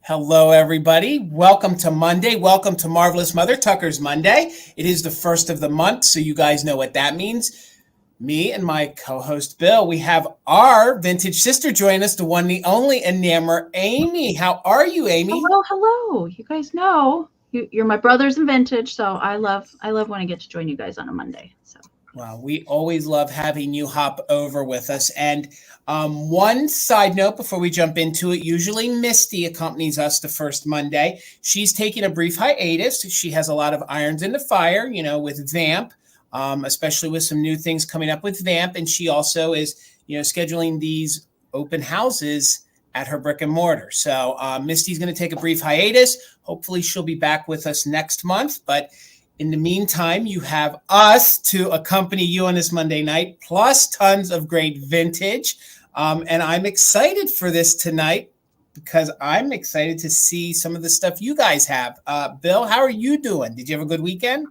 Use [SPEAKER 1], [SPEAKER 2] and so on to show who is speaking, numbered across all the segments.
[SPEAKER 1] Hello, everybody. Welcome to Monday. Welcome to Marvelous Mother Tucker's Monday. It is the first of the month, so you guys know what that means. Me and my co-host, Bill, we have our vintage sister join us, the one, the only ENAMOR Amie. How are you, Amy?
[SPEAKER 2] Hello. You guys know you're my brothers in vintage, so I love when I get to join you guys on a Monday. So.
[SPEAKER 1] Well, we always love having you hop over with us. And one side note before we jump into it, usually Misty accompanies us the first Monday. She's taking a brief hiatus. She has a lot of irons in the fire, with Vamp, especially with some new things coming up with Vamp. And she also is, scheduling these open houses at her brick and mortar. So Misty's going to take a brief hiatus. Hopefully she'll be back with us next month. But in the meantime, you have us to accompany you on this Monday night, plus tons of great vintage. And I'm excited for this tonight because I'm excited to see some of the stuff you guys have. Bill, how are you doing? Did you have a good weekend?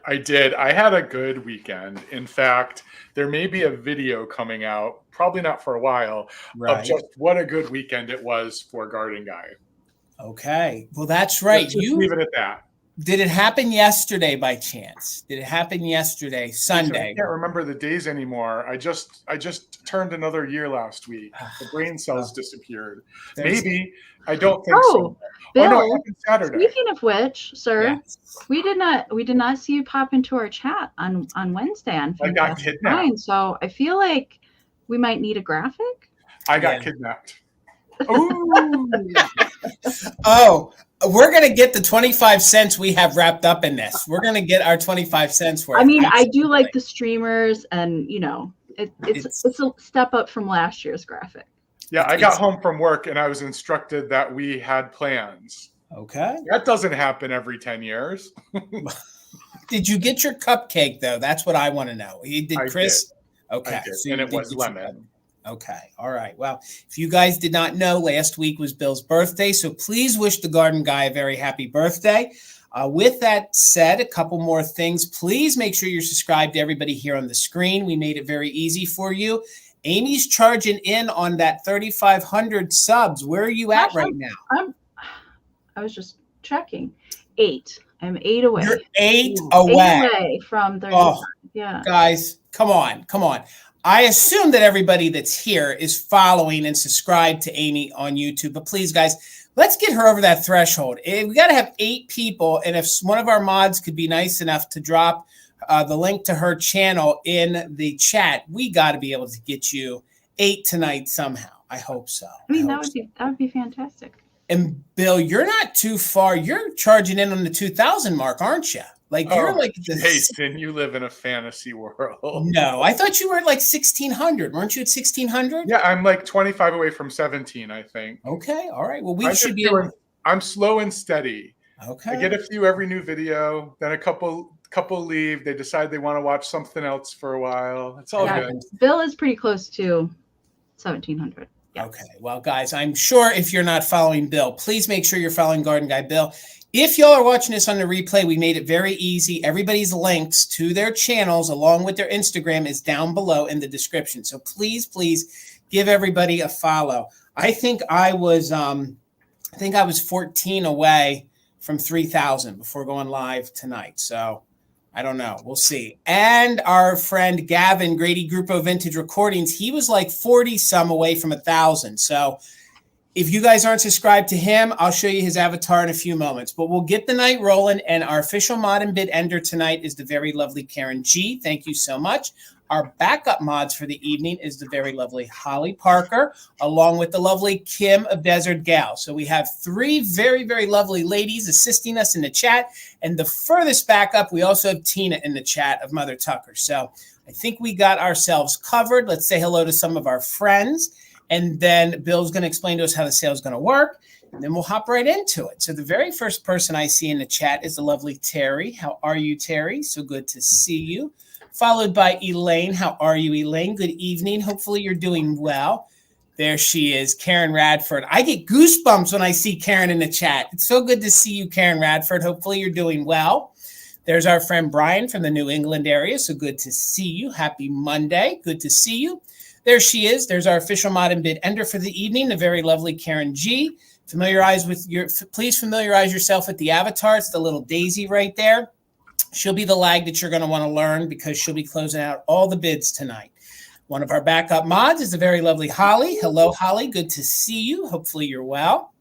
[SPEAKER 3] I did. I had a good weekend. In fact, there may be a video coming out, probably not for a while, of just what a good weekend it was for Garden Guy.
[SPEAKER 1] Okay. Well, that's right.
[SPEAKER 3] Let's just leave it at that.
[SPEAKER 1] Did it happen yesterday by chance? Did it happen yesterday, Sunday?
[SPEAKER 3] I can't remember the days anymore. I just turned another year last week. The brain cells disappeared. Maybe. I don't think so.
[SPEAKER 2] Bill,
[SPEAKER 3] no, it happened Saturday.
[SPEAKER 2] Speaking of which, sir, yes. we did not see you pop into our chat on Wednesday on
[SPEAKER 3] I got kidnapped.
[SPEAKER 2] So I feel like we might need a graphic.
[SPEAKER 3] I got kidnapped. Ooh.
[SPEAKER 1] Oh, we're going to get the 25 cents we have wrapped up in this. We're going to get our 25 cents worth.
[SPEAKER 2] I mean, I do like the streamers, and it's a step up from last year's graphic.
[SPEAKER 3] Yeah, I got home from work and I was instructed that we had plans.
[SPEAKER 1] Okay.
[SPEAKER 3] That doesn't happen every 10 years.
[SPEAKER 1] Did you get your cupcake though? That's what I want to know. Did Chris?
[SPEAKER 3] Did.
[SPEAKER 1] Okay.
[SPEAKER 3] So and it was lemon.
[SPEAKER 1] Okay. All right. Well, if you guys did not know, last week was Bill's birthday. So please wish the Garden Guy a very happy birthday. With that said, a couple more things. Please make sure you're subscribed to everybody here on the screen. We made it very easy for you. Amy's charging in on that 3,500 subs. Where are you at right now?
[SPEAKER 2] I was just checking. 8. I'm 8 away.
[SPEAKER 1] You're 8 away.
[SPEAKER 2] 8 away from 35.
[SPEAKER 1] Oh,
[SPEAKER 2] yeah.
[SPEAKER 1] Guys, come on. I assume that everybody that's here is following and subscribed to Amy on YouTube. But please, guys, let's get her over that threshold. We got to have 8 people. And if one of our mods could be nice enough to drop the link to her channel in the chat, we got to be able to get you 8 tonight somehow. I hope so.
[SPEAKER 2] I mean, that would be fantastic.
[SPEAKER 1] And Bill, you're not too far. You're charging in on the 2,000 mark, aren't you? You're like
[SPEAKER 3] Jason, you live in a fantasy world.
[SPEAKER 1] No, I thought you were at like 1,600. Weren't you at 1,600?
[SPEAKER 3] Yeah, I'm like 25 away from 17, I think.
[SPEAKER 1] Okay, all right. Well, we should be.
[SPEAKER 3] I'm slow and steady.
[SPEAKER 1] Okay.
[SPEAKER 3] I get a few every new video, then a couple leave. They decide they want to watch something else for a while. It's all good.
[SPEAKER 2] Bill is pretty close to 1,700. Yes.
[SPEAKER 1] Okay. Well, guys, I'm sure if you're not following Bill, please make sure you're following Garden Guy Bill. If y'all are watching this on the replay, we made it very easy. Everybody's links to their channels along with their Instagram is down below in the description. So please give everybody a follow. I think I was 14 away from 3,000 before going live tonight. So I don't know. We'll see. And our friend Gavin, Grady Grupo Vintage Recordings, he was like 40 some away from 1,000. So if you guys aren't subscribed to him, I'll show you his avatar in a few moments. But we'll get the night rolling. And our official mod and bid ender tonight is the very lovely Karen G. Thank you so much. Our backup mods for the evening is the very lovely Holly Parker, along with the lovely Kim of Desert Gal. So we have 3 very, very lovely ladies assisting us in the chat. And the furthest backup, we also have Tina in the chat of Mother Tucker. So I think we got ourselves covered. Let's say hello to some of our friends. And then Bill's going to explain to us how the sale is going to work. And then we'll hop right into it. So the very first person I see in the chat is the lovely Terry. How are you, Terry? So good to see you. Followed by Elaine. How are you, Elaine? Good evening. Hopefully you're doing well. There she is, Karen Radford. I get goosebumps when I see Karen in the chat. It's so good to see you, Karen Radford. Hopefully you're doing well. There's our friend Brian from the New England area. So good to see you. Happy Monday. Good to see you. There she is. There's our official mod and bid ender for the evening, the very lovely Karen G. Please familiarize yourself with the avatar. It's the little daisy right there. She'll be the lag that you're going to want to learn because she'll be closing out all the bids tonight. One of our backup mods is the very lovely Holly. Hello, Holly. Good to see you. Hopefully you're well.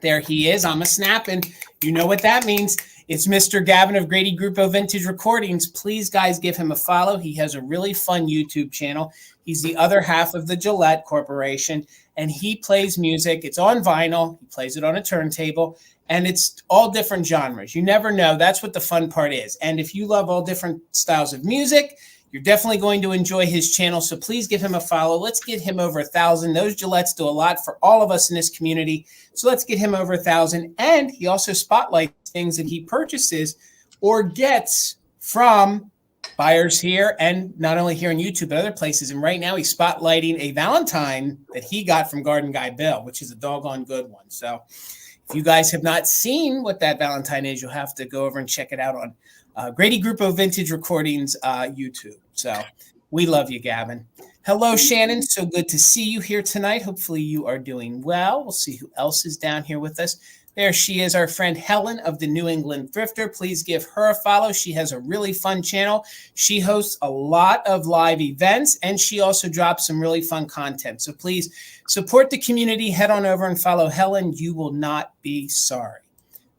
[SPEAKER 1] There he is. I'm a snap, and you know what that means. It's Mr. Gavin of Grady Grupo Vintage Recordings. Please, guys, give him a follow. He has a really fun YouTube channel. He's the other half of the Gillette Corporation, and he plays music. It's on vinyl. He plays it on a turntable, and it's all different genres. You never know. That's what the fun part is. And if you love all different styles of music, you're definitely going to enjoy his channel. So please give him a follow. Let's get him over 1,000. Those Gillettes do a lot for all of us in this community. So let's get him over 1,000. And he also spotlights things that he purchases or gets from buyers here, and not only here on YouTube, but other places. And right now he's spotlighting a Valentine that he got from Garden Guy Bill, which is a doggone good one. So if you guys have not seen what that Valentine is, you'll have to go over and check it out on Grady Grupo Vintage Recordings YouTube. So we love you, Gavin. Hello, Shannon. So good to see you here tonight. Hopefully you are doing well. We'll see who else is down here with us. There she is, our friend Helen of the New England Thrifter. Please give her a follow. She has a really fun channel. She hosts a lot of live events, and she also drops some really fun content. So please support the community. Head on over and follow Helen. You will not be sorry.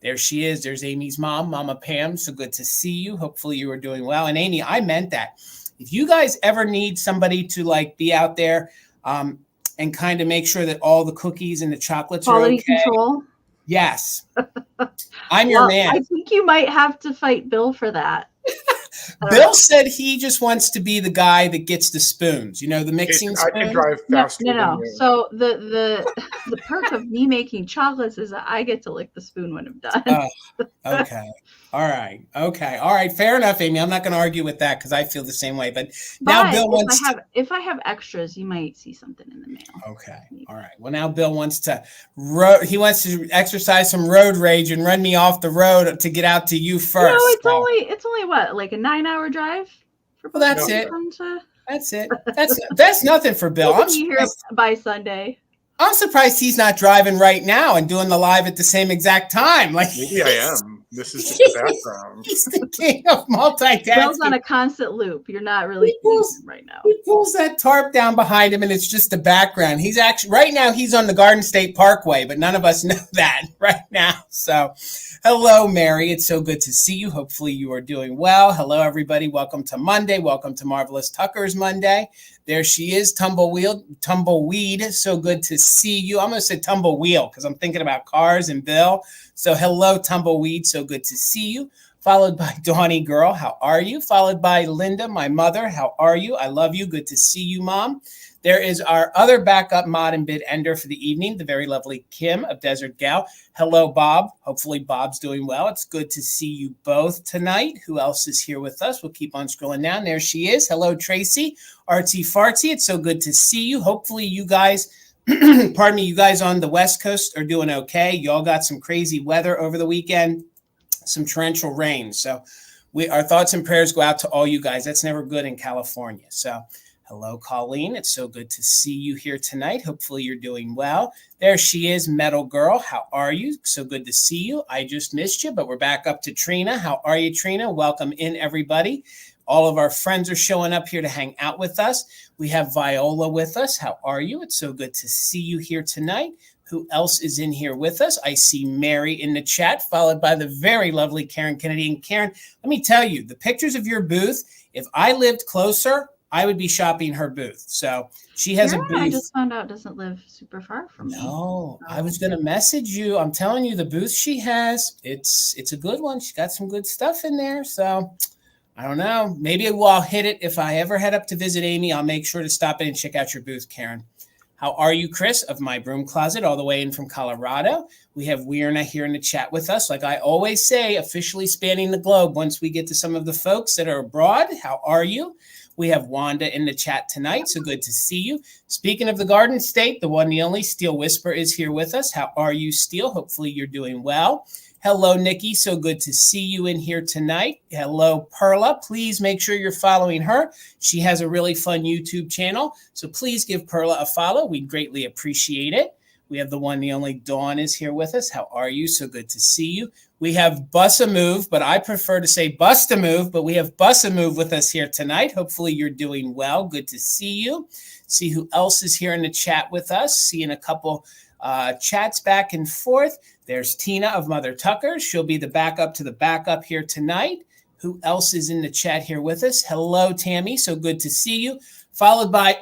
[SPEAKER 1] There she is. There's Amy's mom, Mama Pam. So good to see you. Hopefully you are doing well. And Amy, I meant that. If you guys ever need somebody to like be out there and kind of make sure that all the cookies and the chocolates are okay.
[SPEAKER 2] Quality control.
[SPEAKER 1] Yes. I'm your man.
[SPEAKER 2] I think you might have to fight Bill for that.
[SPEAKER 1] Bill said he just wants to be the guy that gets the spoons, you know, the mixing spoon.
[SPEAKER 3] I can drive faster.
[SPEAKER 2] No. So the perk of me making chocolates is that I get to lick the spoon when I'm done.
[SPEAKER 1] Okay. All right. Okay. All right. Fair enough, Amy. I'm not going to argue with that because I feel the same way. But now Bill wants
[SPEAKER 2] if I have extras, you might see something in the mail.
[SPEAKER 1] Okay. All right. Well, now Bill wants to exercise some road rage and run me off the road to get out to you first.
[SPEAKER 2] No, it's only what, like a 9-hour drive?
[SPEAKER 1] Well, that's it. That's it. That's nothing for Bill.
[SPEAKER 2] I'm here by Sunday.
[SPEAKER 1] I'm surprised he's not driving right now and doing the live at the same exact time. Like
[SPEAKER 3] maybe I am. This is just the background.
[SPEAKER 1] He's the king of multitasking.
[SPEAKER 2] Bill's on a constant loop. You're not really seeing him right now.
[SPEAKER 1] He pulls that tarp down behind him, and it's just the background. He's actually right now. He's on the Garden State Parkway, but none of us know that right now. So, hello, Mary. It's so good to see you. Hopefully, you are doing well. Hello, everybody. Welcome to Monday. Welcome to Marvelous Tucker's Monday. There she is, Tumbleweed. So good to see you. I'm going to say Tumblewheel because I'm thinking about cars and Bill. So hello, Tumbleweed. So good to see you. Followed by Dawny Girl. How are you? Followed by Linda, my mother. How are you? I love you. Good to see you, Mom. There is our other backup mod and bid ender for the evening, the very lovely Kim of Desert Gal. Hello, Bob. Hopefully Bob's doing well. It's good to see you both tonight. Who else is here with us? We'll keep on scrolling down. There she is. Hello, Tracy. Artsy Fartsy. It's so good to see you. Hopefully you guys, pardon me, you guys on the West Coast are doing okay. Y'all got some crazy weather over the weekend, some torrential rain. So our thoughts and prayers go out to all you guys. That's never good in California. So hello, Colleen. It's so good to see you here tonight. Hopefully you're doing well. There she is, Metal Girl. How are you? So good to see you. I just missed you, but we're back up to Trina. How are you, Trina? Welcome in, everybody. All of our friends are showing up here to hang out with us. We have Viola with us. How are you? It's so good to see you here tonight. Who else is in here with us? I see Mary in the chat, followed by the very lovely Karen Kennedy. And Karen, let me tell you, the pictures of your booth, if I lived closer, I would be shopping her booth. So she has a booth.
[SPEAKER 2] I just found out doesn't live super far from me.
[SPEAKER 1] No, I was going to message you. I'm telling you, the booth she has, it's a good one. She's got some good stuff in there. So I don't know. Maybe I'll hit it. If I ever head up to visit Amy, I'll make sure to stop in and check out your booth, Karen. How are you, Chris, of My Broom Closet, all the way in from Colorado? We have Weirna here in the chat with us. Like I always say, officially spanning the globe once we get to some of the folks that are abroad. How are you? We have Wanda in the chat tonight, so good to see you. Speaking of the Garden State, the one, the only, Steel Whisper is here with us. How are you, Steel? Hopefully you're doing well. Hello, Nikki. So good to see you in here tonight. Hello, Perla. Please make sure you're following her. She has a really fun YouTube channel, so please give Perla a follow. We'd greatly appreciate it. We have the one, the only Dawn is here with us. How are you? So good to see you. We have Bus a Move, but I prefer to say Bust a Move, but we have Bus a Move with us here tonight. Hopefully you're doing well. Good to see you. See who else is here in the chat with us. Seeing a couple chats back and forth. There's Tina of Mother Tucker. She'll be the backup to the backup here tonight. Who else is in the chat here with us? Hello, Tammy. So good to see you. Followed by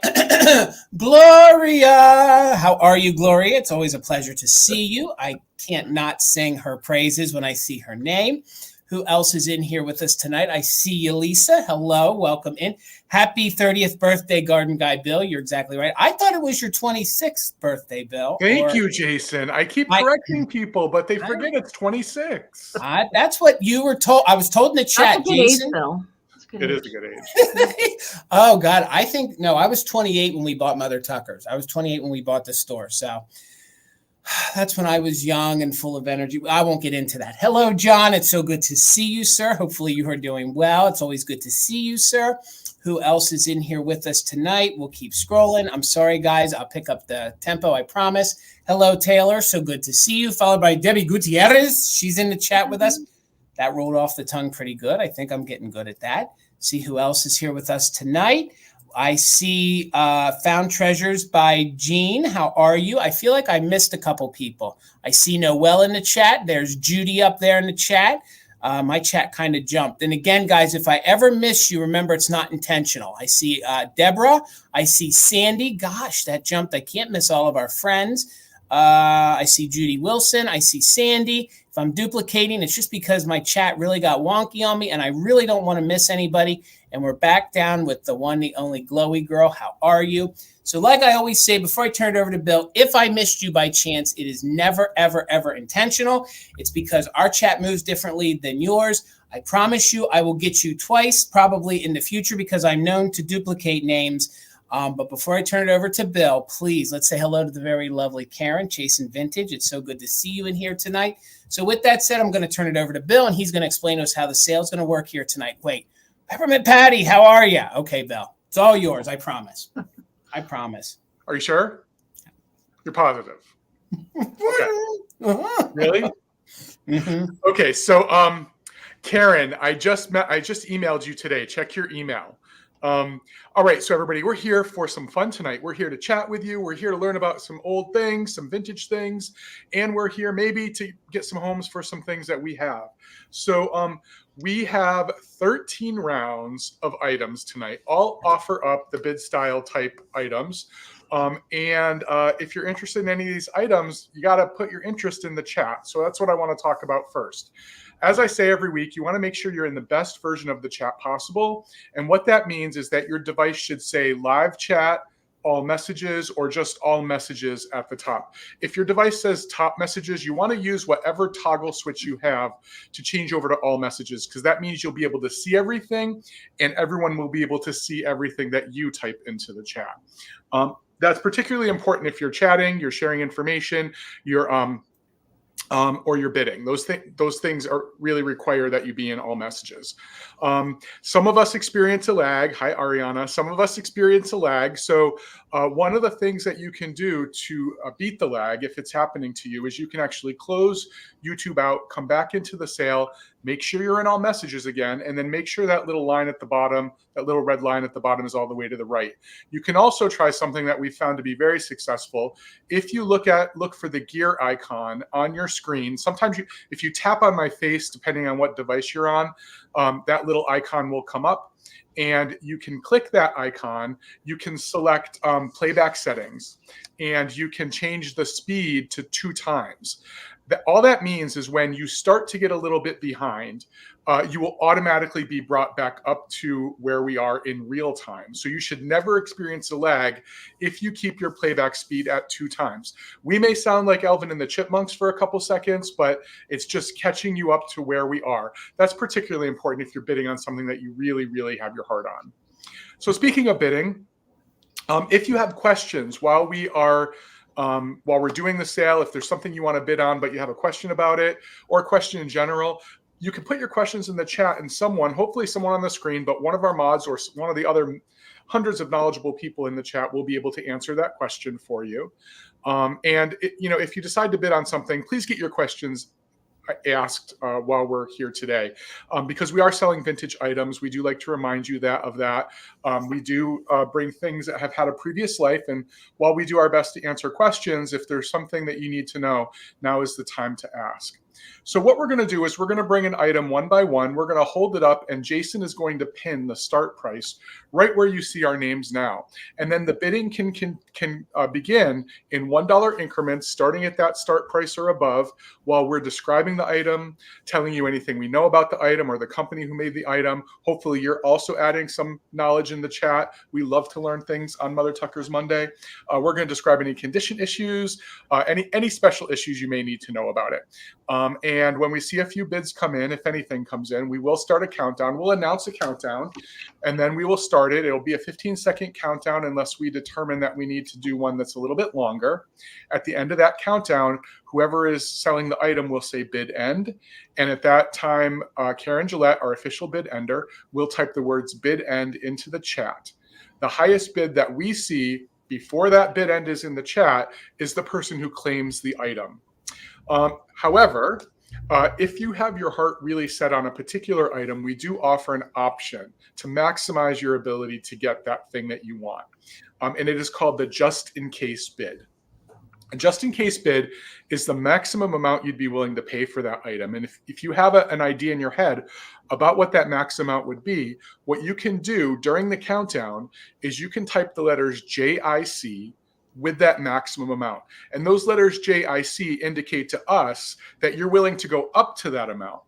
[SPEAKER 1] Gloria. How are you, Gloria? It's always a pleasure to see you. I can't not sing her praises when I see her name. Who else is in here with us tonight? I see you, Lisa. Hello. Welcome in. Happy 30th birthday, Garden Guy Bill. You're exactly right. I thought it was your 26th birthday, Bill.
[SPEAKER 3] Thank you, Jason. I keep correcting people, but they forget it's 26.
[SPEAKER 1] That's what you were told. I was told in the chat,
[SPEAKER 2] That's a good
[SPEAKER 1] Jason.
[SPEAKER 2] age, Bill.
[SPEAKER 3] It is a good age.
[SPEAKER 1] Oh, God. I was 28 when we bought Mother Tucker's. I was 28 when we bought the store. So that's when I was young and full of energy. I won't get into that. Hello, John. It's so good to see you, sir. Hopefully you are doing well. It's always good to see you, sir. Who else is in here with us tonight? We'll keep scrolling. I'm sorry, guys. I'll pick up the tempo, I promise. Hello, Taylor. So good to see you. Followed by Debbie Gutierrez. She's in the chat with us. That rolled off the tongue pretty good. I think I'm getting good at that. See who else is here with us tonight. I see Found Treasures by Jean. How are you? I feel like I missed a couple people. I see Noelle in the chat. There's Judy up there in the chat. My chat kind of jumped. And again, guys, if I ever miss you, remember it's not intentional. I see Deborah. I see Sandy. Gosh, that jumped. I can't miss all of our friends. I see Judy Wilson. I see Sandy. If I'm duplicating, it's just because my chat really got wonky on me and I really don't want to miss anybody. And we're back down with the one, the only Glowy Girl. How are you? So like I always say, before I turn it over to Bill, if I missed you by chance, it is never, ever, ever intentional. It's because our chat moves differently than yours. I promise you I will get you twice, probably in the future, because I'm known to duplicate names. But before I turn it over to Bill, please, let's say hello to the very lovely Karen, Jason Vintage. It's so good to see you in here tonight. So with that said, I'm going to turn it over to Bill, and he's going to explain to us how the sale's going to work here tonight. Wait, Peppermint Patty, how are you? Okay, Bill, it's all yours. I promise. I promise.
[SPEAKER 3] Are you sure? You're positive. Okay. Really?
[SPEAKER 1] Mm-hmm.
[SPEAKER 3] Okay. So, Karen, I just emailed you today. Check your email. All right, so everybody, we're here for some fun tonight. We're here to chat with you. We're here to learn about some old things, some vintage things, and we're here maybe to get some homes for some things that we have. So we have 13 rounds of items tonight, all offer up the bid style type items. And if you're interested in any of these items, you got to put your interest in the chat. So that's what I want to talk about first. As I say every week, you want to make sure you're in the best version of the chat possible. And what that means is that your device should say live chat, all messages, or just all messages at the top. If your device says top messages, you want to use whatever toggle switch you have to change over to all messages, because that means you'll be able to see everything and everyone will be able to see everything that you type into the chat. That's particularly important if you're chatting, you're sharing information, or you're bidding. Those things are really require that you be in all messages. Some of us experience a lag. Hi, Ariana. Some of us experience a lag. So one of the things that you can do to beat the lag, if it's happening to you, is you can actually close YouTube out, come back into the sale, make sure you're in all messages again, and then make sure that little line at the bottom, that little red line at the bottom, is all the way to the right. You can also try something that we found to be very successful. If you look for the gear icon on your screen, sometimes if you tap on my face, depending on what device you're on, that little icon will come up. And you can click that icon, you can select playback settings, and you can change the speed to 2 times. All that means is when you start to get a little bit behind, you will automatically be brought back up to where we are in real time. So you should never experience a lag if you keep your playback speed at 2 times. We may sound like Alvin and the Chipmunks for a couple seconds, but it's just catching you up to where we are. That's particularly important if you're bidding on something that you really, really have your heart on. So speaking of bidding, if you have questions while we're doing the sale, if there's something you want to bid on, but you have a question about it or a question in general, you can put your questions in the chat and hopefully someone on the screen, but one of our mods or one of the other hundreds of knowledgeable people in the chat will be able to answer that question for you. If you decide to bid on something, please get your questions asked while we're here today, because we are selling vintage items. We do like to remind you of that. We do bring things that have had a previous life, and while we do our best to answer questions, if there's something that you need to know, now is the time to ask. So what we're going to do is we're going to bring an item one by one. We're going to hold it up, and Jason is going to pin the start price right where you see our names now. And then the bidding can begin in $1 increments, starting at that start price or above, while we're describing the item, telling you anything we know about the item or the company who made the item. Hopefully you're also adding some knowledge in the chat. We love to learn things on Mother Tuckers Monday. We're going to describe any condition issues, any special issues you may need to know about it. And when we see a few bids come in, if anything comes in, we will start a countdown. We'll announce a countdown, and then we will start it. It'll be a 15-second countdown unless we determine that we need to do one that's a little bit longer. At the end of that countdown, whoever is selling the item will say bid end. And at that time, Karen Gillette, our official bid ender, will type the words bid end into the chat. The highest bid that we see before that bid end is in the chat is the person who claims the item. However, if you have your heart really set on a particular item, we do offer an option to maximize your ability to get that thing that you want. And it is called the just in case bid. A just in case bid is the maximum amount you'd be willing to pay for that item. And if you have an idea in your head about what that max amount would be, what you can do during the countdown is you can type the letters JIC with that maximum amount. And those letters JIC indicate to us that you're willing to go up to that amount.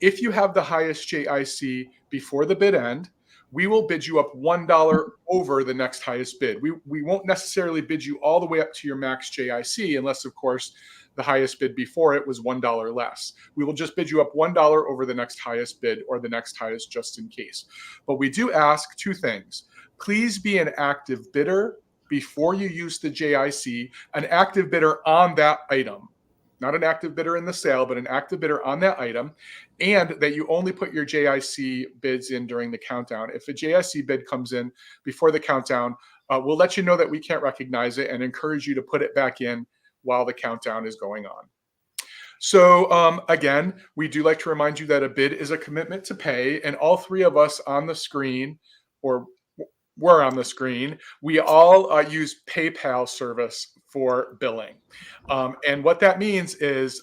[SPEAKER 3] If you have the highest JIC before the bid end, we will bid you up $1 over the next highest bid. We won't necessarily bid you all the way up to your max JIC unless, of course, the highest bid before it was $1 less. We will just bid you up $1 over the next highest bid or the next highest just in case. But we do ask two things. Please be an active bidder before you use the JIC, an active bidder on that item, not an active bidder in the sale, but an active bidder on that item, and that you only put your JIC bids in during the countdown. If a JIC bid comes in before the countdown, we'll let you know that we can't recognize it and encourage you to put it back in while the countdown is going on. So again, we do like to remind you that a bid is a commitment to pay, and all three of us on the screen, or we're on the screen, we all use PayPal service for billing. And what that means is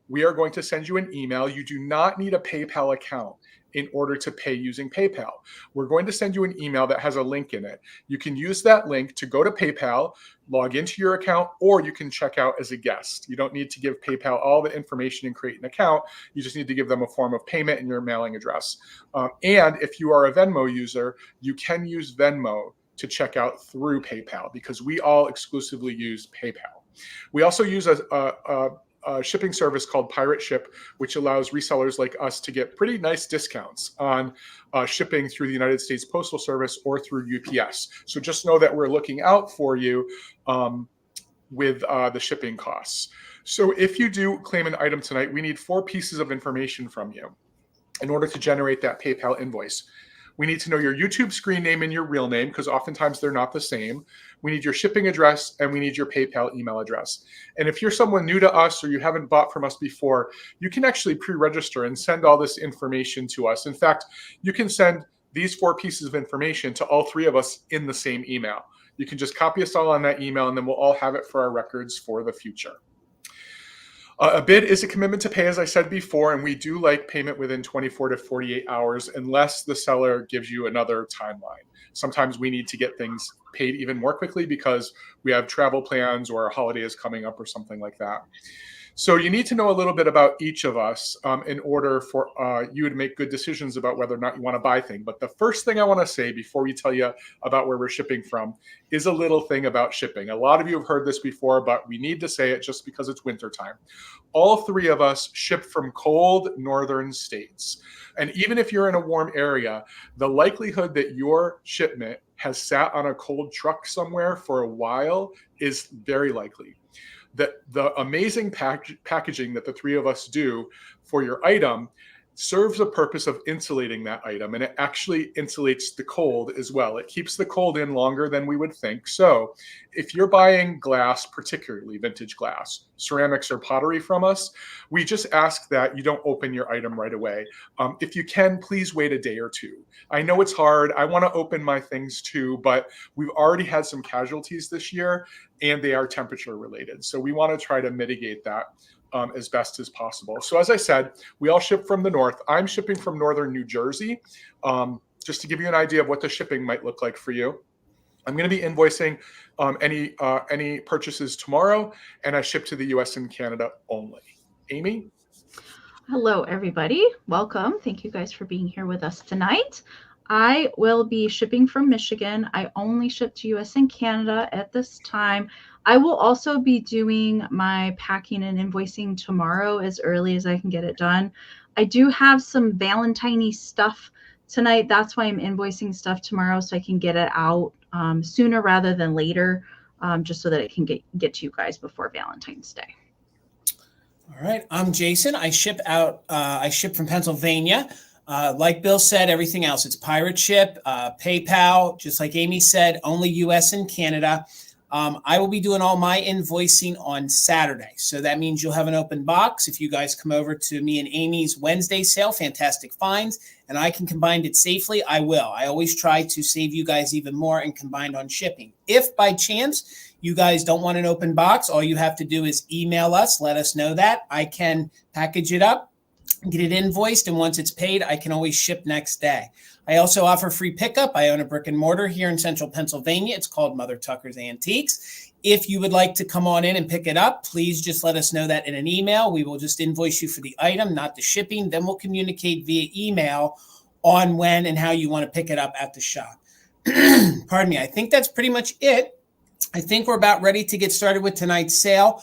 [SPEAKER 3] we are going to send you an email. You do not need a PayPal account in order to pay using PayPal. We're going to send you an email that has a link in it. You can use that link to go to PayPal, log into your account, or you can check out as a guest. You don't need to give PayPal all the information and create an account. You just need to give them a form of payment and your mailing address. And if you are a Venmo user, you can use Venmo to check out through PayPal because we all exclusively use PayPal. We also use a shipping service called Pirate Ship, which allows resellers like us to get pretty nice discounts on shipping through the United States Postal Service or through UPS. So just know that we're looking out for you with the shipping costs. So if you do claim an item tonight, we need 4 pieces of information from you in order to generate that PayPal invoice. We need to know your YouTube screen name and your real name because oftentimes they're not the same. We need your shipping address and we need your PayPal email address. And if you're someone new to us or you haven't bought from us before, you can actually pre-register and send all this information to us. In fact, you can send these 4 pieces of information to all 3 of us in the same email. You can just copy us all on that email and then we'll all have it for our records for the future. A bid is a commitment to pay, as I said before, and we do like payment within 24 to 48 hours unless the seller gives you another timeline. Sometimes we need to get things paid even more quickly because we have travel plans or a holiday is coming up or something like that. So you need to know a little bit about each of us in order for you to make good decisions about whether or not you want to buy things. But the first thing I want to say before we tell you about where we're shipping from is a little thing about shipping. A lot of you have heard this before, but we need to say it just because it's wintertime. All 3 of us ship from cold northern states. And even if you're in a warm area, the likelihood that your shipment has sat on a cold truck somewhere for a while is very likely. The amazing packaging that the 3 of us do for your item serves a purpose of insulating that item, and it actually insulates the cold as well. It keeps the cold in longer than we would think. So if you're buying glass, particularly vintage glass, ceramics or pottery from us, we just ask that you don't open your item right away. If you can, please wait a day or two. I know it's hard. I want to open my things too, but we've already had some casualties this year, and they are temperature related. So we want to try to mitigate that as best as possible. So as I said, we all ship from the north. I'm shipping from northern New Jersey. Just to give you an idea of what the shipping might look like for you, I'm going to be invoicing any purchases tomorrow, and I ship to the US and Canada only. Amy?
[SPEAKER 2] Hello, everybody. Welcome. Thank you guys for being here with us tonight. I will be shipping from Michigan. I only ship to US and Canada at this time. I will also be doing my packing and invoicing tomorrow as early as I can get it done. I do have some Valentine-y stuff tonight. That's why I'm invoicing stuff tomorrow, so I can get it out sooner rather than later, just so that it can get to you guys before Valentine's Day.
[SPEAKER 1] All right, I'm Jason. I ship from Pennsylvania. Like Bill said, everything else, it's pirate ship, PayPal, just like Amy said, only US and Canada. I will be doing all my invoicing on Saturday. So that means you'll have an open box. If you guys come over to me and Amy's Wednesday sale, Fantastic Finds, and I can combine it safely, I will. I always try to save you guys even more and combined on shipping. If by chance you guys don't want an open box, all you have to do is email us, let us know that. I can package it up, get it invoiced, and once it's paid, I can always ship next day. I also offer free pickup. I own a brick and mortar here in central Pennsylvania. It's called Mother Tucker's Antiques. If you would like to come on in and pick it up, please just let us know that in an email. We will just invoice you for the item, not the shipping. Then we'll communicate via email on when and how you want to pick it up at the shop. Pardon me. I think that's pretty much it. I think we're about ready to get started with tonight's sale.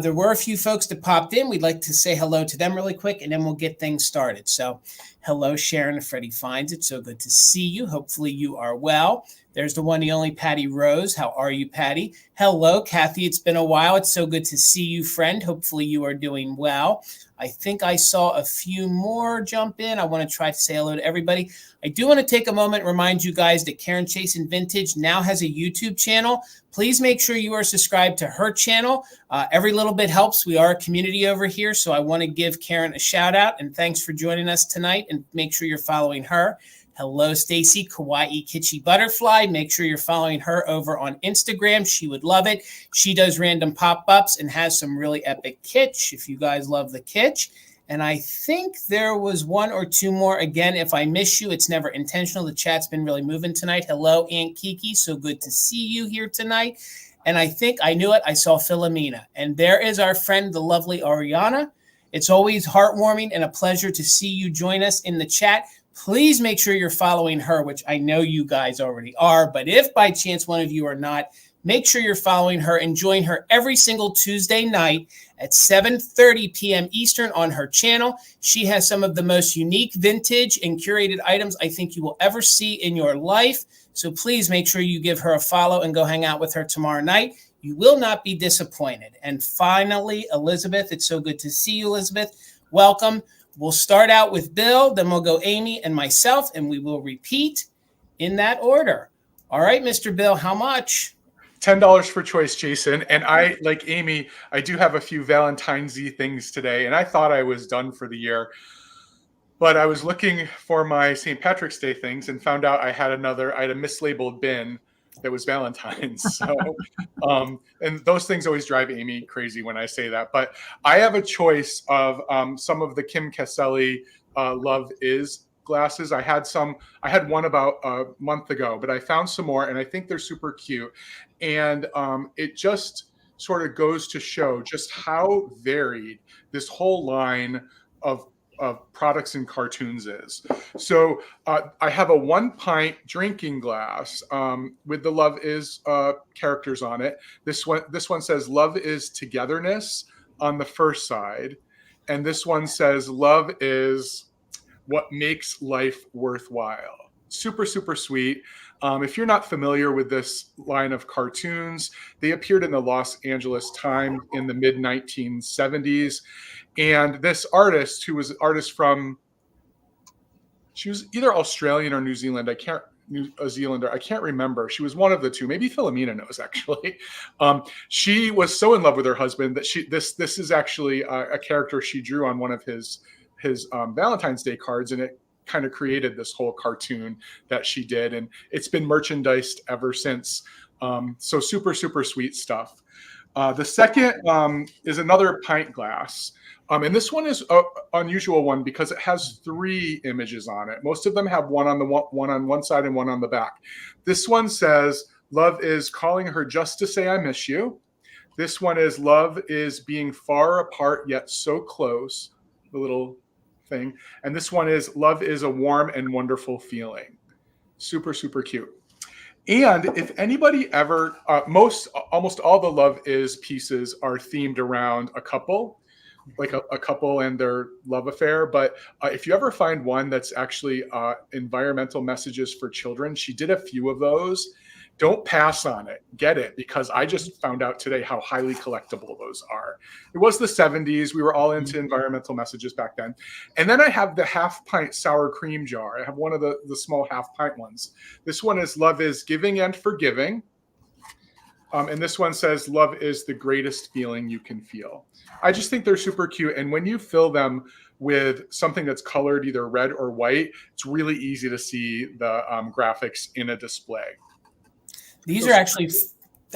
[SPEAKER 1] There were a few folks that popped in. We'd like to say hello to them really quick, and then we'll get things started. So hello, Sharon and Freddie Finds It. So good to see you. Hopefully you are well. There's the one, the only Patty Rose. How are you, Patty? Hello, Kathy. It's been a while. It's so good to see you, friend. Hopefully you are doing well. I think I saw a few more jump in. I want to try to say hello to everybody. I do want to take a moment and remind you guys that Karen Chasin Vintage now has a YouTube channel. Please make sure you are subscribed to her channel. Every little bit helps. We are a community over here, so I want to give Karen a shout out, and thanks for joining us tonight, and make sure you're following her. Hello, Stacy, Kawaii Kitschy Butterfly. Make sure you're following her over on Instagram. She would love it. She does random pop-ups and has some really epic kitsch, if you guys love the kitsch. And I think there was one or two more. Again, if I miss you, it's never intentional. The chat's been really moving tonight. Hello, Aunt Kiki. So good to see you here tonight. And I think I knew it. I saw Philomena. And there is our friend, the lovely Ariana. It's always heartwarming and a pleasure to see you join us in the chat. Please make sure you're following her, which I know you guys already are. But if by chance one of you are not, make sure you're following her and join her every single Tuesday night at 7:30 p.m. Eastern on her channel. She has some of the most unique vintage and curated items I think you will ever see in your life. So please make sure you give her a follow and go hang out with her tomorrow night. You will not be disappointed. And finally, Elizabeth, it's so good to see you, Elizabeth. Welcome. We'll start out with Bill, then we'll go Amy and myself, and we will repeat in that order. All right, Mr. Bill, how much?
[SPEAKER 3] $10 for choice, Jason. And I, like Amy, I do have a few Valentine's-y things today, and I thought I was done for the year. But I was looking for my St. Patrick's Day things and found out I had a mislabeled bin that was Valentine's. So, and those things always drive Amy crazy when I say that. But I have a choice of some of the Kim Caselli Love Is glasses. I had one about a month ago, but I found some more, and I think they're super cute. And it just sort of goes to show just how varied this whole line of products and cartoons is. So I have a 1 pint drinking glass with the Love Is characters on it. This one says Love Is Togetherness on the first side. And this one says Love Is What Makes Life Worthwhile. Super, super sweet. If you're not familiar with this line of cartoons, they appeared in the Los Angeles Times in the mid-1970s. And this artist, who was an artist from She was either Australian or New Zealand. New Zealander. I can't remember. She was one of the two. Maybe Philomena knows actually. She was so in love with her husband that this is actually a character she drew on one of his Valentine's Day cards, and it kind of created this whole cartoon that she did, and it's been merchandised ever since. So super, super sweet stuff. The second is another pint glass. And this one is an unusual one because it has 3 images on it. Most of them have one on one side and one on the back. This one says, love is calling her just to say I miss you. This one is love is being far apart yet so close, the little thing. And this one is love is a warm and wonderful feeling. Super, super cute. And if anybody ever, almost all the Love Is pieces are themed around a couple, like a couple and their love affair. But if you ever find one that's actually environmental messages for children, she did a few of those. Don't pass on it. Get it, because I just found out today how highly collectible those are. It was the 70s. We were all into environmental messages back then. And then I have the half pint sour cream jar. I have one of the small half pint ones. This one is love is giving and forgiving. And this one says love is the greatest feeling you can feel. I just think they're super cute. And when you fill them with something that's colored either red or white, it's really easy to see the graphics in a display.
[SPEAKER 1] These are actually,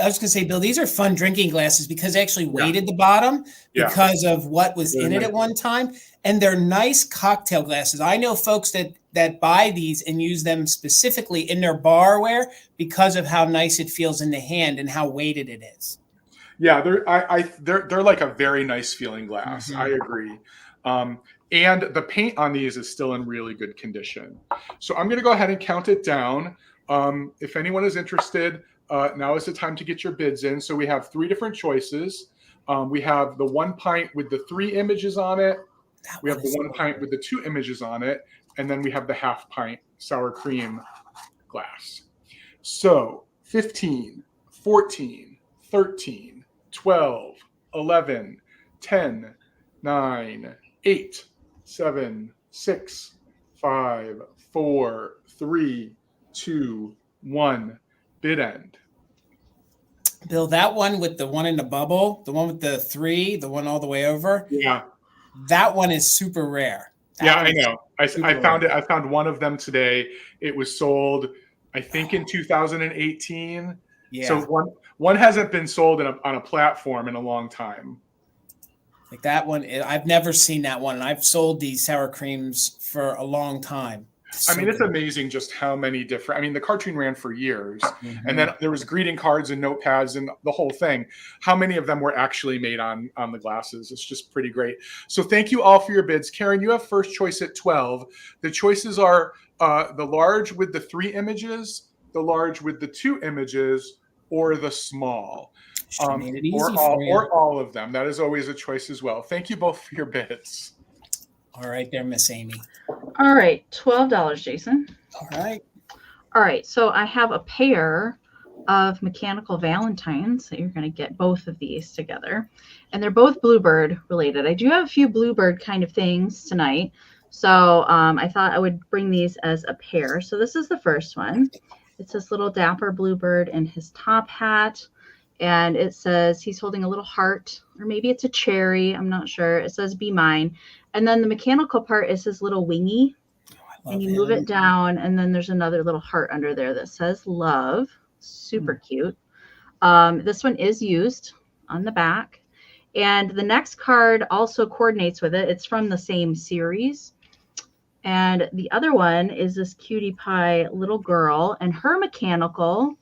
[SPEAKER 1] I was going to say, Bill, these are fun drinking glasses because they actually weighted the bottom because of what was in it at one time. And they're nice cocktail glasses. I know folks that buy these and use them specifically in their barware because of how nice it feels in the hand and how weighted it is.
[SPEAKER 3] Yeah, they're like a very nice feeling glass. I agree. And the paint on these is still in really good condition. So I'm going to go ahead and count it down. If anyone is interested, now is the time to get your bids in. So we have 3 different choices. We have the 1 pint with the 3 images on it. We have the 1 pint with the 2 images on it. And then we have the half pint sour cream glass. So 15, 14, 13, 12, 11, 10, 9, 8, 7, 6, 5, 4, 3, 2, 1, bid end.
[SPEAKER 1] Bill, that one with the one in the bubble, the one with the 3, the one all the way over.
[SPEAKER 3] Yeah.
[SPEAKER 1] That one is super rare.
[SPEAKER 3] I know. I found it. I found one of them today. It was sold, I think, in 2018. Yeah. So one hasn't been sold on a platform in a long time.
[SPEAKER 1] Like that one, I've never seen that one. And I've sold these sour creams for a long time.
[SPEAKER 3] I mean, it's amazing just how many different, I mean, the cartoon ran for years, and then there was greeting cards and notepads and the whole thing. How many of them were actually made on the glasses? It's just pretty great. So thank you all for your bids. Karen, you have first choice at 12. The choices are the large with the 3 images, the large with the 2 images, or the small. Or all of them. That is always a choice as well. Thank you both for your bids.
[SPEAKER 1] All right there, Miss Amy.
[SPEAKER 2] All right, $12, Jason.
[SPEAKER 1] All right.
[SPEAKER 2] All right, so I have a pair of mechanical valentines. So you're going to get both of these together. And they're both Bluebird related. I do have a few Bluebird kind of things tonight. So I thought I would bring these as a pair. So this is the first one. It's this little dapper Bluebird in his top hat. And it says he's holding a little heart, or maybe it's a cherry. I'm not sure. It says be mine. And then the mechanical part is his little wingy. And you move it down, and then there's another little heart under there that says love. Super cute. This one is used on the back. And the next card also coordinates with it. It's from the same series. And the other one is this cutie pie little girl. And her mechanical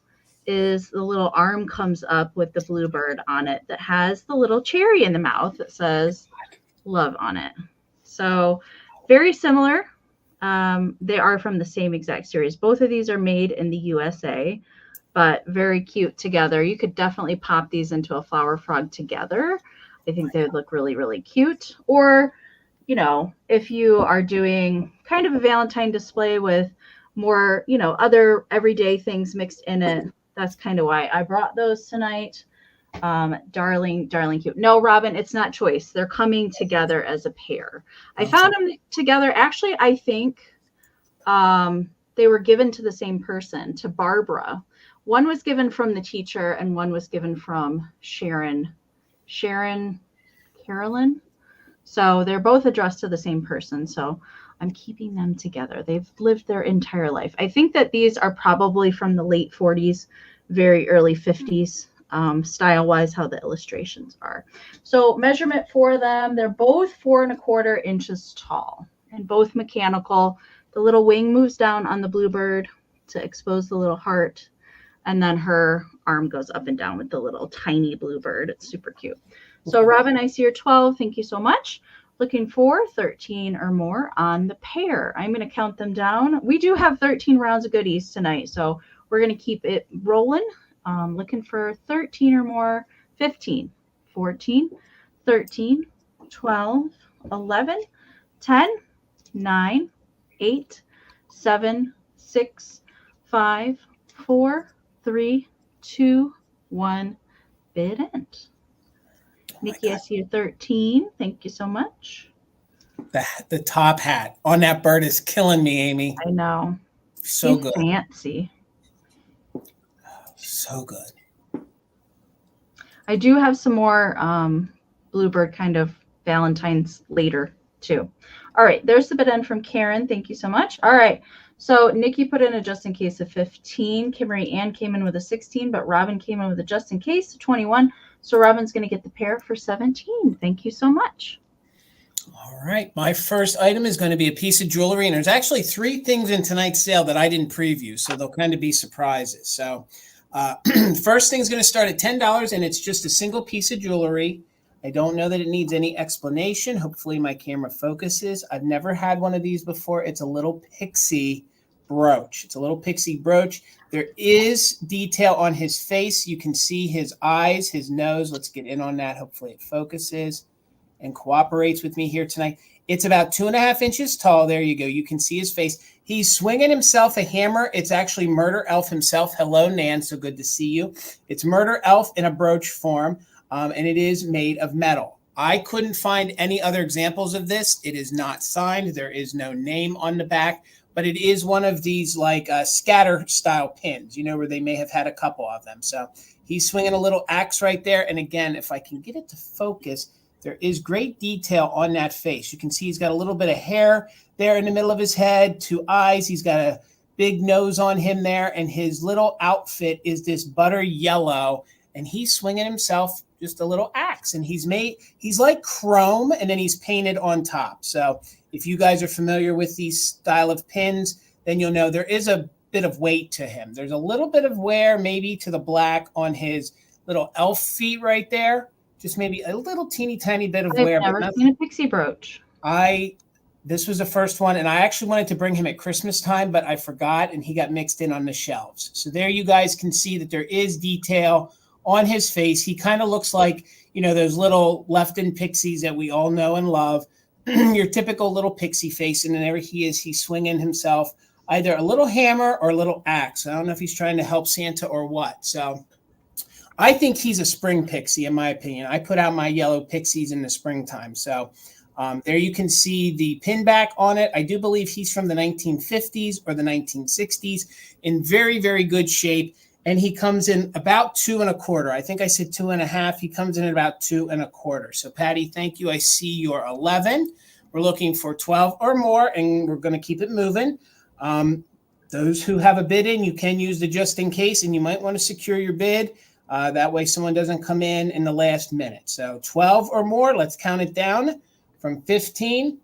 [SPEAKER 2] is the little arm comes up with the Bluebird on it that has the little cherry in the mouth that says love on it. So very similar. They are from the same exact series. Both of these are made in the USA, but very cute together. You could definitely pop these into a flower frog together. I think they would look really, really cute. Or, you know, if you are doing kind of a Valentine display with more, you know, other everyday things mixed in it, that's kind of why I brought those tonight. Darling cute. No, Robin, it's not choice. They're coming together as a pair. I found them together. Actually, I think they were given to the same person, to Barbara. One was given from the teacher and one was given from Sharon Carolyn. So they're both addressed to the same person. So I'm keeping them together. They've lived their entire life. I think that these are probably from the late 40s, very early 50s, style-wise, how the illustrations are. So measurement for them, they're both 4 1/4 inches tall and both mechanical. The little wing moves down on the bluebird to expose the little heart. And then her arm goes up and down with the little tiny bluebird. It's super cute. So Robin, I see you're 12. Thank you so much. Looking for 13 or more on the pair. I'm going to count them down. We do have 13 rounds of goodies tonight, so we're going to keep it rolling. Looking for 13 or more. 15, 14, 13, 12, 11, 10, 9, 8, 7, 6, 5, 4, 3, 2, 1. Bid end. Nikki, I see you 13. Thank you so much.
[SPEAKER 1] The top hat on that bird is killing me, Amy.
[SPEAKER 2] I know.
[SPEAKER 1] So
[SPEAKER 2] He's
[SPEAKER 1] good.
[SPEAKER 2] Fancy.
[SPEAKER 1] So good.
[SPEAKER 2] I do have some more bluebird kind of Valentine's later too. All right, there's the bid end from Karen. Thank you so much. All right, so Nikki put in a just in case of 15. Kimmery Ann came in with a 16, but Robin came in with a just in case of 21. So Robin's going to get the pair for 17. Thank you so much.
[SPEAKER 1] All right, my first item is going to be a piece of jewelry, and there's actually 3 things in tonight's sale that I didn't preview, so they'll kind of be surprises. So first thing is going to start at $10, and it's just a single piece of jewelry. I don't know that it needs any explanation. Hopefully my camera focuses. I've never had one of these before. It's a little pixie brooch. It's a little pixie brooch. There is detail on his face. You can see his eyes, his nose. Let's get in on that. Hopefully it focuses and cooperates with me here tonight. It's about 2.5 inches tall. There you go. You can see his face. He's swinging himself a hammer. It's actually Murder Elf himself. Hello, Nan. So good to see you. It's Murder Elf in a brooch form, and it is made of metal. I couldn't find any other examples of this. It is not signed. There is no name on the back, but it is one of these like scatter style pins, you know, where they may have had a couple of them. So he's swinging a little axe right there. And again, if I can get it to focus, there is great detail on that face. You can see he's got a little bit of hair there in the middle of his head, 2 eyes. He's got a big nose on him there. And his little outfit is this butter yellow. And he's swinging himself just a little axe. And he's like chrome, and then he's painted on top. So if you guys are familiar with these style of pins, then you'll know there is a bit of weight to him. There's a little bit of wear maybe to the black on his little elf feet right there. Just maybe a little teeny tiny bit of wear.
[SPEAKER 2] I've never seen a pixie brooch.
[SPEAKER 1] This was the first one, and I actually wanted to bring him at Christmas time, but I forgot, and he got mixed in on the shelves. So there you guys can see that there is detail on his face. He kind of looks like, you know, those little Lefton pixies that we all know and love. Your typical little pixie face, and there he is. He's swinging himself either a little hammer or a little axe. I don't know if he's trying to help Santa or what. So I think he's a spring pixie, in my opinion. I put out my yellow pixies in the springtime. So there you can see the pin back on it. I do believe he's from the 1950s or the 1960s, in very, very good shape. And he comes in about 2 1/4. I think I said 2.5. He comes in at about 2 1/4. So Patty, thank you. I see your 11. We're looking for 12 or more, and we're going to keep it moving. Those who have a bid in, you can use the just in case, and you might want to secure your bid. That way someone doesn't come in the last minute. So 12 or more, let's count it down from 15,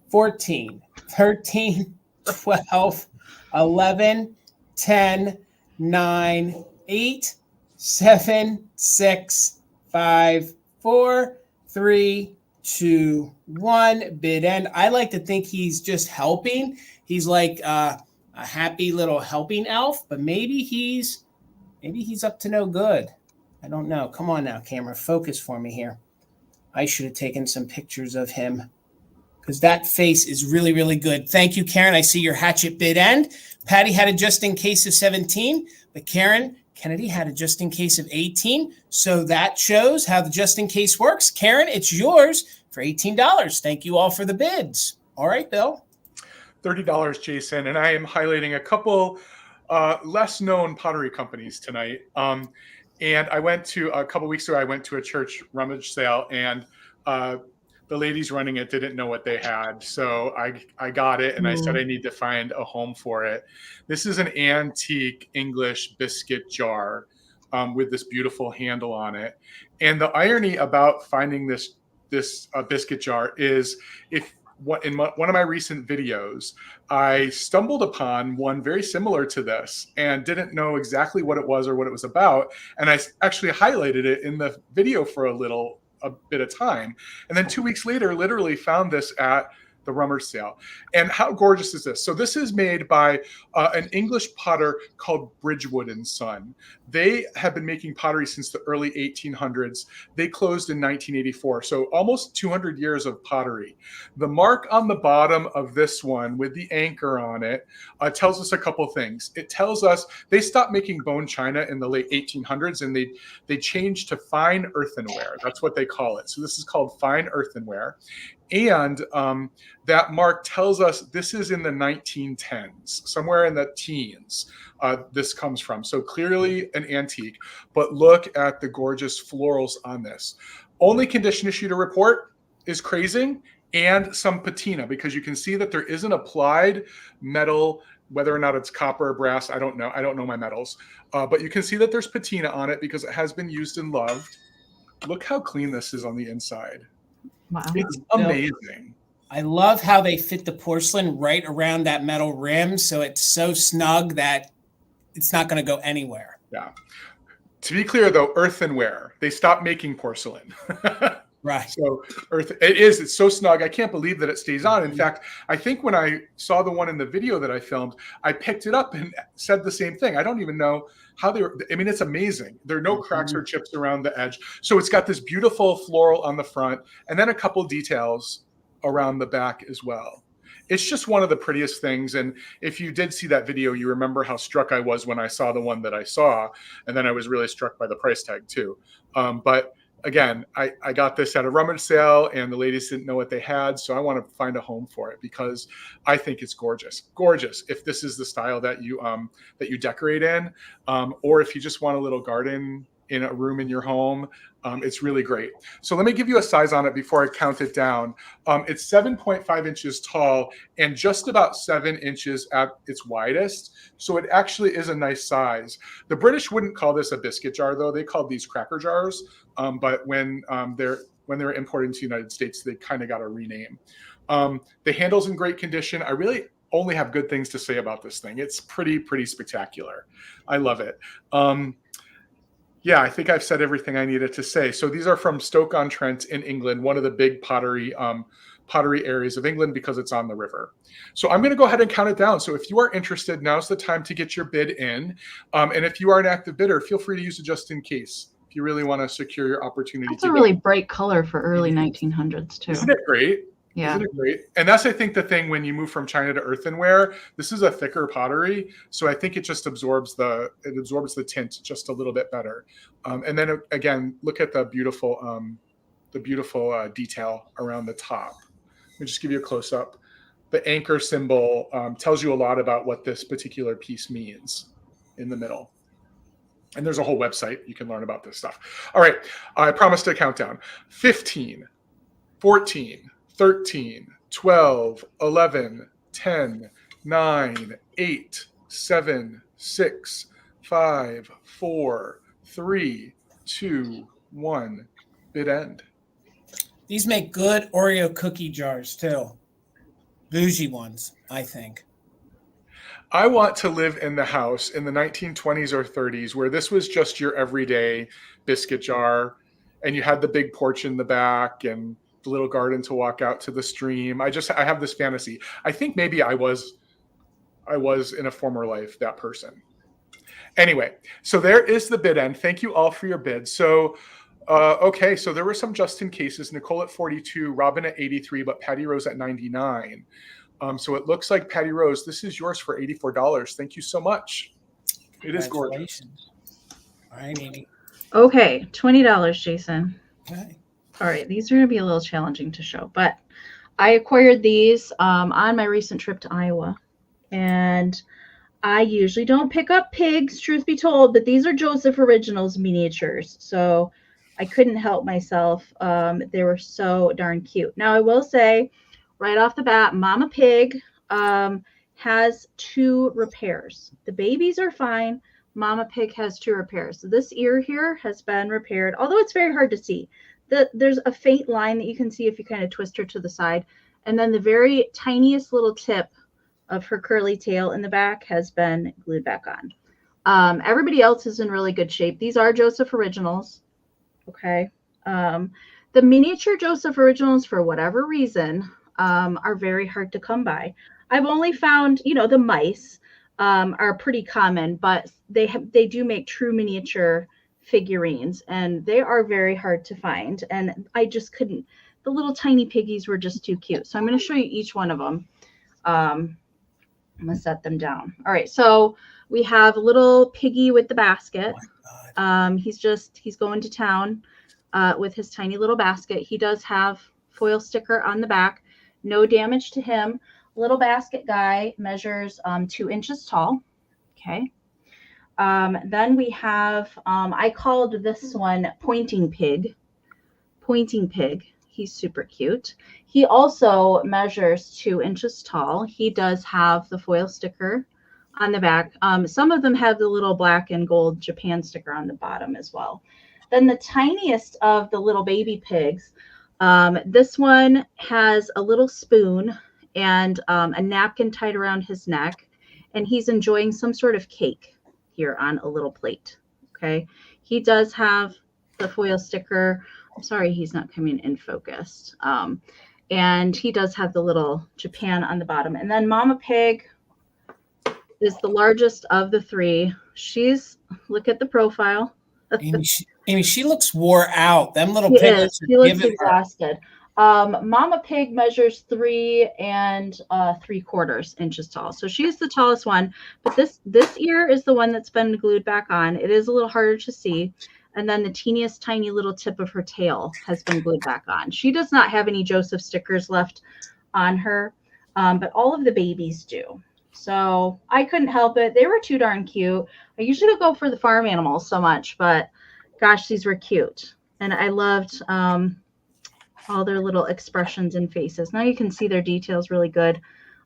[SPEAKER 1] 14, 13, 12, 11, 10, 9, 8, 7, 6, 5, 4, 3, 2, 1. Bid end. I like to think he's just helping. He's like a happy little helping elf, but maybe he's up to no good. I don't know. Come on now, camera. Focus for me here. I should have taken some pictures of him because that face is really, really good. Thank you, Karen. I see your hatchet bid end. Patty had a just in case of 17, but Kennedy had a just in case of 18. So that shows how the just in case works. Karen, it's yours for $18. Thank you all for the bids. All right, Bill.
[SPEAKER 3] $30, Jason, and I am highlighting a couple less known pottery companies tonight. And I went to a couple weeks ago. I went to a church rummage sale, and the ladies running it didn't know what they had, so I got it, and I said I need to find a home for it. This is an antique English biscuit jar with this beautiful handle on it. And the irony about finding this biscuit jar is in one of my recent videos, I stumbled upon one very similar to this and didn't know exactly what it was or what it was about. And I actually highlighted it in the video for a bit of time. And then 2 weeks later, literally found this at the rummage sale. And how gorgeous is this? So this is made by an English potter called Bridgewood & Son. They have been making pottery since the early 1800s. They closed in 1984, so almost 200 years of pottery. The mark on the bottom of this one with the anchor on it tells us a couple things. It tells us they stopped making bone china in the late 1800s, and they changed to fine earthenware. That's what they call it. So this is called fine earthenware. And that mark tells us this is in the 1910s, somewhere in the teens. This comes from. So clearly an antique, but look at the gorgeous florals on this. Only condition issue to report is crazing and some patina, because you can see that there is an applied metal, whether or not it's copper or brass. I don't know. I don't know my metals, but you can see that there's patina on it because it has been used and loved. Look how clean this is on the inside.
[SPEAKER 2] Wow.
[SPEAKER 3] It's amazing.
[SPEAKER 1] I love how they fit the porcelain right around that metal rim, so it's so snug that it's not going to go anywhere.
[SPEAKER 3] Yeah. To be clear, though, earthenware. They stopped making porcelain.
[SPEAKER 1] Right.
[SPEAKER 3] So it's so snug. I can't believe that it stays on. In fact, I think when I saw the one in the video that I filmed, I picked it up and said the same thing. I don't even know how they were. I mean, it's amazing. There are no cracks or chips around the edge. So it's got this beautiful floral on the front and then a couple details around the back as well. It's just one of the prettiest things. And if you did see that video, you remember how struck I was when I saw the one that I saw. And then I was really struck by the price tag too. But again, I got this at a rummage sale and the ladies didn't know what they had. So I want to find a home for it because I think it's gorgeous. Gorgeous. If this is the style that you decorate in, or if you just want a little garden in a room in your home, it's really great. So let me give you a size on it before I count it down. It's 7.5 inches tall and just about 7 inches at its widest. So it actually is a nice size. The British wouldn't call this a biscuit jar, though. They called these cracker jars. But when they were imported into the United States, they kind of got a rename. The handle's in great condition. I really only have good things to say about this thing. It's pretty spectacular. I love it. Yeah, I think I've said everything I needed to say. So these are from Stoke-on-Trent in England, one of the big pottery areas of England because it's on the river. So I'm going to go ahead and count it down. So if you are interested, now's the time to get your bid in. And if you are an active bidder, feel free to use it just in case if you really want to secure your opportunity.
[SPEAKER 2] That's a really bright color for early 1900s too.
[SPEAKER 3] Isn't it great?
[SPEAKER 2] Yeah.
[SPEAKER 3] Isn't it great? And that's, I think, the thing when you move from china to earthenware. This is a thicker pottery, so I think it just absorbs the tint just a little bit better. And then again, look at the beautiful detail around the top. Let me just give you a close up. The anchor symbol tells you a lot about what this particular piece means in the middle. And there's a whole website you can learn about this stuff. All right, I promised a countdown. 15, 14. 13, 12, 11, 10, 9, 8, 7, 6, 5, 4, 3, 2, 1. Bid end.
[SPEAKER 1] These make good Oreo cookie jars too. Bougie ones, I think.
[SPEAKER 3] I want to live in the house in the 1920s or 30s where this was just your everyday biscuit jar and you had the big porch in the back and the little garden to walk out to the stream. I have this fantasy. I think maybe I was in a former life that person. Anyway, so there is the bid end. Thank you all for your bids. So, okay, so there were some just in cases. Nicole at 42, Robin at 83, but Patty Rose at 99. So it looks like Patty Rose, this is yours for $84. Thank you so much. It is gorgeous.
[SPEAKER 1] All right, Amy.
[SPEAKER 2] Okay, $20, Jason.
[SPEAKER 1] Okay.
[SPEAKER 2] All right, these are going to be a little challenging to show, but I acquired these on my recent trip to Iowa. And I usually don't pick up pigs, truth be told, but these are Joseph Originals miniatures. So I couldn't help myself. They were so darn cute. Now, I will say right off the bat, Mama Pig has 2 repairs. The babies are fine. Mama Pig has 2 repairs. So this ear here has been repaired, although it's very hard to see. There's a faint line that you can see if you kind of twist her to the side. And then the very tiniest little tip of her curly tail in the back has been glued back on. Everybody else is in really good shape. These are Joseph Originals. Okay. The miniature Joseph Originals, for whatever reason, are very hard to come by. I've only found, the mice are pretty common, but they do make true miniature figurines, and they are very hard to find. And I just couldn't. The little tiny piggies were just too cute. So I'm going to show you each one of them. I'm going to set them down. All right. So we have little piggy with the basket. He's going to town with his tiny little basket. He does have foil sticker on the back. No damage to him. Little basket guy measures 2 inches tall. Okay. Then we have, I called this one Pointing Pig. Pointing Pig. He's super cute. He also measures 2 inches tall. He does have the foil sticker on the back. Some of them have the little black and gold Japan sticker on the bottom as well. Then the tiniest of the little baby pigs, this one has a little spoon and a napkin tied around his neck, and he's enjoying some sort of cake here on a little plate. Okay. He does have the foil sticker. I'm sorry, he's not coming in focused. And he does have the little Japan on the bottom. And then Mama Pig is the largest of the 3. Look at the profile.
[SPEAKER 1] Amy, she looks wore out. Them little piglets.
[SPEAKER 2] She looks exhausted. Mama Pig measures 3 3/4 inches tall. So she's the tallest one. But this ear is the one that's been glued back on. It is a little harder to see. And then the teeniest tiny little tip of her tail has been glued back on. She does not have any Joseph stickers left on her, but all of the babies do. So I couldn't help it. They were too darn cute. I usually don't go for the farm animals so much, but gosh, these were cute. And I loved all their little expressions and faces. Now you can see their details really good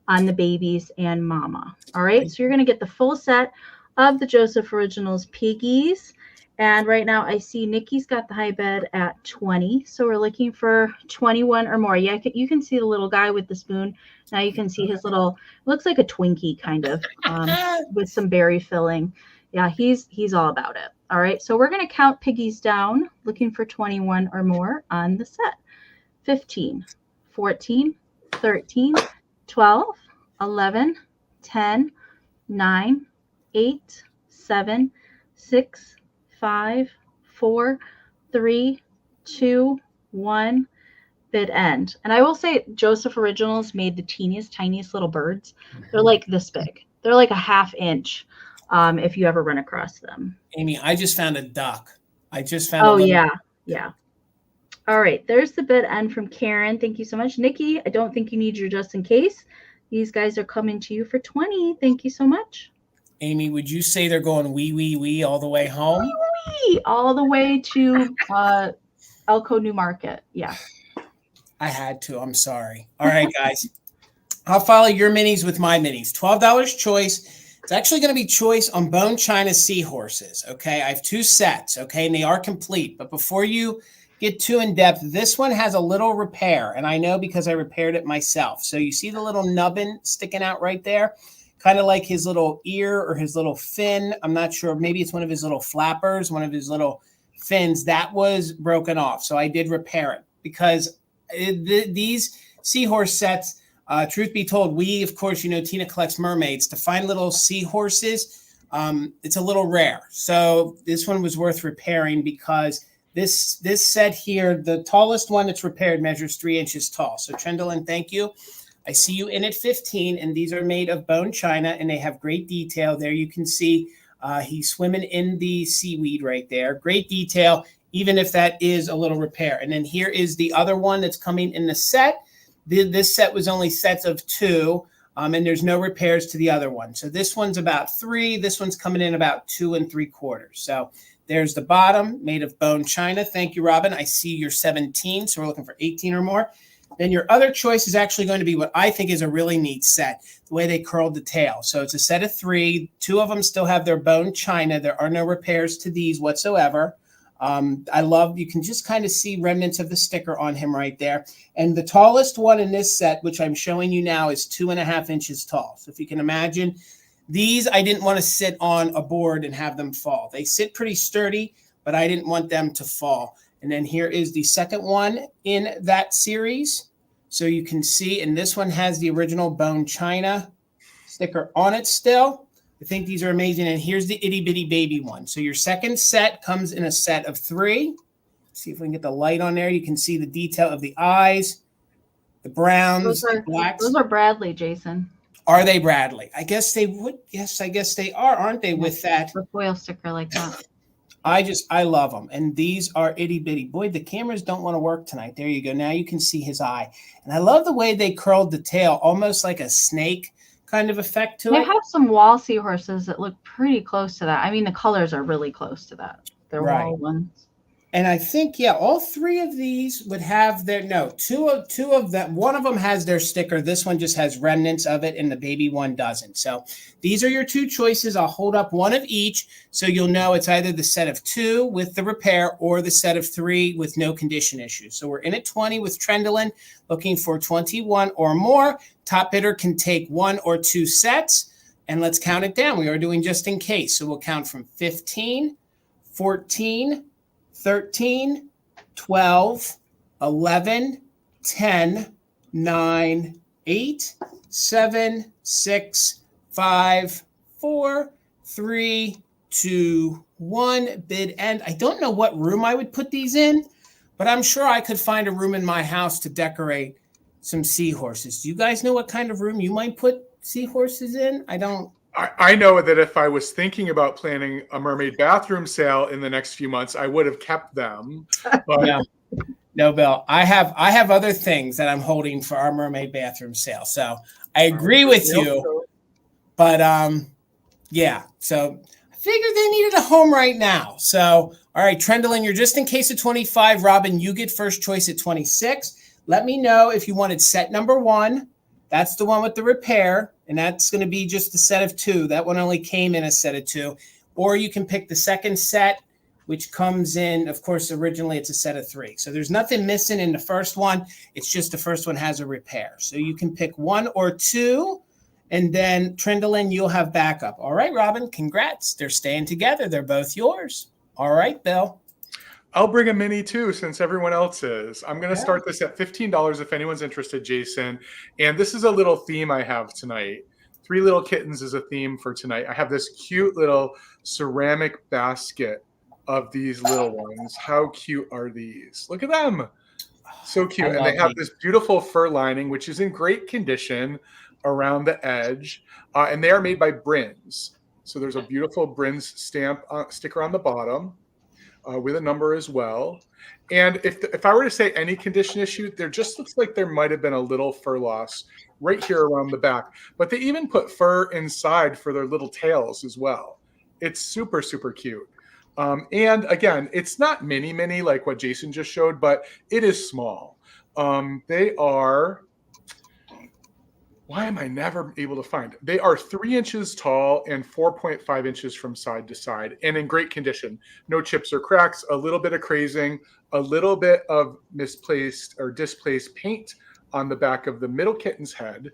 [SPEAKER 2] on the babies and Mama. All right, so you're going to get the full set of the Joseph Originals piggies. And right now I see Nikki's got the high bid at 20. So we're looking for 21 or more. Yeah, you can see the little guy with the spoon. Now you can see his little, looks like a Twinkie kind of with some berry filling. Yeah, he's all about it. All right, so we're going to count piggies down, looking for 21 or more on the set. 15, 14, 13, 12, 11, 10, 9, 8, 7, 6, 5, 4, 3, 2, 1, bid end. And I will say Joseph Originals made the tiniest little birds. They're like this big. They're like a ½ inch if you ever run across them.
[SPEAKER 1] Amy, I just found a duck. Oh,
[SPEAKER 2] yeah. All right, there's the bid end from Karen. Thank you so much. Nikki, I don't think you need your just in case. These guys are coming to you for 20. Thank you so much.
[SPEAKER 1] Amy, would you say they're going wee all the way home?
[SPEAKER 2] Wee, all the way to Elko New Market. Yeah.
[SPEAKER 1] I had to. I'm sorry. All right, guys. I'll follow your minis with my minis. $12 choice. It's actually going to be choice on bone china seahorses. Okay. I have 2 sets. Okay. And they are complete. But before you get too in depth, this one has a little repair. And I know because I repaired it myself. So you see the little nubbin sticking out right there? Kind of like his little ear or his little fin. I'm not sure. Maybe it's one of his little flappers, one of his little fins. That was broken off. So I did repair it because these seahorse sets, truth be told, we, of course, Tina collects mermaids. To find little seahorses, it's a little rare. So this one was worth repairing because this set here, the tallest one that's repaired measures 3 inches tall. So Trendolyn, thank you. I see you in at 15, and these are made of bone china, and they have great detail. There you can see he's swimming in the seaweed right there. Great detail, even if that is a little repair. And then here is the other one that's coming in the set. This set was only sets of 2, and there's no repairs to the other one. So this one's about 3. This one's coming in about 2 3/4. So there's the bottom made of bone china. Thank you, Robin. I see you're 17, so we're looking for 18 or more. Then your other choice is actually going to be what I think is a really neat set, the way they curled the tail. So it's a set of 3. 2 of them still have their bone china. There are no repairs to these whatsoever. I love, you can just kind of see remnants of the sticker on him right there. And the tallest one in this set, which I'm showing you now, is 2.5 inches tall. So if you can imagine, these I didn't want to sit on a board and have them fall. They sit pretty sturdy, but I didn't want them to fall. And then here is the second one in that series. So you can see, and this one has the original bone china sticker on it still. I think these are amazing. And here's the itty bitty baby one. So your second set comes in a set of 3. See if we can get the light on there. You can see the detail of the eyes, the browns, the blacks.
[SPEAKER 2] Those are Bradley, Jason.
[SPEAKER 1] Are they Bradley? I guess they would. Yes, I guess they are, aren't they, with that?
[SPEAKER 2] The foil sticker like that.
[SPEAKER 1] I love them. And these are itty bitty. Boy, the cameras don't want to work tonight. There you go. Now you can see his eye. And I love the way they curled the tail, almost like a snake kind of effect to it.
[SPEAKER 2] They have some wall seahorses that look pretty close to that. I mean, the colors are really close to that. They're wall ones.
[SPEAKER 1] And I think, yeah, all 3 of these would have their, no, two of them. One of them has their sticker. This one just has remnants of it, and the baby one doesn't. So these are your 2 choices. I'll hold up one of each, so you'll know it's either the set of 2 with the repair or the set of 3 with no condition issues. So we're in at 20 with Trendolin, looking for 21 or more. Top bidder can take 1 or 2 sets, and let's count it down. We are doing just in case. So we'll count from 15, 14, 13, 12, 11, 10, 9, 8, 7, 6, 5, 4, 3, 2, 1. Bid end. I don't know what room I would put these in, but I'm sure I could find a room in my house to decorate some seahorses. Do you guys know what kind of room you might put seahorses in? I don't.
[SPEAKER 3] I know that if I was thinking about planning a mermaid bathroom sale in the next few months, I would have kept them. But
[SPEAKER 1] No, Bill. I have other things that I'm holding for our mermaid bathroom sale. So I agree with you. But yeah. So I figured they needed a home right now. So all right, Trendolin, you're just in case of 25. Robin, you get first choice at 26. Let me know if you wanted set number 1. That's the one with the repair, and that's going to be just a set of 2. That one only came in a set of 2. Or you can pick the second set, which comes in, of course, originally it's a set of 3. So there's nothing missing in the first one. It's just the first one has a repair. So you can pick 1 or 2, and then Trendolin, you'll have backup. All right, Robin, congrats. They're staying together. They're both yours. All right, Bill.
[SPEAKER 3] I'll bring a mini too, since everyone else is. I'm going to start this at $15 if anyone's interested, Jason. And this is a little theme I have tonight. 3 Little Kittens is a theme for tonight. I have this cute little ceramic basket of these little ones. How cute are these? Look at them. So cute. And they have this beautiful fur lining, which is in great condition around the edge. And they are made by Brins. So there's a beautiful Brins stamp sticker on the bottom. With a number as well. And if I were to say any condition issue, there just looks like there might have been a little fur loss right here around the back. But they even put fur inside for their little tails as well. It's super, super cute. And again, it's not mini like what Jason just showed, but it is small. They are... Why am I never able to find? They are 3 inches tall and 4.5 inches from side to side and in great condition. No chips or cracks, a little bit of crazing, a little bit of misplaced or displaced paint on the back of the middle kitten's head.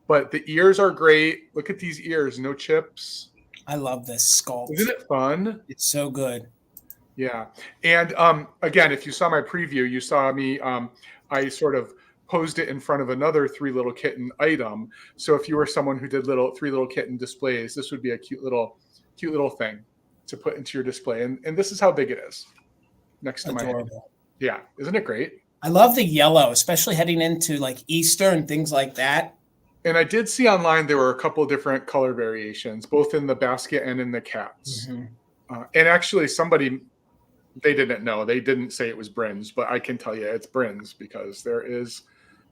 [SPEAKER 3] But the ears are great. Look at these ears, no chips.
[SPEAKER 1] I love this sculpt.
[SPEAKER 3] Isn't it fun?
[SPEAKER 1] It's so good.
[SPEAKER 3] Yeah. And again, if you saw my preview, you saw me, I sort of posed it in front of another 3 Little Kitten item. So if you were someone who did 3 Little Kitten displays, this would be a cute little thing to put into your display. And this is how big it is next to my head. Yeah. Isn't it great?
[SPEAKER 1] I love the yellow, especially heading into like Easter and things like that.
[SPEAKER 3] And I did see online there were a couple of different color variations, both in the basket and in the cats. Mm-hmm. And actually somebody, they didn't know. They didn't say it was Brins, but I can tell you it's Brins because there is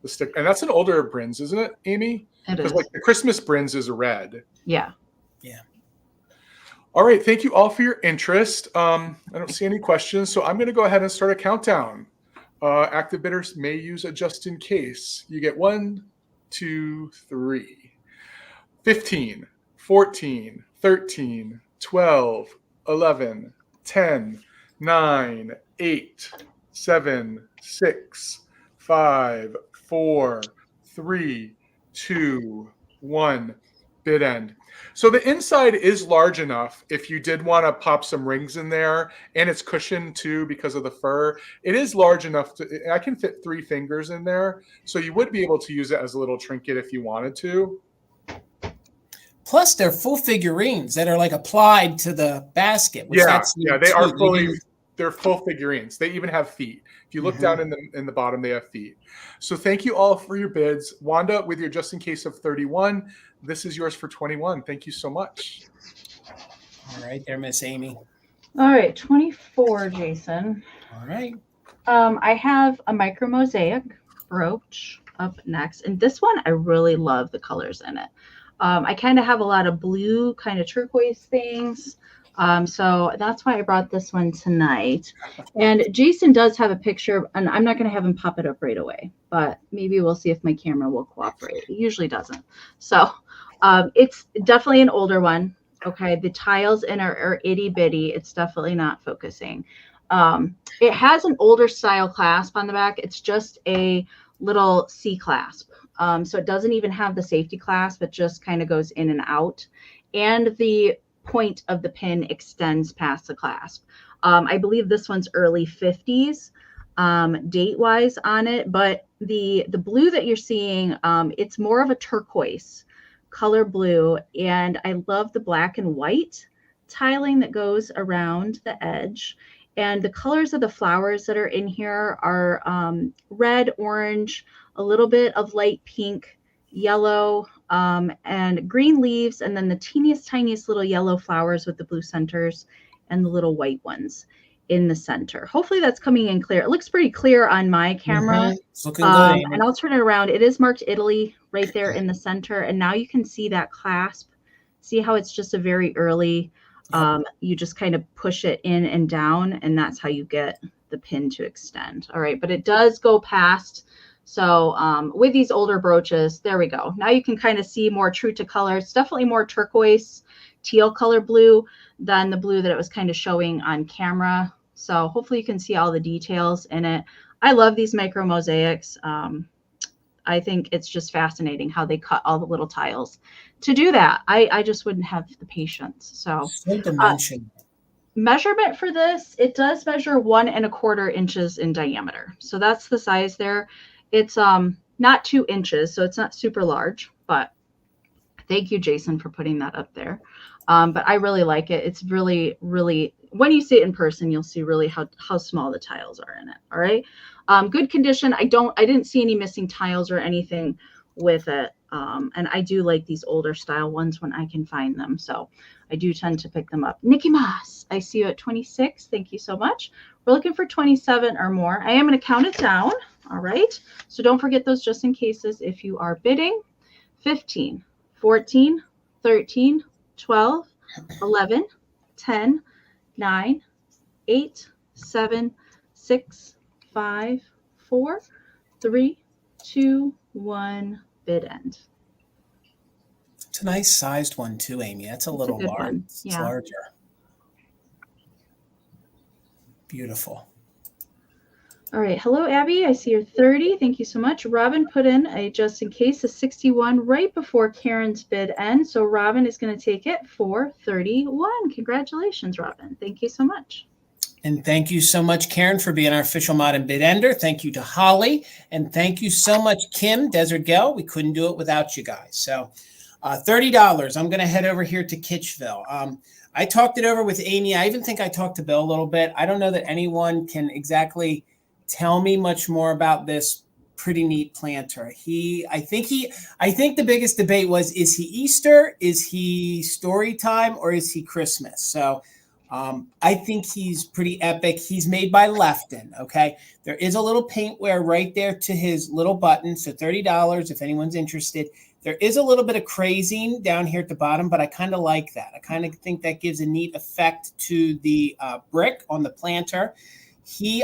[SPEAKER 3] the stick. And that's an older Brins, isn't it, Amy?
[SPEAKER 2] It
[SPEAKER 3] Because
[SPEAKER 2] is.
[SPEAKER 3] like the Christmas Brins is red.
[SPEAKER 2] Yeah.
[SPEAKER 1] Yeah.
[SPEAKER 3] All right. Thank you all for your interest. I don't see any questions, so I'm going to go ahead and start a countdown. Active bidders may use a just in case. You get 1, 2, 3, 15, 14, 13, 12, 11, 10, 9, 8, 7, 6, 5, 4, 3, 2, 1. Bid end. So the inside is large enough if you did want to pop some rings in there, and it's cushioned too because of the fur. It is large enough to, I can fit 3 fingers in there. So you would be able to use it as a little trinket if you wanted to.
[SPEAKER 1] Plus, they're full figurines that are like applied to the basket. Which
[SPEAKER 3] Yeah, they are they're full figurines. They even have feet. If you look down in the bottom, they have feet. So thank you all for your bids. Wanda, with your just in case of 31, this is yours for 21. Thank you so much.
[SPEAKER 1] All right, there, Miss Amy.
[SPEAKER 2] All right, 24, Jason.
[SPEAKER 1] All right.
[SPEAKER 2] I have a micro mosaic brooch up next, and this one I really love the colors in it. I kind of have a lot of blue, kind of turquoise things. So that's why I brought this one tonight. And Jason does have a picture, and I'm not going to have him pop it up right away, but maybe we'll see if my camera will cooperate. It usually doesn't. So it's definitely an older one. Okay. The tiles in are itty bitty. It's definitely not focusing. It has an older style clasp on the back. It's just a little C clasp. So it doesn't even have the safety clasp. It just kind of goes in and out. And the point of the pin extends past the clasp. I believe this one's early 50s date wise on it, but the blue that you're seeing, it's more of a turquoise color blue, and I love the black and white tiling that goes around the edge. And the colors of the flowers that are in here are red, orange, a little bit of light pink, yellow, and green leaves, and then the tiniest little yellow flowers with the blue centers and the little white ones in the center. Hopefully that's coming in clear. It looks pretty clear on my camera.
[SPEAKER 1] It's looking good.
[SPEAKER 2] And I'll turn it around. It is marked Italy right there in the center. And now you can see that clasp. See how it's just a very early, you just kind of push it in and down, and that's how you get the pin to extend. All right, but it does go past. So with these older brooches, there we go. Now you can kind of see more true to color. It's definitely more turquoise, teal color blue than the blue that it was kind of showing on camera. So hopefully you can see all the details in it. I love these micro mosaics. I think it's just fascinating how they cut all the little tiles to do that. I just wouldn't have the patience. So
[SPEAKER 1] dimension.
[SPEAKER 2] Measurement for this, it does measure 1 1/4 inches in diameter. So that's the size there. It's not 2 inches, so it's not super large, but thank you, Jason, for putting that up there. But I really like it. It's really, really, when you see it in person, you'll see really how small the tiles are in it. All right. Good condition. I didn't see any missing tiles or anything with it. And I do like these older style ones when I can find them. So I do tend to pick them up. Nikki Moss, I see you at 26. Thank you so much. We're looking for 27 or more. I am going to count it down. All right. So don't forget those just in cases if you are bidding. 15, 14, 13, 12, 11, 10, 9, 8, 7, 6, 5, 4, 3, 2, 1. Bid end.
[SPEAKER 1] It's a nice sized one too, Amy. That's a little large.
[SPEAKER 2] Yeah.
[SPEAKER 1] It's larger. Beautiful.
[SPEAKER 2] All right. Hello, Abby. I see you're 30. Thank you so much. Robin put in a just in case of 61 right before Karen's bid end. So Robin is going to take it for 31. Congratulations, Robin. Thank you so much.
[SPEAKER 1] And thank you so much, Karen, for being our official mod and bid ender. Thank you to Holly. And thank you so much, Kim, Desert Gal. We couldn't do it without you guys. So $30. I'm going to head over here to Kitchville. I talked it over with Amy. I even think I talked to Bill a little bit. I don't know that anyone can exactly tell me much more about this pretty neat planter. I think the biggest debate was, is he Easter? Is he story time? Or is he Christmas? So I think he's pretty epic. He's made by Lefton. Okay. There is a little paint wear right there to his little button. So $30 if anyone's interested. There is a little bit of crazing down here at the bottom, but I kind of like that. I kind of think that gives a neat effect to the brick on the planter.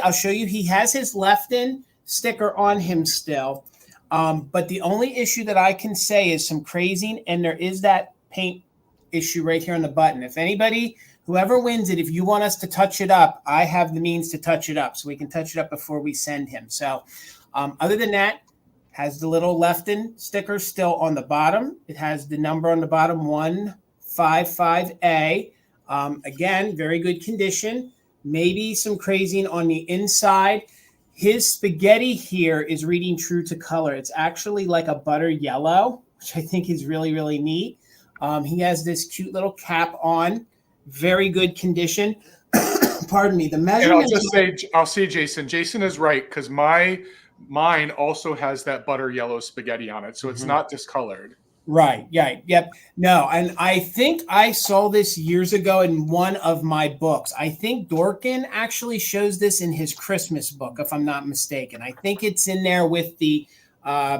[SPEAKER 1] I'll show you, he has his Lefton sticker on him still. But the only issue that I can say is some crazing, and there is that paint issue right here on the button. If anybody, whoever wins it, if you want us to touch it up, I have the means to touch it up, so we can touch it up before we send him. So other than that, has the little Lefton sticker still on the bottom. It has the number on the bottom, 155A. Again, very good condition. Maybe some crazing on the inside. His spaghetti here is reading true to color. It's actually like a butter yellow, which I think is really, really neat. He has this cute little cap on. Very good condition. Pardon me. The measurement.
[SPEAKER 3] And I'll just say, I'll see Jason. Jason is right, because mine also has that butter yellow spaghetti on it, so it's not discolored.
[SPEAKER 1] Right. Yeah. Yep. No. And I think I saw this years ago in one of my books. I think Dorkin actually shows this in his Christmas book, if I'm not mistaken. I think it's in there with the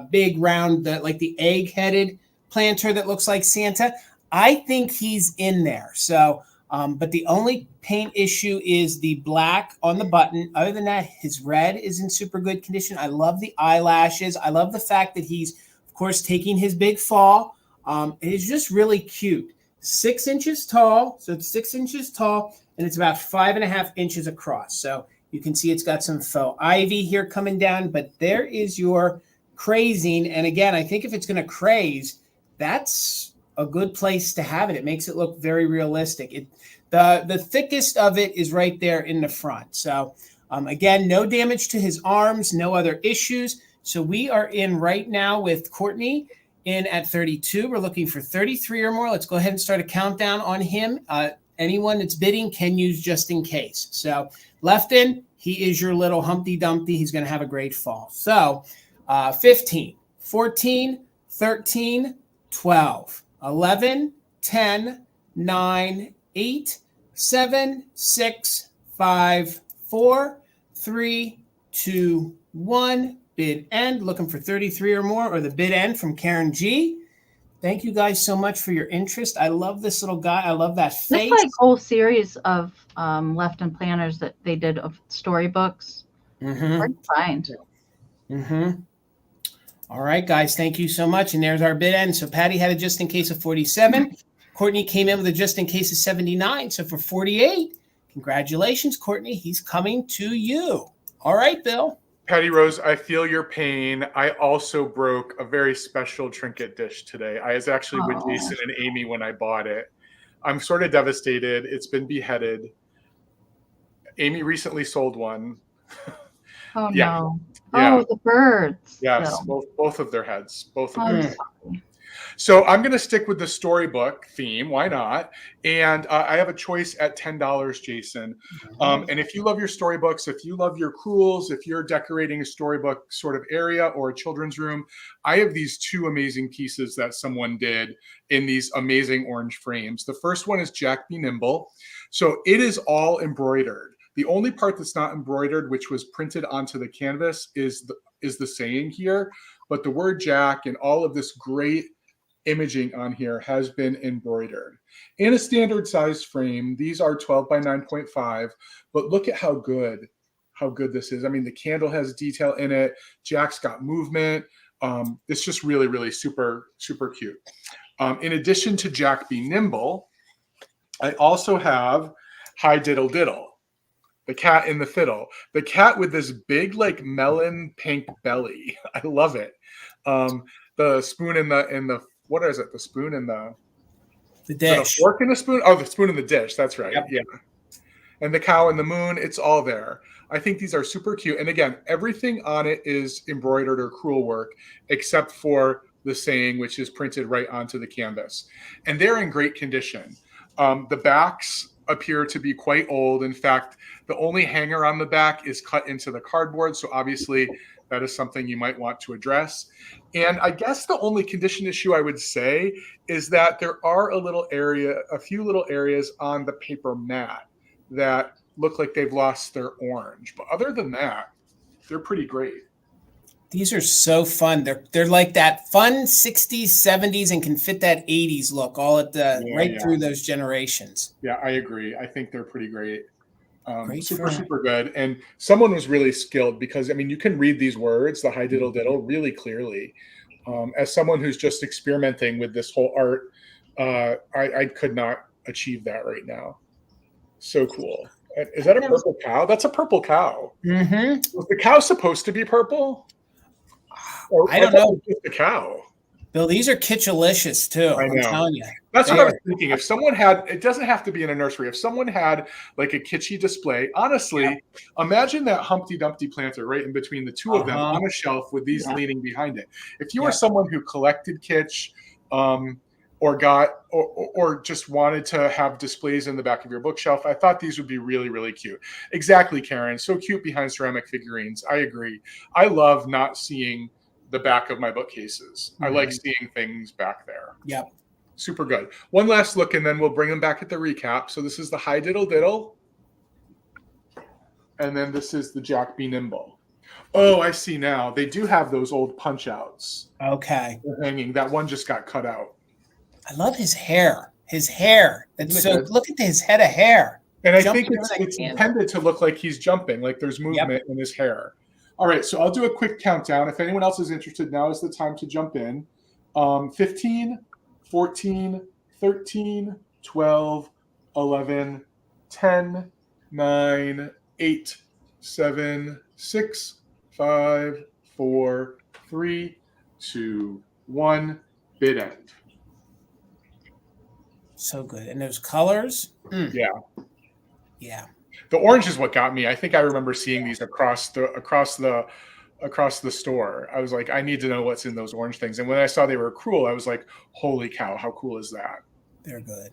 [SPEAKER 1] big round, like the egg-headed planter that looks like Santa. I think he's in there. So, but the only paint issue is the black on the button. Other than that, his red is in super good condition. I love the eyelashes. I love the fact that he's, of course, taking his big fall. It is just really cute. 6 inches tall. So it's 6 inches tall, and it's about 5.5 inches across. So you can see it's got some faux ivy here coming down, but there is your crazing. And again, I think if it's going to craze, that's a good place to have it. It makes it look very realistic. The thickest of it is right there in the front. So again, no damage to his arms, no other issues. So we are in right now with Courtney in at 32. We're looking for 33 or more. Let's go ahead and start a countdown on him. Anyone that's bidding can use just in case. So Lefton, he is your little Humpty Dumpty. He's going to have a great fall. So 15, 14, 13, 12, 11, 10, 9, 8, 7, 6, 5, 4, 3, 2, 1. Bid end, looking for 33 or more, or the bid end from Karen G. Thank you guys so much for your interest. I love this little guy. I love that face.
[SPEAKER 2] This like whole series of Lefton planners that they did of storybooks. Hard to find.
[SPEAKER 1] All right, guys. Thank you so much. And there's our bid end. So Patty had a just in case of 47. Courtney came in with a just in case of 79. So for 48, congratulations, Courtney. He's coming to you. All right, Bill.
[SPEAKER 3] Patty Rose, I feel your pain. I also broke a very special trinket dish today. I was actually with Jason and Amy when I bought it. I'm sort of devastated. It's been beheaded. Amy recently sold one.
[SPEAKER 2] Oh,
[SPEAKER 3] yeah.
[SPEAKER 2] no.
[SPEAKER 3] Yeah.
[SPEAKER 2] Oh, the birds.
[SPEAKER 3] Yes,
[SPEAKER 2] So.
[SPEAKER 3] both of their heads. Both of
[SPEAKER 2] Oh,
[SPEAKER 3] their heads. So I'm going to stick with the storybook theme. Why not? And I have a choice at $10, Jason. And if you love your storybooks, if you love your crewels, if you're decorating a storybook sort of area or a children's room, I have these two amazing pieces that someone did in these amazing orange frames. The first one is Jack Be Nimble. So it is all embroidered. The only part that's not embroidered, which was printed onto the canvas, is the saying here. But the word Jack and all of this great imaging on here has been embroidered in a standard size frame. These are 12 by 9.5, but look at how good this is. I mean, the candle has detail in it. Jack's got movement. It's just really, really super, super cute. In addition to Jack Be Nimble, I also have Hi Diddle Diddle, the cat in the fiddle, the cat with this big like melon pink belly. I love it. The spoon in the what is it? The spoon in the
[SPEAKER 1] dish.
[SPEAKER 3] Fork in the spoon? Oh, the spoon in the dish. That's right.
[SPEAKER 1] Yep.
[SPEAKER 3] Yeah. And the cow and the moon, it's all there. I think these are super cute. And again, everything on it is embroidered or crewel work, except for the saying, which is printed right onto the canvas. And they're in great condition. The backs appear to be quite old. In fact, the only hanger on the back is cut into the cardboard. So obviously that is something you might want to address. And I guess the only condition issue I would say is that there are a few little areas on the paper mat. that look like they've lost their orange. But other than that, they're pretty great.
[SPEAKER 1] These are so fun. They're like that fun 60s, 70s, and can fit that 80s look all at the through those generations.
[SPEAKER 3] Yeah, I agree. I think they're pretty great.
[SPEAKER 1] Super
[SPEAKER 3] good. And someone was really skilled because, I mean, you can read these words, the high diddle diddle, really clearly. As someone who's just experimenting with this whole art, I could not achieve that right now. So cool. Is that a purple cow? That's a purple cow.
[SPEAKER 1] Mm-hmm.
[SPEAKER 3] Was the cow supposed to be purple? Or,
[SPEAKER 1] I don't know.
[SPEAKER 3] Just the cow.
[SPEAKER 1] Bill, these are kitschalicious too.
[SPEAKER 3] I know.
[SPEAKER 1] I'm telling you.
[SPEAKER 3] That's what I was thinking. If someone had, it doesn't have to be in a nursery. If someone had like a kitschy display, honestly, imagine that Humpty Dumpty planter right in between the two of them on a shelf with these leaning behind it. If you were someone who collected kitsch, or got or just wanted to have displays in the back of your bookshelf, I thought these would be really, really cute. Exactly, Karen. So cute behind ceramic figurines. I agree. I love not seeing the back of my bookcases. I like seeing things back there.
[SPEAKER 1] Yep.
[SPEAKER 3] Super good. One last look, and then we'll bring them back at the recap. So this is the high diddle diddle. And then this is the Jack Be Nimble. Oh, I see now. They do have those old punch outs.
[SPEAKER 1] Okay.
[SPEAKER 3] They're hanging. That one just got cut out.
[SPEAKER 1] I love his hair. His hair. Look at his head of hair.
[SPEAKER 3] And I think it's intended to look like he's jumping, like there's movement in his hair. All right, so I'll do a quick countdown. If anyone else is interested, now is the time to jump in. 15, 14, 13, 12, 11, 10, 9, 8, 7, 6, 5, 4, 3, 2, 1. Bid end.
[SPEAKER 1] So good. And those colors.
[SPEAKER 3] Yeah.
[SPEAKER 1] Yeah.
[SPEAKER 3] The orange is what got me. I think I remember seeing these across the store. I was like, I need to know what's in those orange things. And when I saw they were cruel, I was like, holy cow, how cool is that?
[SPEAKER 1] They're good.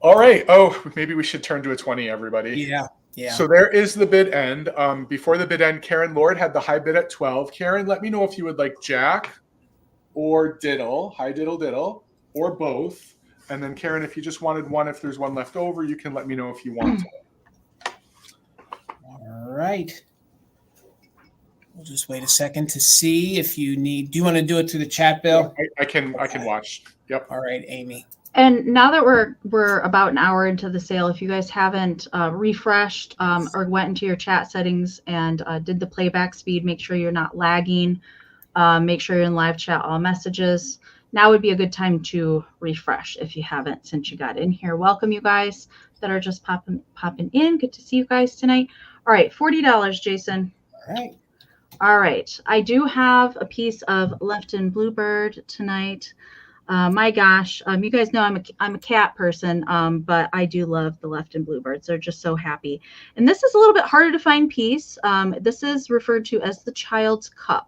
[SPEAKER 3] All right. Oh, maybe we should turn to a 20, everybody.
[SPEAKER 1] Yeah. Yeah.
[SPEAKER 3] So there is the bid end. Before the bid end, Karen Lord had the high bid at 12. Karen, let me know if you would like Jack or diddle, high diddle diddle, or both. And then Karen, if you just wanted one, if there's one left over, you can let me know if you want to.
[SPEAKER 1] All right. We'll just wait a second to see if you need. Do you want to do it through the chat, Bill?
[SPEAKER 3] I can watch. Yep.
[SPEAKER 1] All right, Amy.
[SPEAKER 2] And now that we're about an hour into the sale, if you guys haven't refreshed or went into your chat settings and did the playback speed, make sure you're not lagging. Make sure you're in live chat all messages. Now would be a good time to refresh if you haven't since you got in here. Welcome, you guys that are just popping in. Good to see you guys tonight. All right, $40, Jason.
[SPEAKER 1] All right.
[SPEAKER 2] All right. I do have a piece of Lefton Bluebird tonight. My gosh, you guys know I'm a cat person, but I do love the Lefton Bluebirds. They're just so happy. And this is a little bit harder to find piece. This is referred to as the Child's Cup.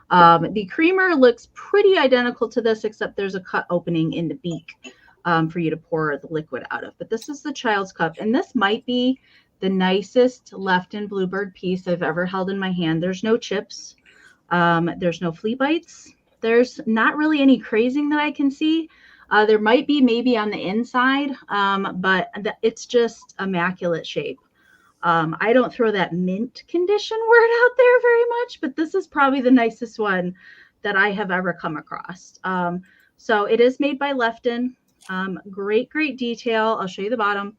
[SPEAKER 2] The creamer looks pretty identical to this, except there's a cut opening in the beak for you to pour the liquid out of. But this is the Child's Cup, and this might be the nicest Lefton Bluebird piece I've ever held in my hand. There's no chips. There's no flea bites. There's not really any crazing that I can see. There might be maybe on the inside, but it's just immaculate shape. I don't throw that mint condition word out there very much, but this is probably the nicest one that I have ever come across. So it is made by Lefton. Great detail. I'll show you the bottom.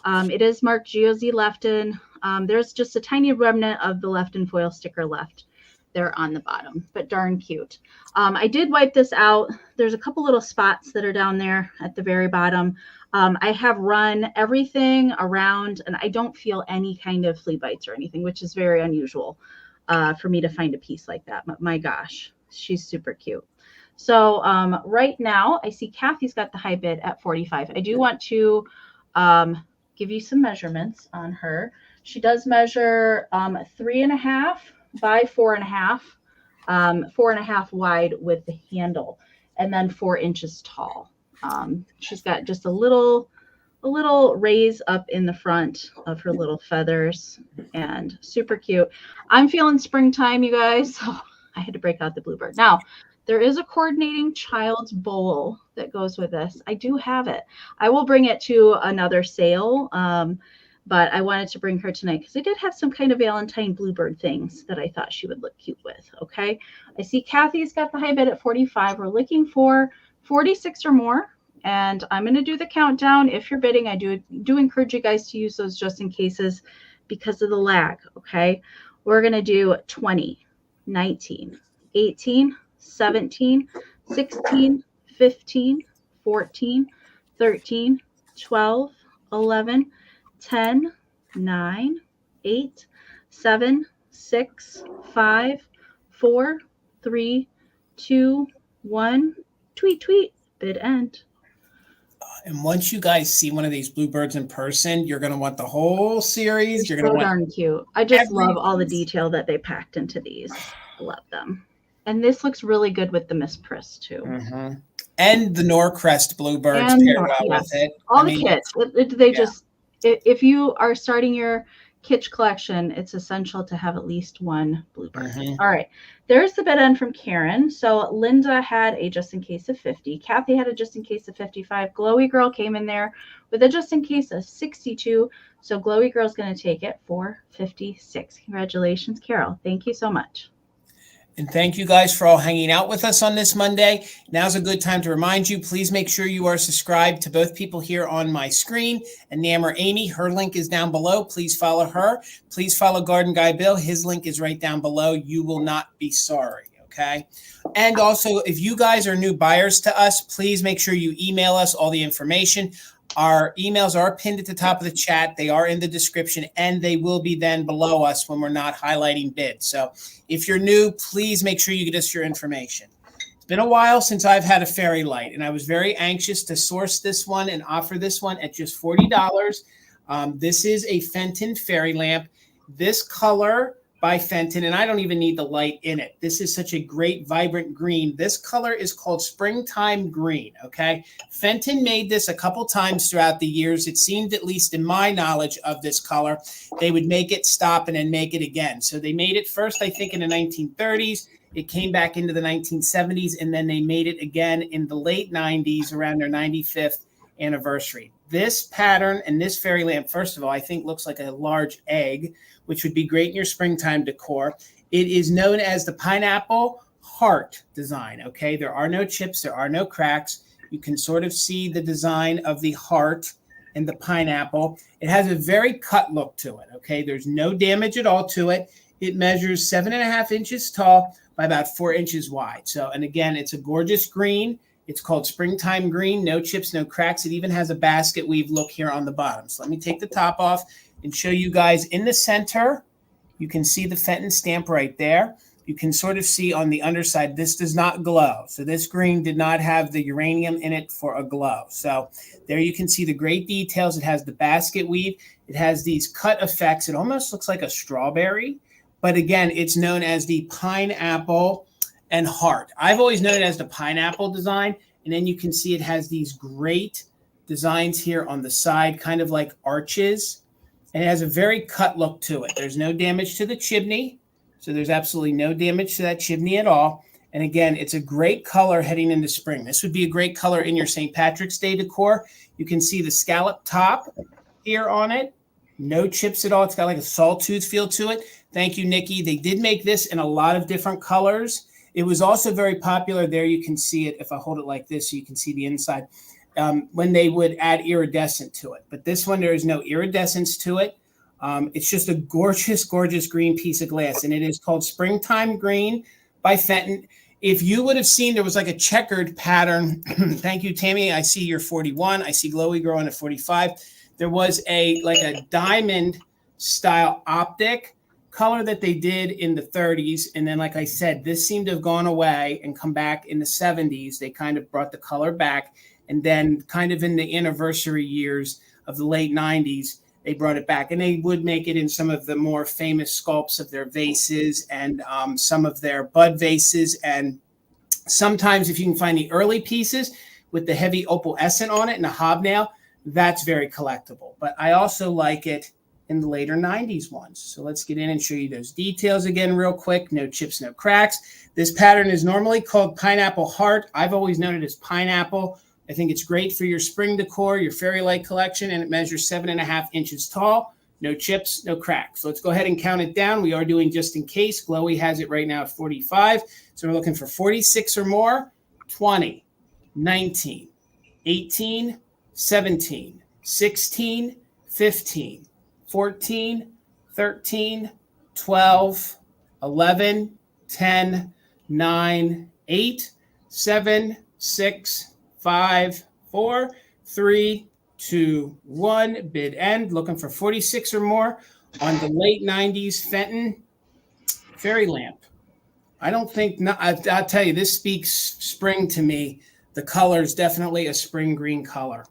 [SPEAKER 2] It is marked GOZ Lefton. There's just a tiny remnant of the Lefton foil sticker left there on the bottom, but darn cute. I did wipe this out. There's a couple little spots that are down there at the very bottom. I have run everything around and I don't feel any kind of flea bites or anything, which is very unusual for me to find a piece like that. But my gosh, she's super cute. So right now I see Kathy's got the high bid at 45. I do want to give you some measurements on her. She does measure 3.5 by 4.5, 4.5 wide with the handle, and then 4 inches tall. She's got just a little raise up in the front of her little feathers, and super cute. I'm feeling springtime, you guys, so I had to break out the Bluebird. Now, there is a coordinating child's bowl that goes with this. I do have it. I will bring it to another sale. but I wanted to bring her tonight because I did have some kind of Valentine bluebird things that I thought she would look cute with. Okay. I see Kathy's got the high bid at 45. We're looking for 46 or more. And I'm going to do the countdown. If you're bidding, I do encourage you guys to use those just in cases because of the lag. Okay. We're going to do 20, 19, 18, 17, 16, 15, 14, 13, 12, 11, 10, 9, 8, 7, 6, 5, 4, 3, 2, 1. Tweet, tweet, bid end.
[SPEAKER 1] And once you guys see one of these bluebirds in person, you're going to want the whole series. You're going to
[SPEAKER 2] so
[SPEAKER 1] want
[SPEAKER 2] darn cute. I just love all the detail that they packed into these. I love them. And this looks really good with the Miss Priss too.
[SPEAKER 1] Mm-hmm. And the Norcrest bluebirds
[SPEAKER 2] And
[SPEAKER 1] pair well with it.
[SPEAKER 2] All the kits. Just, if you are starting your kitsch collection, it's essential to have at least one bluebird.
[SPEAKER 1] Mm-hmm.
[SPEAKER 2] All right. There's the bid end from Karen. So Linda had a just in case of 50. Kathy had a just in case of 55. Glowy Girl came in there with a just in case of 62. So Glowy Girl's going to take it for 56. Congratulations, Carol. Thank you so much.
[SPEAKER 1] And thank you guys for all hanging out with us on this Monday. Now's a good time to remind you, please make sure you are subscribed to both people here on my screen. ENAMOR Amie, her link is down below. Please follow her. Please follow Garden Guy Bill. His link is right down below. You will not be sorry, okay? And also, if you guys are new buyers to us, please make sure you email us all the information. Our emails are pinned at the top of the chat. They are in the description, and they will be then below us when we're not highlighting bids. So if you're new, please make sure you get us your information. It's been a while since I've had a fairy light, and I was very anxious to source this one and offer this one at just $40. This is a Fenton fairy lamp. This color by Fenton, and I don't even need the light in it. This is such a great, vibrant green. This color is called Springtime Green, okay? Fenton made this a couple times throughout the years. It seemed, at least in my knowledge of this color, they would make it, stop, and then make it again. So they made it first, I think, in the 1930s. It came back into the 1970s, and then they made it again in the late 90s around their 95th anniversary. This pattern and this fairy lamp, first of all, I think looks like a large egg, which would be great in your springtime decor. It is known as the pineapple heart design, okay? There are no chips, there are no cracks. You can sort of see the design of the heart and the pineapple. It has a very cut look to it, okay? There's no damage at all to it. It measures 7.5 inches tall by about 4 inches wide. So, and again, it's a gorgeous green. It's called Springtime Green, no chips, no cracks. It even has a basket weave look here on the bottom. So let me take the top off and show you guys in the center. You can see the Fenton stamp right there. You can sort of see on the underside, this does not glow. So this green did not have the uranium in it for a glow. So there you can see the great details. It has the basket weave. It has these cut effects. It almost looks like a strawberry. But again, it's known as the pineapple and heart. I've always known it as the pineapple design. And then you can see it has these great designs here on the side, kind of like arches. And it has a very cut look to it. There's no damage to the chimney. So there's absolutely no damage to that chimney at all. And again, it's a great color heading into spring. This would be a great color in your St. Patrick's Day decor. You can see the scallop top here on it. No chips at all. It's got like a sawtooth feel to it. Thank you, Nikki. They did make this in a lot of different colors. It was also very popular. There you can see it. If I hold it like this, so you can see the inside. When they would add iridescent to it. But this one, there is no iridescence to it. It's just a gorgeous, gorgeous green piece of glass. And it is called Springtime Green by Fenton. If you would have seen, there was like a checkered pattern. Thank you, Tammy. I see you're 41. I see Glowy Girl at 45. There was a diamond style optic color that they did in the 30s. And then, like I said, this seemed to have gone away and come back in the 70s. They kind of brought the color back. And then kind of in the anniversary years of the late 90s, they brought it back. And they would make it in some of the more famous sculpts of their vases and some of their bud vases. And sometimes if you can find the early pieces with the heavy opalescent on it and a hobnail, that's very collectible. But I also like it in the later 90s ones. So let's get in and show you those details again real quick. No chips, no cracks. This pattern is normally called Pineapple Heart. I've always known it as pineapple. I think it's great for your spring decor, your fairy light collection, and it measures 7.5 inches tall no chips, no cracks. Let's go ahead and count it down. We are doing just in case. Glowy has it right now at 45. So we're looking for 46 or more. 20, 19, 18, 17, 16, 15, 14, 13, 12, 11, 10, 9, 8, 7, 6, 5, 4, 3, 2, 1. Bid end. Looking for 46 or more on the late 90s Fenton fairy lamp. I don't think, I'll tell you, this speaks spring to me. The color is definitely a spring green color.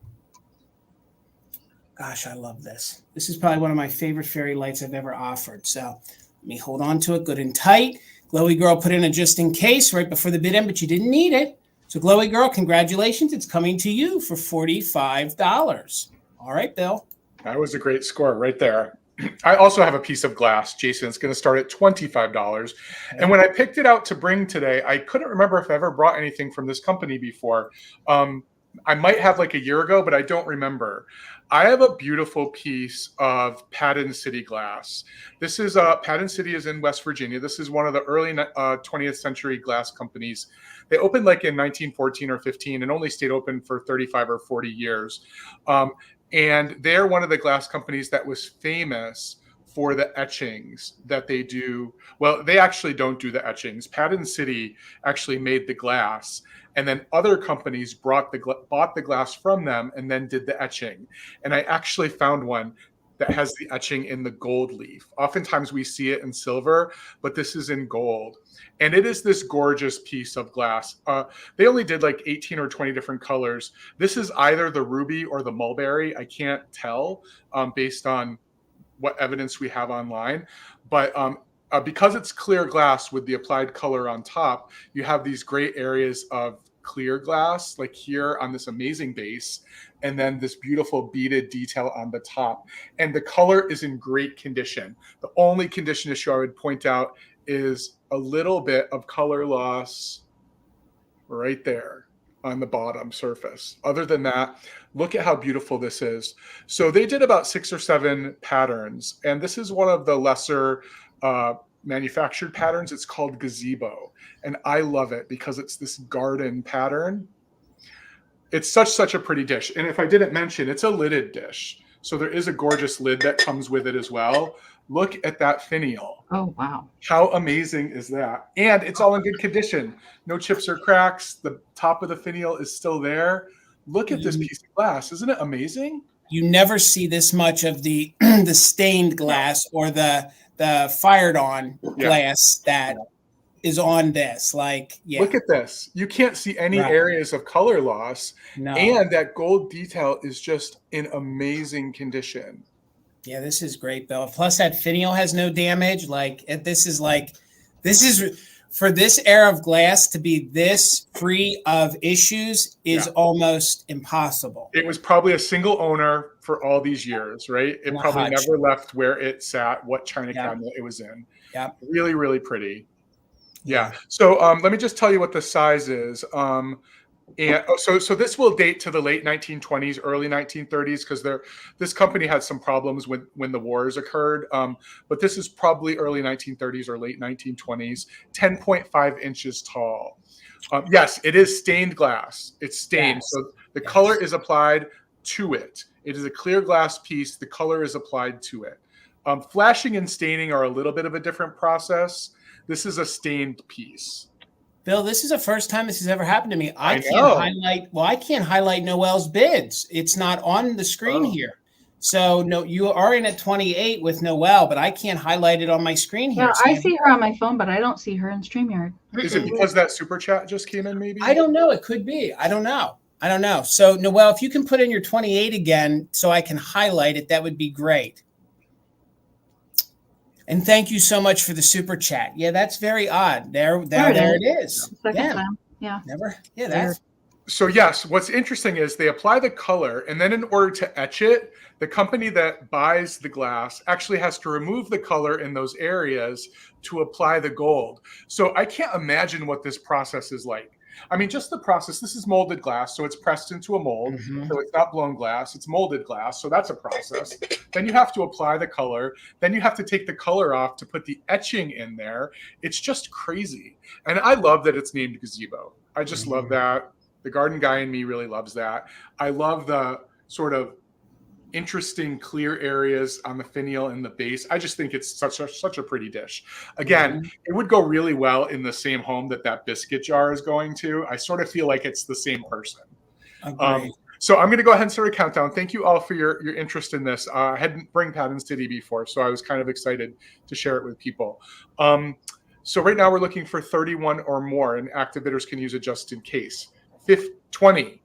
[SPEAKER 1] Gosh, I love this. This is probably one of my favorite fairy lights I've ever offered. So let me hold on to it good and tight. Glowy Girl put in a just in case right before the bid end, but you didn't need it. So Glowy Girl, congratulations. It's coming to you for $45. All right, Bill.
[SPEAKER 3] That was a great score right there. I also have a piece of glass, Jason. It's going to start at $25. Okay. And when I picked it out to bring today, I couldn't remember if I ever brought anything from this company before. I might have like a year ago, but I don't remember. I have a beautiful piece of Patton City glass. This is Patton City is in West Virginia. This is one of the early 20th century glass companies. They opened like in 1914 or 15 and only stayed open for 35 or 40 years. And they're one of the glass companies that was famous for the etchings that they do. Well, they actually don't do the etchings. Patton City actually made the glass, and then other companies bought the glass from them and then did the etching. And I actually found one that has the etching in the gold leaf. Oftentimes we see it in silver, but this is in gold. And it is this gorgeous piece of glass. They only did like 18 or 20 different colors. This is either the ruby or the mulberry. I can't tell based on what evidence we have online. But because it's clear glass with the applied color on top, you have these great areas of clear glass, like here on this amazing base, and then this beautiful beaded detail on the top. And the color is in great condition. The only condition issue I would point out is a little bit of color loss right there on the bottom surface. Other than that, look at how beautiful this is. So they did about 6 or 7 patterns, and this is one of the lesser manufactured patterns. It's called Gazebo, and I love it because it's this garden pattern. It's such a pretty dish. And if I didn't mention, it's a lidded dish. So there is a gorgeous lid that comes with it as well. Look at that finial.
[SPEAKER 2] Oh, wow.
[SPEAKER 3] How amazing is that? And it's all in good condition. No chips or cracks. The top of the finial is still there. Look at this piece of glass. Isn't it amazing?
[SPEAKER 1] You never see this much of the the stained glass or the fired on glass that is on this. Like,
[SPEAKER 3] look at this. You can't see any areas of color loss.
[SPEAKER 1] No. And
[SPEAKER 3] that gold detail is just in amazing condition.
[SPEAKER 1] Yeah, this is great, Bill. Plus that finial has no damage. This is for this era of glass to be this free of issues is almost impossible.
[SPEAKER 3] It was probably a single owner for all these years, right? It probably never left where it sat, what china cabinet it was in.
[SPEAKER 1] Yeah.
[SPEAKER 3] Really, really pretty. Yeah. So let me just tell you what the size is. And so this will date to the late 1920s, early 1930s, because this company had some problems when the wars occurred. But this is probably early 1930s or late 1920s, 10.5 inches tall. Yes, it is stained glass. It's stained. Yes. So the color is applied to it. It is a clear glass piece. The color is applied to it. Flashing and staining are a little bit of a different process. This is a stained piece.
[SPEAKER 1] Bill, this is the first time this has ever happened to me. I can't highlight Noelle's bids. It's not on the screen here. So no, you are in at 28 with Noelle, but I can't highlight it on my screen here.
[SPEAKER 2] Yeah, I see her on my phone, but I don't see her in StreamYard.
[SPEAKER 3] Is it because that super chat just came in, maybe?
[SPEAKER 1] I don't know. It could be. I don't know. So Noelle, if you can put in your 28 again so I can highlight it, that would be great. And thank you so much for the super chat. Yeah, that's very odd. There it is.
[SPEAKER 2] Second time. Yeah.
[SPEAKER 1] Never. Yeah, that's.
[SPEAKER 3] So yes, what's interesting is they apply the color, and then in order to etch it, the company that buys the glass actually has to remove the color in those areas to apply the gold. So I can't imagine what this process is like. I mean, just the process. This is molded glass, so it's pressed into a mold.
[SPEAKER 1] Mhm.
[SPEAKER 3] So it's not blown glass, it's molded glass. So that's a process. Then you have to apply the color. Then you have to take the color off to put the etching in there. It's just crazy. And I love that it's named gazebo. I just love that. The garden guy in me really loves that. I love the sort of interesting clear areas on the finial and the base. I just think it's such a pretty dish. Again, it would go really well in the same home that biscuit jar is going to. I sort of feel like it's the same person. So I'm going to go ahead and start a countdown. Thank you all for your interest in this. I hadn't bring patterns to before, so I was kind of excited to share it with people. So right now we're looking for 31 or more, and active bidders can use it just in case. 20,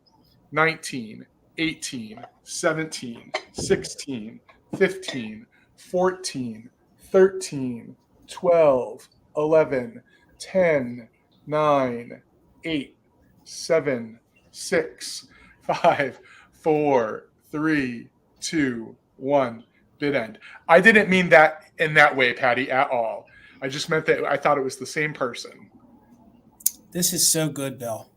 [SPEAKER 3] 19, 18, 17, 16, 15, 14, 13, 12, 11, 10, 9, 8, 7, 6, 5, 4, 3, 2, 1. Bid end. I didn't mean that in that way, Patty, at all. I just meant that I thought it was the same person.
[SPEAKER 1] This is so good, Bill.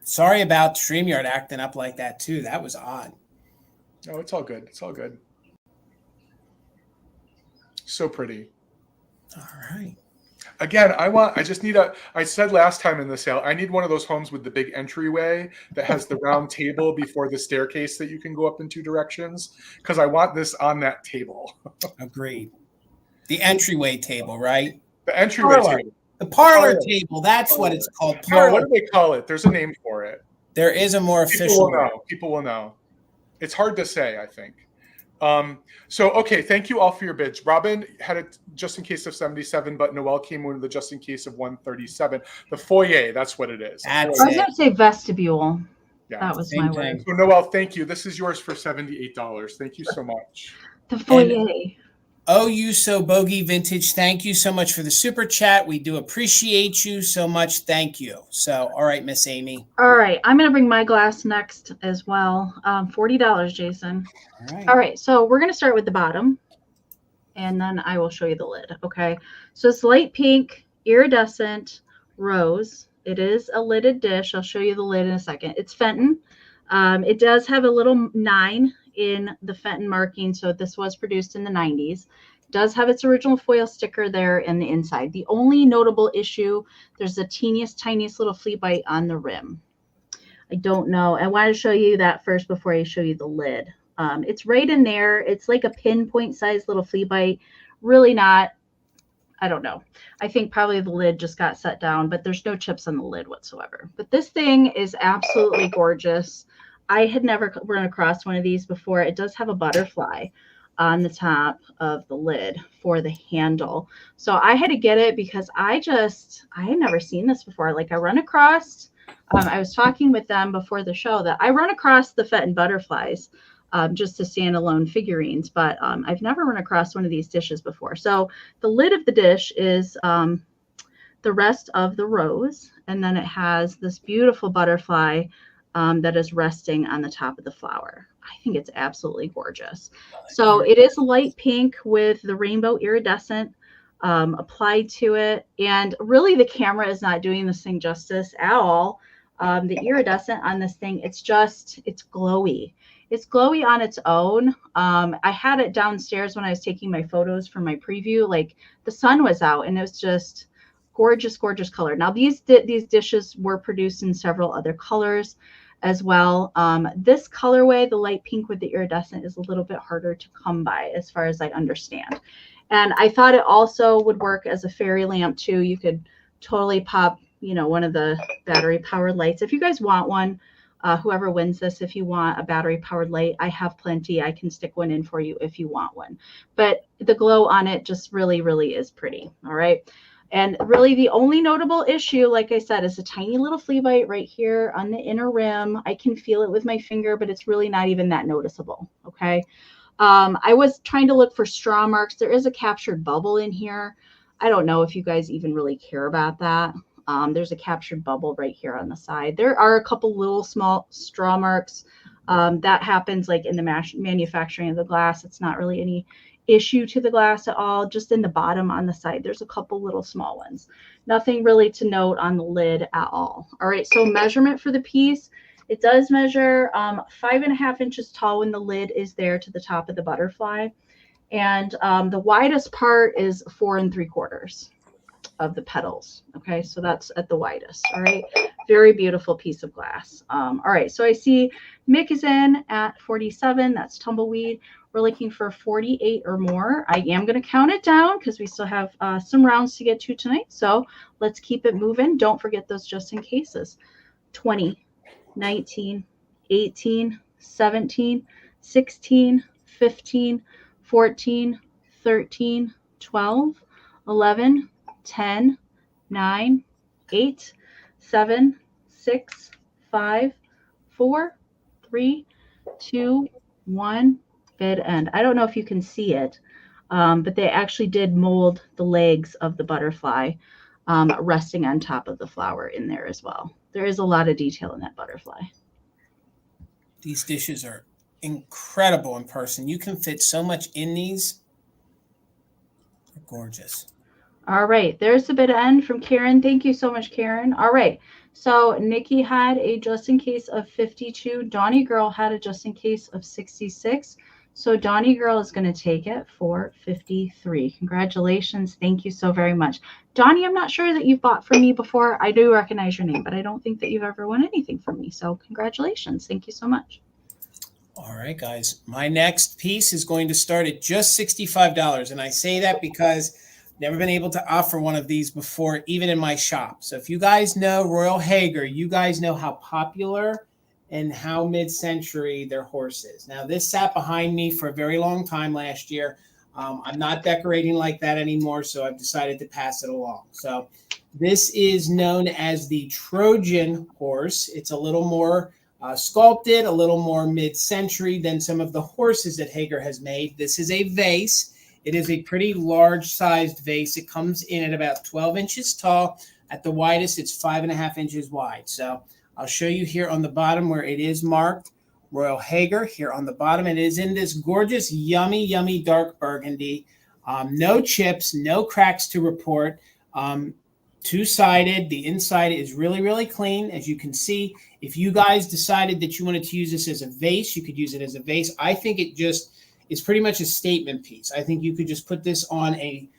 [SPEAKER 1] Sorry about StreamYard acting up like that, too. That was odd.
[SPEAKER 3] No, it's all good. It's all good. So pretty.
[SPEAKER 1] All right.
[SPEAKER 3] Again, I said last time in the sale, I need one of those homes with the big entryway that has the round table before the staircase that you can go up in 2 directions, because I want this on that table.
[SPEAKER 1] Agreed. The entryway table, right?
[SPEAKER 3] The entryway table.
[SPEAKER 1] The parlor table. That's what it's called.
[SPEAKER 3] No, what do they call it? There's a name for it.
[SPEAKER 1] There is a more official
[SPEAKER 3] one. People will know. It's hard to say, I think. Okay, thank you all for your bids. Robin had it just in case of 77, but Noelle came in with the just in case of 137. The foyer, that's what it is.
[SPEAKER 2] I was going to say vestibule.
[SPEAKER 3] Yeah,
[SPEAKER 2] that was my word.
[SPEAKER 3] So Noelle, thank you. This is yours for $78. Thank you so much.
[SPEAKER 2] The foyer.
[SPEAKER 1] Oh, you so bogey vintage. Thank you so much for the super chat. We do appreciate you so much. Thank you. So, all right, Miss Amy.
[SPEAKER 2] All right. I'm going to bring my glass next as well. $40, Jason. All right. So we're going to start with the bottom, and then I will show you the lid. Okay. So it's light pink, iridescent, rose. It is a lidded dish. I'll show you the lid in a second. It's Fenton. It does have a little 9 in the Fenton marking, so this was produced in the 90s. It does have its original foil sticker there in the inside. The only notable issue, there's the tiniest little flea bite on the rim. I don't know. I wanted to show you that first before I show you the lid. It's right in there. It's like a pinpoint sized little flea bite. Really not, I don't know. I think probably the lid just got set down, but there's no chips on the lid whatsoever. But this thing is absolutely gorgeous. I had never run across one of these before. It does have a butterfly on the top of the lid for the handle. So I had to get it because I had never seen this before. Like I run across, I was talking with them before the show that I run across the Fenton butterflies just to standalone figurines, but I've never run across one of these dishes before. So the lid of the dish is the rest of the rose, and then it has this beautiful butterfly that is resting on the top of the flower. I think it's absolutely gorgeous. So it is light pink with the rainbow iridescent applied to it. And really the camera is not doing this thing justice at all. The iridescent on this thing, it's glowy. It's glowy on its own. I had it downstairs when I was taking my photos for my preview. Like the sun was out and it was just gorgeous, gorgeous color. Now these dishes were produced in several other colors as well. This colorway, the light pink with the iridescent, is a little bit harder to come by as far as I understand. And I thought it also would work as a fairy lamp too. You could totally pop, one of the battery powered lights. If you guys want one, whoever wins this, if you want a battery powered light, I have plenty. I can stick one in for you if you want one. But the glow on it just really, really is pretty. All right. And really the only notable issue, like I said, is a tiny little flea bite right here on the inner rim. I can feel it with my finger, but it's really not even that noticeable. Okay. I was trying to look for straw marks. There is a captured bubble in here. I don't know if you guys even really care about that. There's a captured bubble right here on the side. There are a couple little small straw marks. That happens like in the manufacturing of the glass. It's not really any issue to the glass at all. Just in the bottom on the side, there's a couple little small ones. Nothing really to note on the lid at all. All right, so measurement for the piece, it does measure 5.5 inches tall when the lid is there to the top of the butterfly. And the widest part is 4 3/4 of the petals. Okay, so that's at the widest. All right, very beautiful piece of glass. All right, so I see Mick is in at 47. That's tumbleweed. We're looking for 48 or more. I am going to count it down because we still have some rounds to get to tonight. So let's keep it moving. Don't forget those just in cases. 20, 19, 18, 17, 16, 15, 14, 13, 12, 11, 10, 9, 8, 7, 6, 5, 4, 3, 2, 1. Good end. I don't know if you can see it, but they actually did mold the legs of the butterfly resting on top of the flower in there as well. There is a lot of detail in that butterfly.
[SPEAKER 1] These dishes are incredible in person. You can fit so much in these. They're gorgeous.
[SPEAKER 2] All right, there's a bit of end from Karen. Thank you so much, Karen. All right, so Nikki had a just in case of 52. Donnie Girl had a just in case of 66. So Donnie Girl is going to take it for 53. Congratulations. Thank you so very much. Donnie, I'm not sure that you've bought from me before. I do recognize your name, but I don't think that you've ever won anything from me. So congratulations. Thank you so much.
[SPEAKER 1] All right, guys. My next piece is going to start at just $65. And I say that because I've never been able to offer one of these before, even in my shop. So if you guys know Royal Hager, you guys know how popular and how mid-century their horse is. Now, this sat behind me for a very long time last year. I'm not decorating like that anymore, so I've decided to pass it along. So this is known as the Trojan horse. It's a little more sculpted, a little more mid-century than some of the horses that Hager has made. This is a vase. It is a pretty large-sized vase. It comes in at about 12 inches tall. At the widest, it's 5.5 inches wide. So I'll show you here on the bottom where it is marked Royal Hager. Here on the bottom, it is in this gorgeous, yummy, yummy dark burgundy. No chips, no cracks to report. Two-sided. The inside is really, really clean. As you can see, if you guys decided that you wanted to use this as a vase, you could use it as a vase. I think it just is pretty much a statement piece. I think you could just put this on a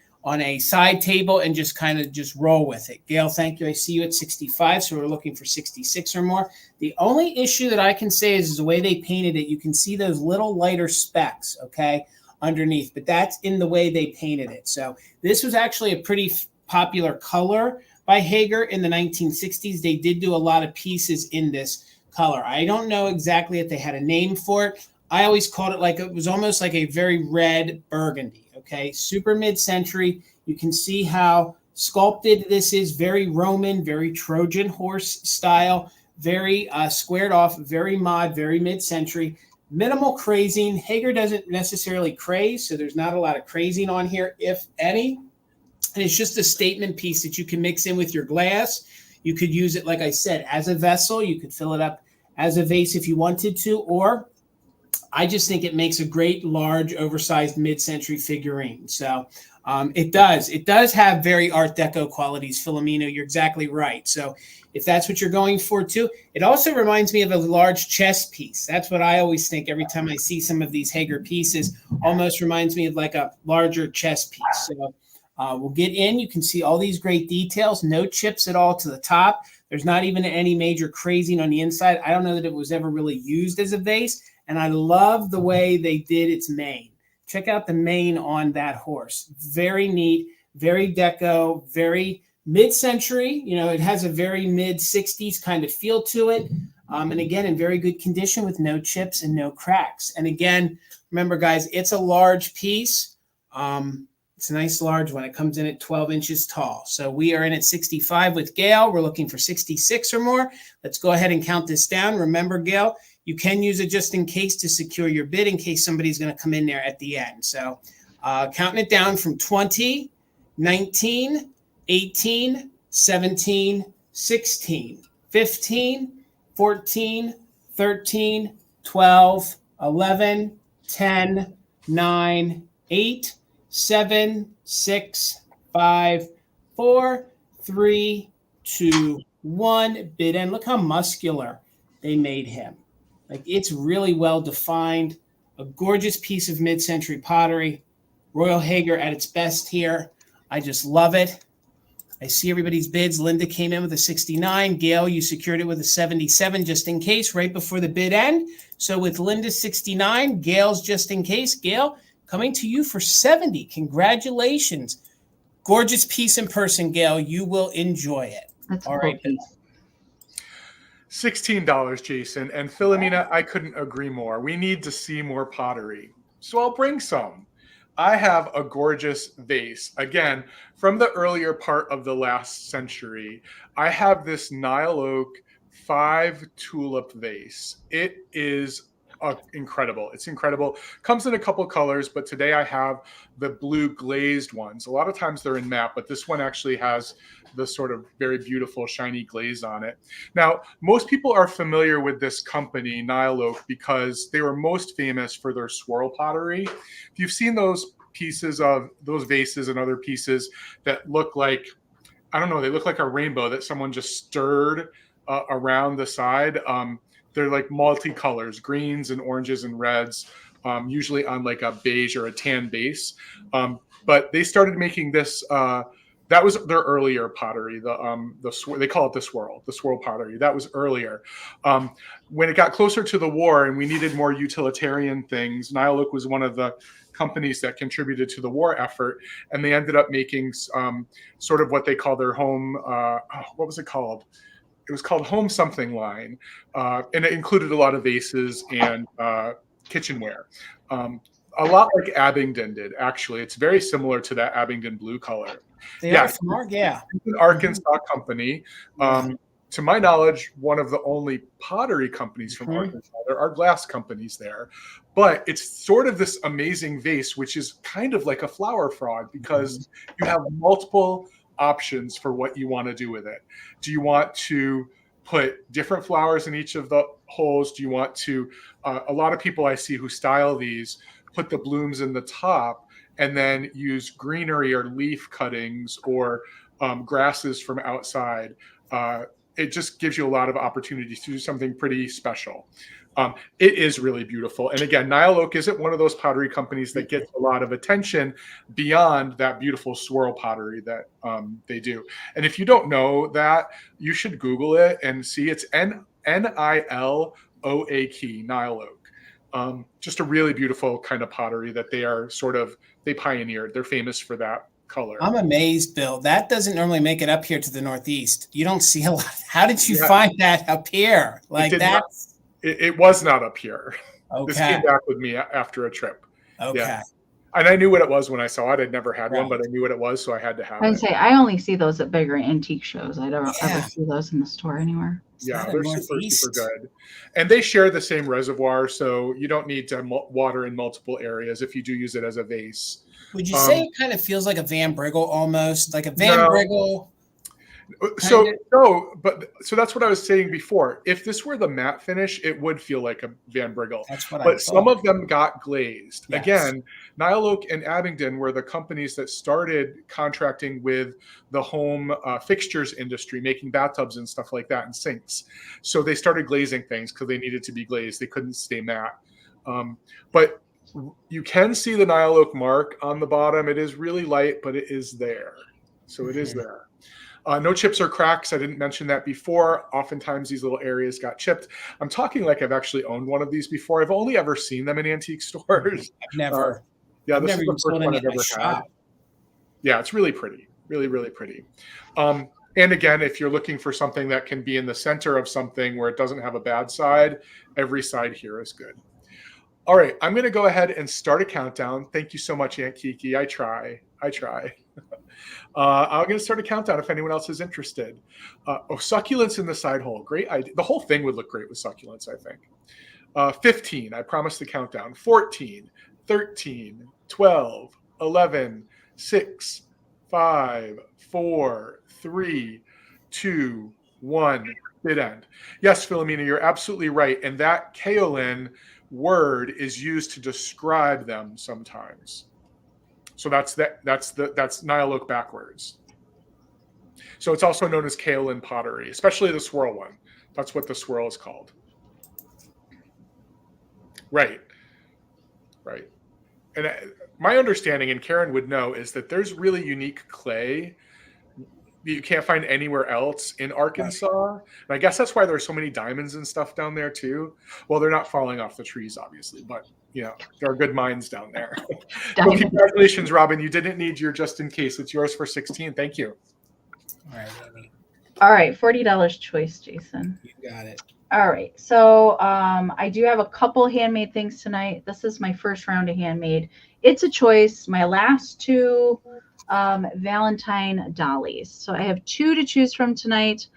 [SPEAKER 1] side table and just kind of just roll with it. Gail, thank you. I see you at 65, so we're looking for 66 or more. The only issue that I can say is the way they painted it. You can see those little lighter specks, okay, underneath, but that's in the way they painted it. So this was actually a pretty popular color by Hager in the 1960s. They did do a lot of pieces in this color. I don't know exactly if they had a name for it. I always called it like it was almost like a very red burgundy. Okay, super mid-century. You can see how sculpted this is. Very Roman, very Trojan horse style, very squared off, very mod, very mid-century. Minimal crazing. Hager doesn't necessarily craze, so there's not a lot of crazing on here, if any. And it's just a statement piece that you can mix in with your glass. You could use it, like I said, as a vessel. You could fill it up as a vase if you wanted to, or I just think it makes a great, large, oversized mid-century figurine. So it does have very Art Deco qualities, Filomeno. You're exactly right. So if that's what you're going for too, it also reminds me of a large chess piece. That's what I always think every time I see some of these Hager pieces. Almost reminds me of like a larger chess piece. So we'll get in. You can see all these great details. No chips at all to the top. There's not even any major crazing on the inside. I don't know that it was ever really used as a vase. And I love the way they did its mane. Check out the mane on that horse. Very neat, very deco, very mid-century. You know, it has a very mid-60s kind of feel to it. And again, in very good condition with no chips and no cracks. And again, remember, guys, it's a large piece. It's a nice large one. It comes in at 12 inches tall. So we are in at 65 with Gail. We're looking for 66 or more. Let's go ahead and count this down. Remember, Gail, you can use it just in case to secure your bid in case somebody's going to come in there at the end. So counting it down from 20, 19, 18, 17, 16, 15, 14, 13, 12, 11, 10, 9, 8, 7, 6, 5, 4, 3, 2, 1. Bid end. Look how muscular they made him. Like, it's really well defined. A gorgeous piece of mid-century pottery. Royal Hager at its best here. I just love it. I see everybody's bids. Linda came in with a 69. Gail, you secured it with a 77 just in case right before the bid end. So with Linda's 69, Gail's just in case. Gail, coming to you for 70. Congratulations. Gorgeous piece in person, Gail. You will enjoy it.
[SPEAKER 2] That's
[SPEAKER 1] All
[SPEAKER 2] a cool
[SPEAKER 1] right, Bill.
[SPEAKER 2] piece.
[SPEAKER 3] $16, Jason. And Philomena, I couldn't agree more. We need to see more pottery. So I'll bring some. I have a gorgeous vase. Again, from the earlier part of the last century, I have this Nile oak 5 tulip vase. It is incredible. It's incredible. Comes in a couple colors, but today I have the blue glazed ones. A lot of times they're in matte, but this one actually has the sort of very beautiful shiny glaze on it. Now, most people are familiar with this company, Nile Oak, because they were most famous for their swirl pottery. If you've seen those pieces of those vases and other pieces that look like, I don't know, they look like a rainbow that someone just stirred around the side. They're like multicolors, greens and oranges and reds, usually on like a beige or a tan base. But they started making this. That was their earlier pottery. They call it the swirl pottery. That was earlier. When it got closer to the war and we needed more utilitarian things, Nile Oak was one of the companies that contributed to the war effort, and they ended up making sort of what they call their home. What was it called? It was called Home Something line, and it included a lot of vases and kitchenware. A lot like Abingdon did, actually. It's very similar to that Abingdon blue color.
[SPEAKER 1] They are from yeah.
[SPEAKER 3] It's an Arkansas company. To my knowledge, one of the only pottery companies from Arkansas. There are glass companies there. But it's sort of this amazing vase, which is kind of like a flower frog because you have multiple options for what you want to do with it. Do you want to put different flowers in each of the holes? Do you want to, a lot of people I see who style these put the blooms in the top and then use greenery or leaf cuttings or grasses from outside. It just gives you a lot of opportunities to do something pretty special. It is really beautiful. And again, Nile Oak isn't one of those pottery companies that gets a lot of attention beyond that beautiful swirl pottery that they do. And if you don't know that, you should Google it and see it's Niloak, Nile Oak. Just a really beautiful kind of pottery that they pioneered. They're famous for that color.
[SPEAKER 1] I'm amazed, Bill. That doesn't normally make it up here to the Northeast. You don't see a lot. How did you find that up here? Like that?
[SPEAKER 3] It was not up here.
[SPEAKER 1] Okay.
[SPEAKER 3] This came back with me after a trip.
[SPEAKER 1] Okay.
[SPEAKER 3] Yeah. And I knew what it was when I saw it. I'd never had one, but I knew what it was, so I had to have it.
[SPEAKER 2] I'd say I only see those at bigger antique shows. I don't ever see those in the store anywhere.
[SPEAKER 3] Yeah, they're super good. And they share the same reservoir, so you don't need to water in multiple areas if you do use it as a vase.
[SPEAKER 1] Would you say it kind of feels like a Van Briggle almost? Like a Van Briggle?
[SPEAKER 3] So that's what I was saying before. If this were the matte finish, it would feel like a Van Briggle.
[SPEAKER 1] That's what I
[SPEAKER 3] But
[SPEAKER 1] thought.
[SPEAKER 3] some of them got glazed.
[SPEAKER 1] Yes.
[SPEAKER 3] Again, Nile Oak and Abingdon were the companies that started contracting with the home fixtures industry, making bathtubs and stuff like that and sinks. So they started glazing things because they needed to be glazed. They couldn't stay matte. But you can see the Nile Oak mark on the bottom. It is really light, but it is there. So it is there. No chips or cracks. I didn't mention that before. Oftentimes these little areas got chipped. I'm talking like I've actually owned one of these before. I've only ever seen them in antique stores.
[SPEAKER 1] I've never.
[SPEAKER 3] This
[SPEAKER 1] never
[SPEAKER 3] is the first one I've ever had. Yeah, it's really pretty. Really, really pretty. And again, if you're looking for something that can be in the center of something where it doesn't have a bad side, every side here is good. All right, I'm going to go ahead and start a countdown. Thank you so much, Aunt Kiki. I try. I'm going to start a countdown if anyone else is interested. Succulents in the side hole. Great idea. The whole thing would look great with succulents, I think. 15. I promise the countdown. 14, 13, 12, 11, 6, 5, 4, 3, 2, 1. Bid end. Yes, Philomena, you're absolutely right. And that kaolin word is used to describe them sometimes. So that's now I look backwards. So it's also known as kaolin pottery, especially the swirl one. That's what the swirl is called. Right. Right. And my understanding, and Karen would know, is that there's really unique clay you can't find anywhere else in Arkansas. And I guess that's why there's so many diamonds and stuff down there too. Well, they're not falling off the trees, obviously, but there are good mines down there. So congratulations, Robin. You didn't need your just in case. It's yours for 16. Thank you.
[SPEAKER 1] All right, Amy.
[SPEAKER 2] All right, $40 choice, Jason.
[SPEAKER 1] You got it.
[SPEAKER 2] All right, so I do have a couple handmade things tonight. This is my first round of handmade. It's a choice. My last two Valentine dollies. So I have two to choose from tonight.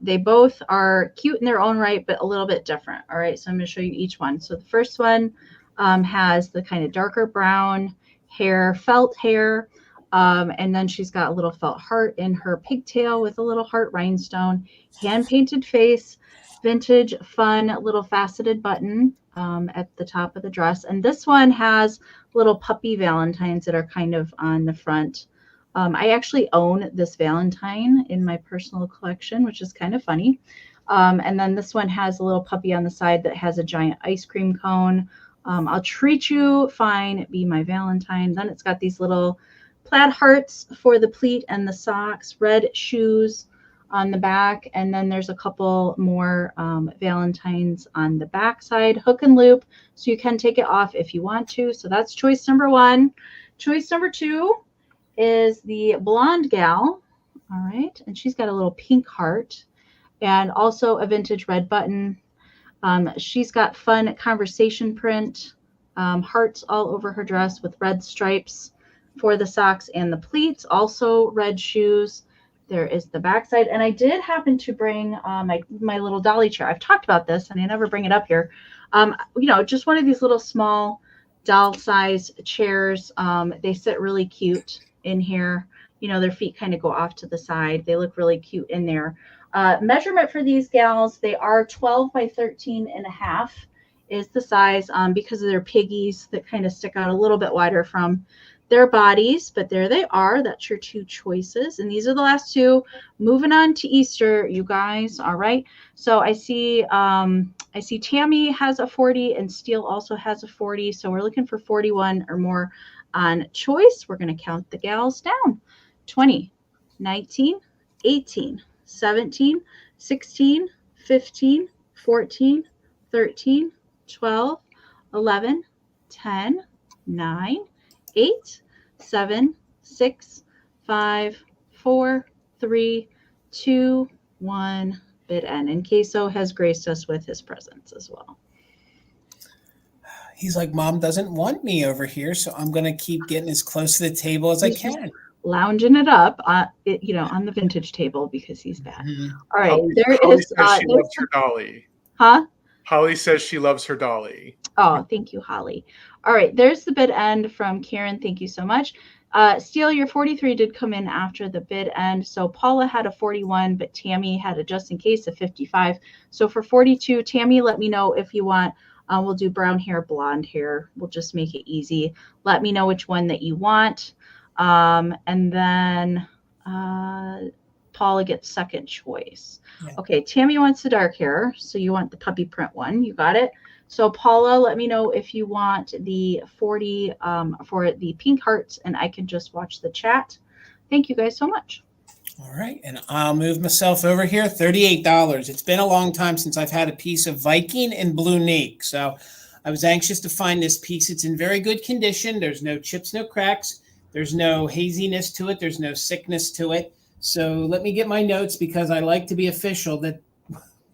[SPEAKER 2] They both are cute in their own right, but a little bit different. All right, so I'm going to show you each one. So the first one has the kind of darker brown hair, felt hair. And then she's got a little felt heart in her pigtail with a little heart rhinestone, hand-painted face, vintage, fun, little faceted button at the top of the dress. And this one has little puppy valentines that are kind of on the front. I actually own this Valentine in my personal collection, which is kind of funny. And then this one has a little puppy on the side that has a giant ice cream cone. I'll treat you fine, be my Valentine. Then it's got these little plaid hearts for the pleat and the socks, red shoes on the back, and then there's a couple more Valentines on the back side, hook and loop, so you can take it off if you want to. So that's choice number one. Choice number two is the blonde gal, all right, and she's got a little pink heart and also a vintage red button. She's got fun conversation print, hearts all over her dress with red stripes for the socks and the pleats, also red shoes. There is the backside. And I did happen to bring my little dolly chair. I've talked about this and I never bring it up here. Just one of these little small doll size chairs. They sit really cute in here. Their feet kind of go off to the side. They look really cute in there. Measurement for these gals, they are 12 by 13 and a half is the size because of their piggies that kind of stick out a little bit wider from their bodies, but there they are. That's your two choices, and these are the last two. Moving on to Easter, you guys. All right, so I see Tammy has a 40 and Steele also has a 40, so we're looking for 41 or more on choice. We're going to count the gals down: 20, 19, 18, 17, 16, 15, 14, 13, 12, 11, 10, 9, 8, 7, 6, 5, 4, 3, 2, 1, bid end. And Queso has graced us with his presence as well.
[SPEAKER 1] He's like, Mom doesn't want me over here, so I'm going to keep getting as close to the table as I can.
[SPEAKER 2] Lounging it up, on the vintage table because he's bad.
[SPEAKER 1] Mm-hmm.
[SPEAKER 2] All right,
[SPEAKER 3] Holly says she loves her dolly.
[SPEAKER 2] Huh?
[SPEAKER 3] Holly says she loves her dolly.
[SPEAKER 2] Oh, thank you, Holly. All right, there's the bid end from Karen. Thank you so much. Steele, your 43 did come in after the bid end. So Paula had a 41, but Tammy had a just in case of 55. So for 42, Tammy, let me know if you want. We'll do brown hair, blonde hair. We'll just make it easy. Let me know which one that you want. And then Paula gets second choice. Yeah. Okay, Tammy wants the dark hair. So you want the puppy print one. You got it. So Paula, let me know if you want the 40 for the pink hearts, and I can just watch the chat. Thank you guys so much.
[SPEAKER 1] All right, and I'll move myself over here, $38. It's been a long time since I've had a piece of Viking and Blue Neek, so I was anxious to find this piece. It's in very good condition. There's no chips, no cracks. There's no haziness to it. There's no sickness to it. So let me get my notes because I like to be official that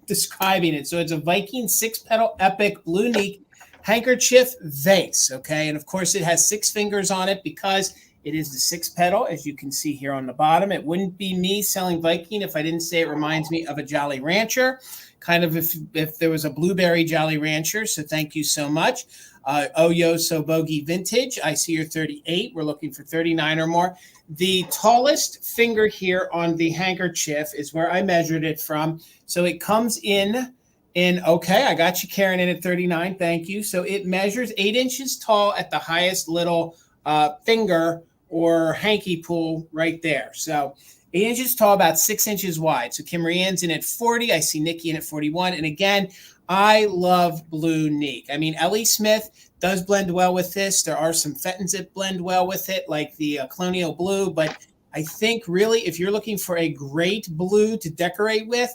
[SPEAKER 1] describing it. So it's a Viking 6-petal epic Blue Neek handkerchief vase, okay? And of course it has 6 fingers on it because it is the 6-petal, as you can see here on the bottom. It wouldn't be me selling Viking if I didn't say it reminds me of a Jolly Rancher, kind of if there was a blueberry Jolly Rancher. So thank you so much. Oyo So Bogey Vintage, I see your 38. We're looking for 39 or more. The tallest finger here on the handkerchief is where I measured it from. So it comes in, okay, I got you, Karen, in at 39. Thank you. So it measures 8 inches tall at the highest little finger or hanky pull right there. So 8 inches tall, about 6 inches wide. So Kim Marianne's in at 40. I see Nikki in at 41. And again, I love blue Neek. I mean, Ellie Smith does blend well with this. There are some Fettons that blend well with it, like the Colonial Blue. But I think really if you're looking for a great blue to decorate with,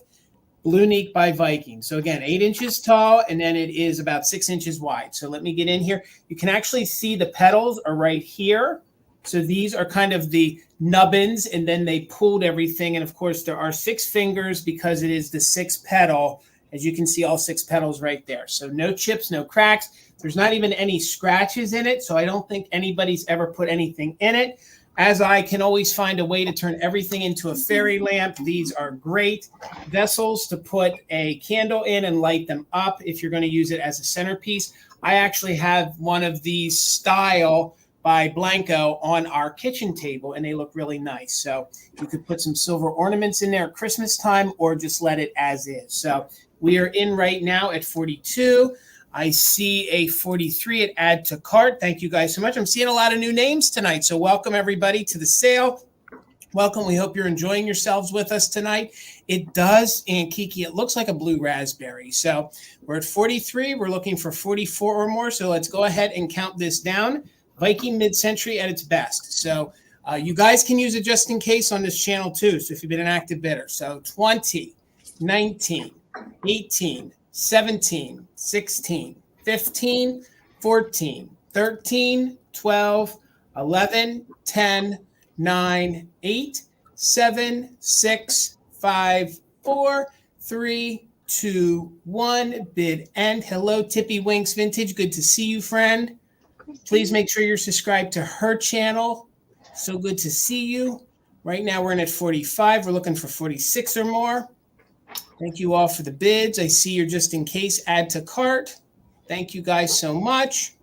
[SPEAKER 1] Blue Neek by Viking. So again, 8 inches tall, and then it is about 6 inches wide. So let me get in here. You can actually see the petals are right here. So these are kind of the nubbins, and then they pulled everything. And of course, there are 6 fingers because it is the 6 petal. As you can see, all 6 petals right there. So no chips, no cracks. There's not even any scratches in it. So I don't think anybody's ever put anything in it. As I can always find a way to turn everything into a fairy lamp, these are great vessels to put a candle in and light them up if you're going to use it as a centerpiece. I actually have one of these style by Blanco on our kitchen table, and they look really nice. So you could put some silver ornaments in there at Christmas time or just let it as is. So we are in right now at 42. I see a 43 at Add to Cart. Thank you guys so much. I'm seeing a lot of new names tonight. So welcome everybody to the sale. Welcome. We hope you're enjoying yourselves with us tonight. It does, and Kiki, it looks like a blue raspberry. So we're at 43. We're looking for 44 or more. So let's go ahead and count this down. Viking mid-century at its best. So you guys can use it just in case on this channel too. So if you've been an active bidder. So 20, 19, 18, 17, 16, 15, 14, 13, 12, 11, 10, 9, 8, 7, 6, 5, 4, 3, 2, 1. Bid end. Hello, Tippy Winks Vintage. Good to see you, friend. Please make sure you're subscribed to her channel. So good to see you. Right now we're in at 45. We're looking for 46 or more. Thank you all for the bids. I see you're just in case add to cart. Thank you guys so much.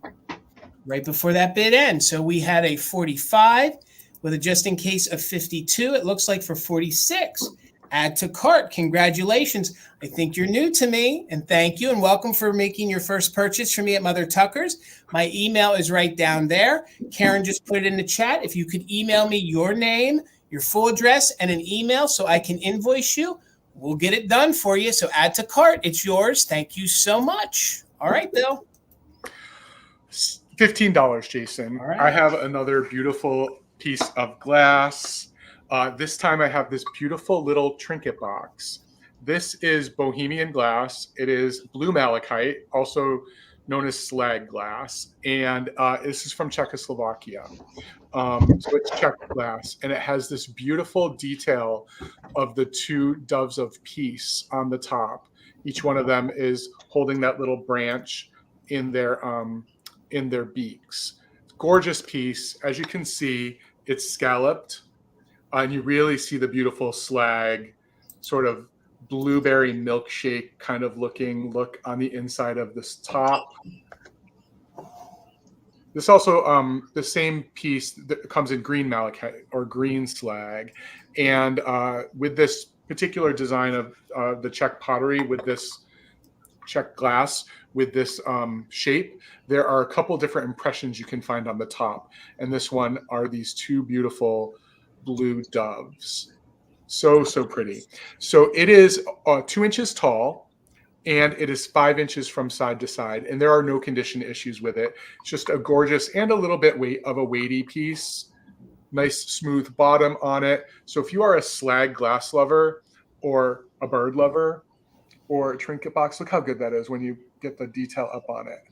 [SPEAKER 1] Right before that bid ends. So we had a 45 with a just in case of 52. It looks like for 46. Add to cart. Congratulations. I think you're new to me, and thank you and welcome for making your first purchase from me at Mother Tucker's. My email is right down there. Karen just put it in the chat. If you could email me your name, your full address, and an email so I can invoice you, we'll get it done for you. So add to cart. It's yours. Thank you so much. All right, Bill.
[SPEAKER 3] $15, Jason.
[SPEAKER 1] All right.
[SPEAKER 3] I have another beautiful piece of glass. This time I have this beautiful little trinket box. This is Bohemian glass. It is blue malachite, also known as slag glass. And this is from Czechoslovakia. So it's Czech glass. And it has this beautiful detail of the 2 doves of peace on the top. Each one of them is holding that little branch in their beaks. Gorgeous piece. As you can see, it's scalloped. And you really see the beautiful slag, sort of blueberry milkshake kind of look on the inside of this top. This also, the same piece that comes in green malachite or green slag. And with this particular design of the Czech pottery, with this Czech glass, with this shape, there are a couple different impressions you can find on the top. And this one are these 2 beautiful blue doves. So pretty. So it is 2 inches tall, and it is 5 inches from side to side, and there are no condition issues with it. It's just a gorgeous and a little bit of a weighty piece. Nice smooth bottom on it. So if you are a slag glass lover or a bird lover or a trinket box, look how good that is when you get the detail up on it.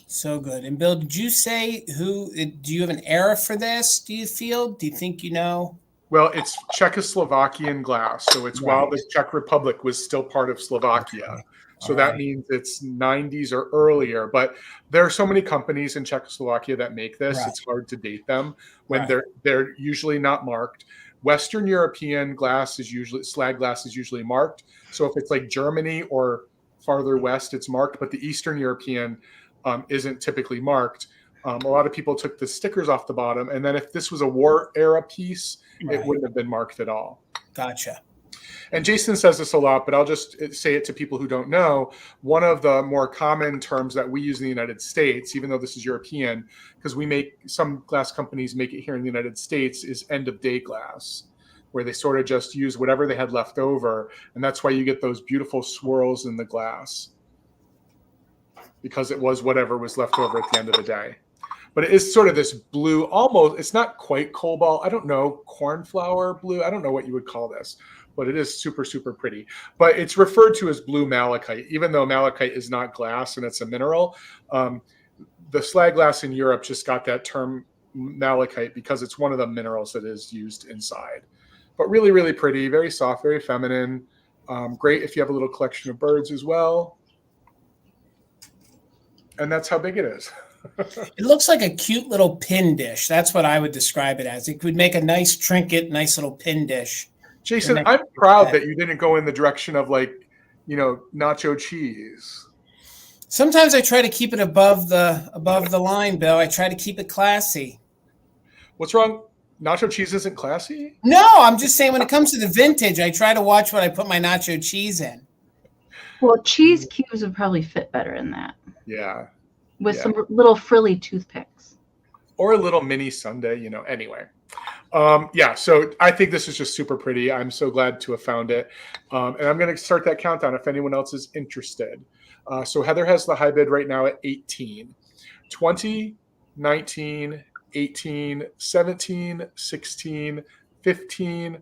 [SPEAKER 1] So good. And Bill, did you say do you have an era for this? Do you think you know?
[SPEAKER 3] Well, it's Czechoslovakian glass. So it's while the Czech Republic was still part of Slovakia. So that means it's 90s or earlier. But there are so many companies in Czechoslovakia that make this. It's hard to date them when they're usually not marked. Western European glass is usually, slag glass is usually marked. So if it's like Germany or farther west, it's marked. But the Eastern European isn't typically marked. A lot of people took the stickers off the bottom. And then if this was a war era piece, it wouldn't have been marked at all.
[SPEAKER 1] Gotcha.
[SPEAKER 3] And Jason says this a lot, but I'll just say it to people who don't know. One of the more common terms that we use in the United States, even though this is European, because some glass companies make it here in the United States, is end of day glass, where they sort of just use whatever they had left over. And that's why you get those beautiful swirls in the glass, because it was whatever was left over at the end of the day. But it is sort of this blue, almost, it's not quite cobalt. I don't know, cornflower blue. I don't know what you would call this, but it is super, super pretty. But it's referred to as blue malachite, even though malachite is not glass and it's a mineral. The slag glass in Europe just got that term malachite because it's one of the minerals that is used inside. But really, really pretty, very soft, very feminine. Great if you have a little collection of birds as well. And that's how big it is.
[SPEAKER 1] It looks like a cute little pin dish. That's what I would describe it as. It would make a nice trinket, nice little pin dish.
[SPEAKER 3] Jason, I'm proud that you didn't go in the direction of nacho cheese.
[SPEAKER 1] Sometimes I try to keep it above the line, Bill. I try to keep it classy.
[SPEAKER 3] What's wrong? Nacho cheese isn't classy?
[SPEAKER 1] No, I'm just saying when it comes to the vintage, I try to watch what I put my nacho cheese in.
[SPEAKER 2] Well, cheese cubes would probably fit better in that.
[SPEAKER 3] Yeah.
[SPEAKER 2] With some little frilly toothpicks.
[SPEAKER 3] Or a little mini sundae, anyway. So I think this is just super pretty. I'm so glad to have found it. And I'm going to start that countdown if anyone else is interested. So Heather has the high bid right now at 18. 20, 19, 18, 17, 16, 15,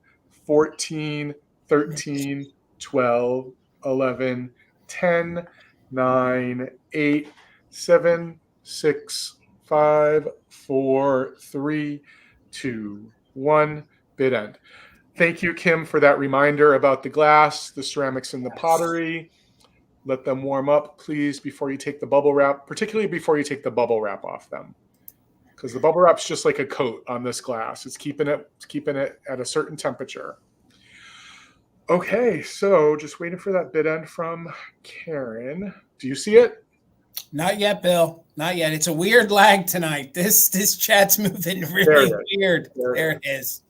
[SPEAKER 3] 14, 13, 12, 11, 10, 9, 8, 7, 6, 5, 4, 3, 2, 1. Bid end. Thank you, Kim, for that reminder about the glass, the ceramics, and the pottery. Let them warm up, please, before you take the bubble wrap, particularly before you take the bubble wrap off them. Because the bubble wrap's just like a coat on this glass. It's keeping it at a certain temperature. Okay, so just waiting for that bid end from Karen. Do you see it?
[SPEAKER 1] Not yet, Bill. Not yet. It's a weird lag tonight. This chat's moving really weird. There it is.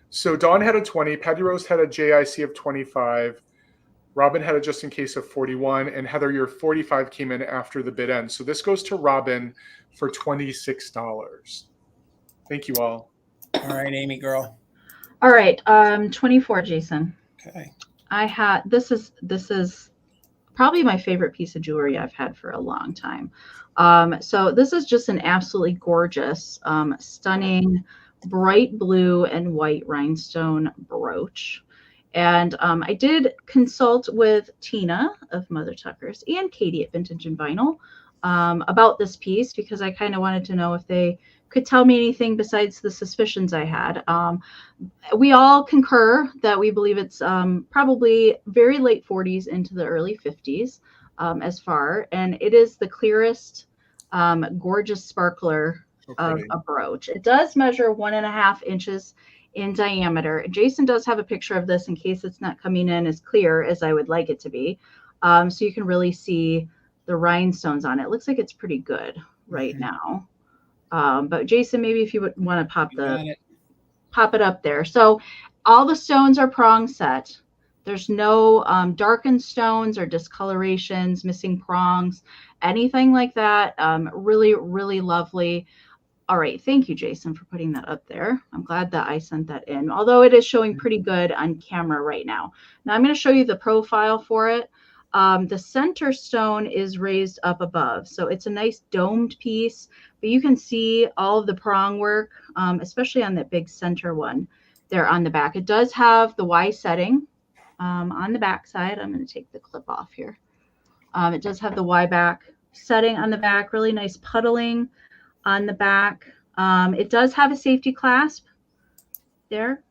[SPEAKER 3] So Dawn had a 20. Patty Rose had a JIC of 25. Robin had a just in case of 41. And Heather, your 45 came in after the bid end. So this goes to Robin for $26. Thank you all.
[SPEAKER 1] All right, Amy girl.
[SPEAKER 2] All right. 24, Jason.
[SPEAKER 1] Okay.
[SPEAKER 2] This is probably my favorite piece of jewelry I've had for a long time. So this is just an absolutely gorgeous, stunning, bright blue and white rhinestone brooch. And I did consult with Tina of Mother Tuckers and Katie at Vintage and Vinyl about this piece because I kind of wanted to know if they could tell me anything besides the suspicions I had. We all concur that we believe it's probably very late 40s into the early 50s as far, and it is the clearest, gorgeous sparkler of a brooch. It does measure 1.5 inches in diameter. Jason does have a picture of this in case it's not coming in as clear as I would like it to be. So you can really see the rhinestones on it. It looks like it's pretty good right now. But Jason, maybe if you would want to pop it up there. So all the stones are prong set. There's no darkened stones or discolorations, missing prongs, anything like that. Really, really lovely. All right. Thank you, Jason, for putting that up there. I'm glad that I sent that in, although it is showing pretty good on camera right now. Now I'm going to show you the profile for it. The center stone is raised up above. So it's a nice domed piece, but you can see all of the prong work, especially on that big center one there on the back. It does have the Y setting on the back side. I'm going to take the clip off here. It does have the Y back setting on the back, really nice puddling on the back. It does have a safety clasp there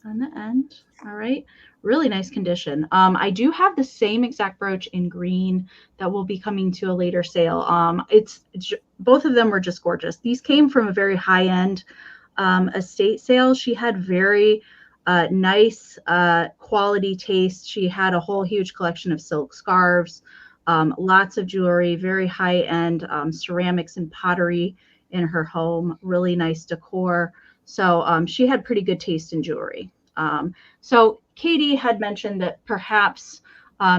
[SPEAKER 2] on the end. All right. Really nice condition. I do have the same exact brooch in green that will be coming to a later sale. It's both of them were just gorgeous. These came from a very high-end estate sale. She had very nice quality taste. She had a whole huge collection of silk scarves, lots of jewelry, very high-end ceramics and pottery in her home, really nice decor. So she had pretty good taste in jewelry. So Katie had mentioned that perhaps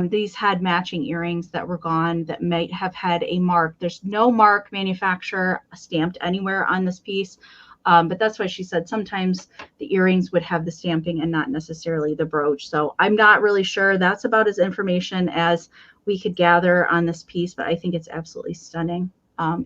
[SPEAKER 2] these had matching earrings that were gone that might have had a mark. There's no mark manufacturer stamped anywhere on this piece. But that's why she said sometimes the earrings would have the stamping and not necessarily the brooch. So I'm not really sure. That's about as information as we could gather on this piece, but I think it's absolutely stunning.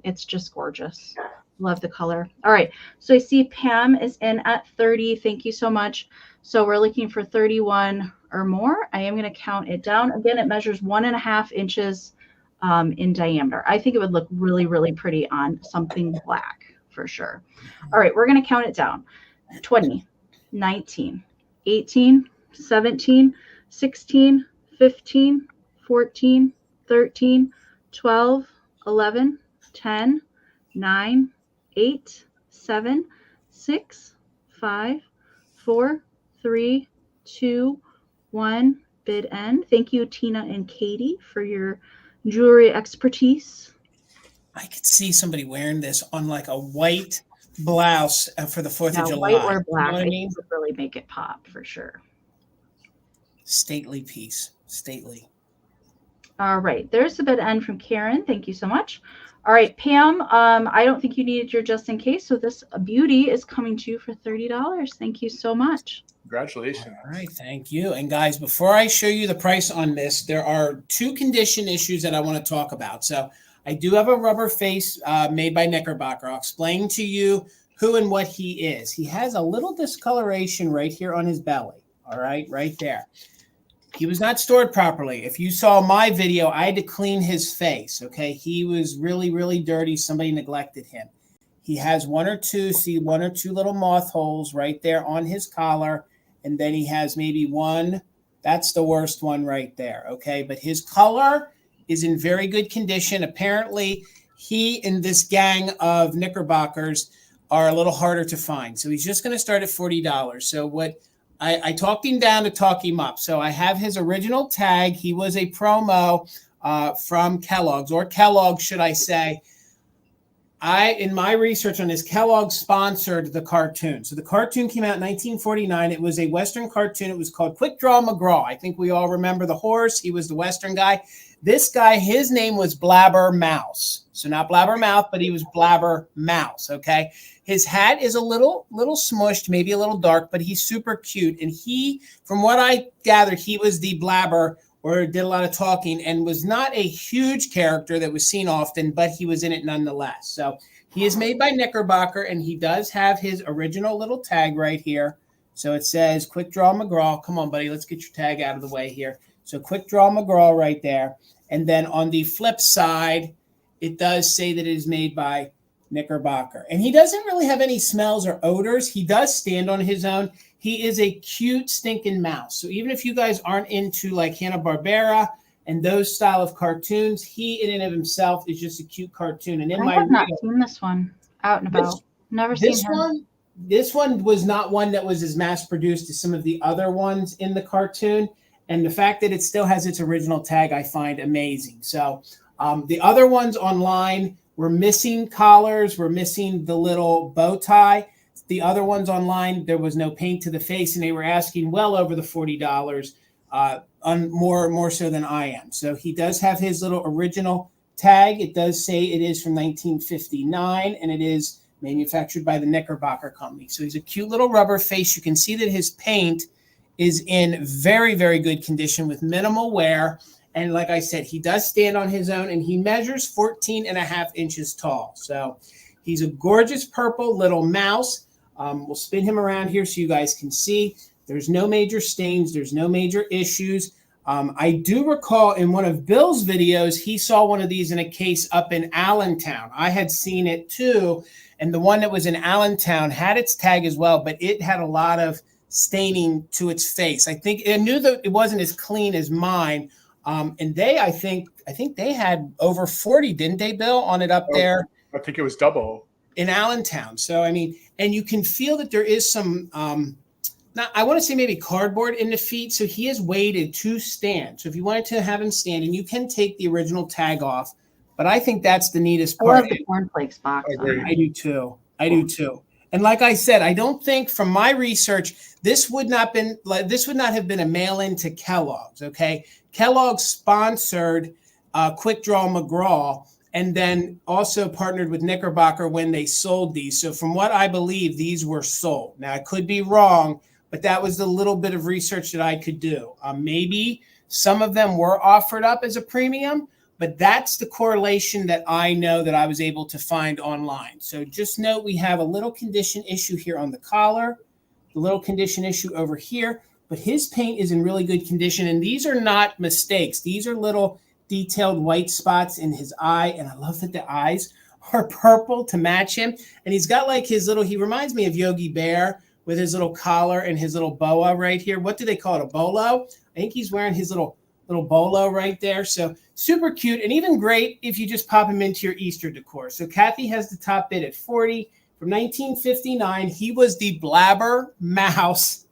[SPEAKER 2] It's just gorgeous. Love the color. All right. So I see Pam is in at 30. Thank you so much. So we're looking for 31 or more. I am going to count it down. Again, it measures 1.5 inches in diameter. I think it would look really, really pretty on something black for sure. All right. We're going to count it down. 20, 19, 18, 17, 16, 15, 14, 13, 12, 11, 10, 9, 8, 7, 6, 5, 4, 3, 2, 1. Bid end. Thank you, Tina and Katie, for your jewelry expertise.
[SPEAKER 1] I could see somebody wearing this on like a white blouse for the 4th of July.
[SPEAKER 2] White or black,
[SPEAKER 1] you know what I mean?
[SPEAKER 2] Would really make it pop for sure.
[SPEAKER 1] Stately piece. Stately.
[SPEAKER 2] All right. There's the bid end from Karen. Thank you so much. All right, Pam, I don't think you needed your just in case. So this beauty is coming to you for $30. Thank you so much.
[SPEAKER 3] Congratulations.
[SPEAKER 1] All right, thank you. And guys, before I show you the price on this, there are 2 condition issues that I want to talk about. So I do have a rubber face made by Knickerbocker. I'll explain to you who and what he is. He has a little discoloration right here on his belly. All right there. He was not stored properly. If you saw my video, I had to clean his face, okay? He was really, really dirty. Somebody neglected him. He has 1 or 2 little moth holes right there on his collar, and then he has maybe 1. That's the worst one right there, okay? But his color is in very good condition. Apparently, he and this gang of Knickerbockers are a little harder to find. So he's just going to start at $40. So what I talked him down to talk him up. So I have his original tag. He was a promo from Kellogg's, or Kellogg, should I say. In my research on this, Kellogg sponsored the cartoon. So the cartoon came out in 1949. It was a Western cartoon. It was called Quick Draw McGraw. I think we all remember the horse. He was the Western guy. This guy, his name was Blabber Mouse. So not Blabber Mouth, but he was Blabber Mouse, okay? His hat is a little smushed, maybe a little dark, but he's super cute. And he, from what I gathered, he was the blabber, or did a lot of talking, and was not a huge character that was seen often, but he was in it nonetheless. So he is made by Knickerbocker, and he does have his original little tag right here. So it says Quick Draw McGraw. Come on, buddy, let's get your tag out of the way here. So Quick Draw McGraw right there. And then on the flip side, it does say that it is made by Knickerbocker. And he doesn't really have any smells or odors. He does stand on his own. He is a cute stinking mouse. So even if you guys aren't into like Hanna-Barbera and those style of cartoons, he in and of himself is just a cute cartoon. And
[SPEAKER 2] I have not seen this one out and about. Never seen him.
[SPEAKER 1] This one was not one that was as mass produced as some of the other ones in the cartoon. And the fact that it still has its original tag, I find amazing. So the other ones online were missing collars, were missing the little bow tie. The other ones online, there was no paint to the face, and they were asking well over the $40, more so than I am. So he does have his little original tag. It does say it is from 1959, and it is manufactured by the Knickerbocker Company. So he's a cute little rubber face. You can see that his paint is in very, very good condition with minimal wear. And like I said, he does stand on his own, and he measures 14.5 inches tall. So he's a gorgeous purple little mouse. We'll spin him around here so you guys can see. There's no major stains. There's no major issues. I do recall in one of Bill's videos, he saw one of these in a case up in Allentown. I had seen it too. And the one that was in Allentown had its tag as well, but it had a lot of staining to its face. I think I knew that it wasn't as clean as mine. And they, I think they had over 40, didn't they, Bill, on it up there?
[SPEAKER 3] I think it was double.
[SPEAKER 1] In Allentown. So, I mean, and you can feel that there is some, I want to say maybe cardboard in the feet. So he is weighted to stand. So if you wanted to have him stand, and you can take the original tag off, but I think that's the neatest part.
[SPEAKER 2] I love the cornflakes box.
[SPEAKER 1] I do too. I do too. And like I said, I don't think from my research, this would not have been a mail-in to Kellogg's. Okay, Kellogg's sponsored Quick Draw McGraw, and then also partnered with Knickerbocker when they sold these. So from what I believe, these were sold. Now I could be wrong, but that was the little bit of research that I could do. Maybe some of them were offered up as a premium, but that's the correlation that I know that I was able to find online. So just note we have a little condition issue here on the collar, a little condition issue over here, but his paint is in really good condition. And these are not mistakes. These are little detailed white spots in his eye. And I love that the eyes are purple to match him. And he's got like his little, he reminds me of Yogi Bear with his little collar and his little boa right here. What do they call it? A bolo? I think he's wearing his little bolo right there. So super cute, and even great if you just pop him into your Easter decor. So Kathy has the top bid at 40. From 1959, he was the Blabber Mouse.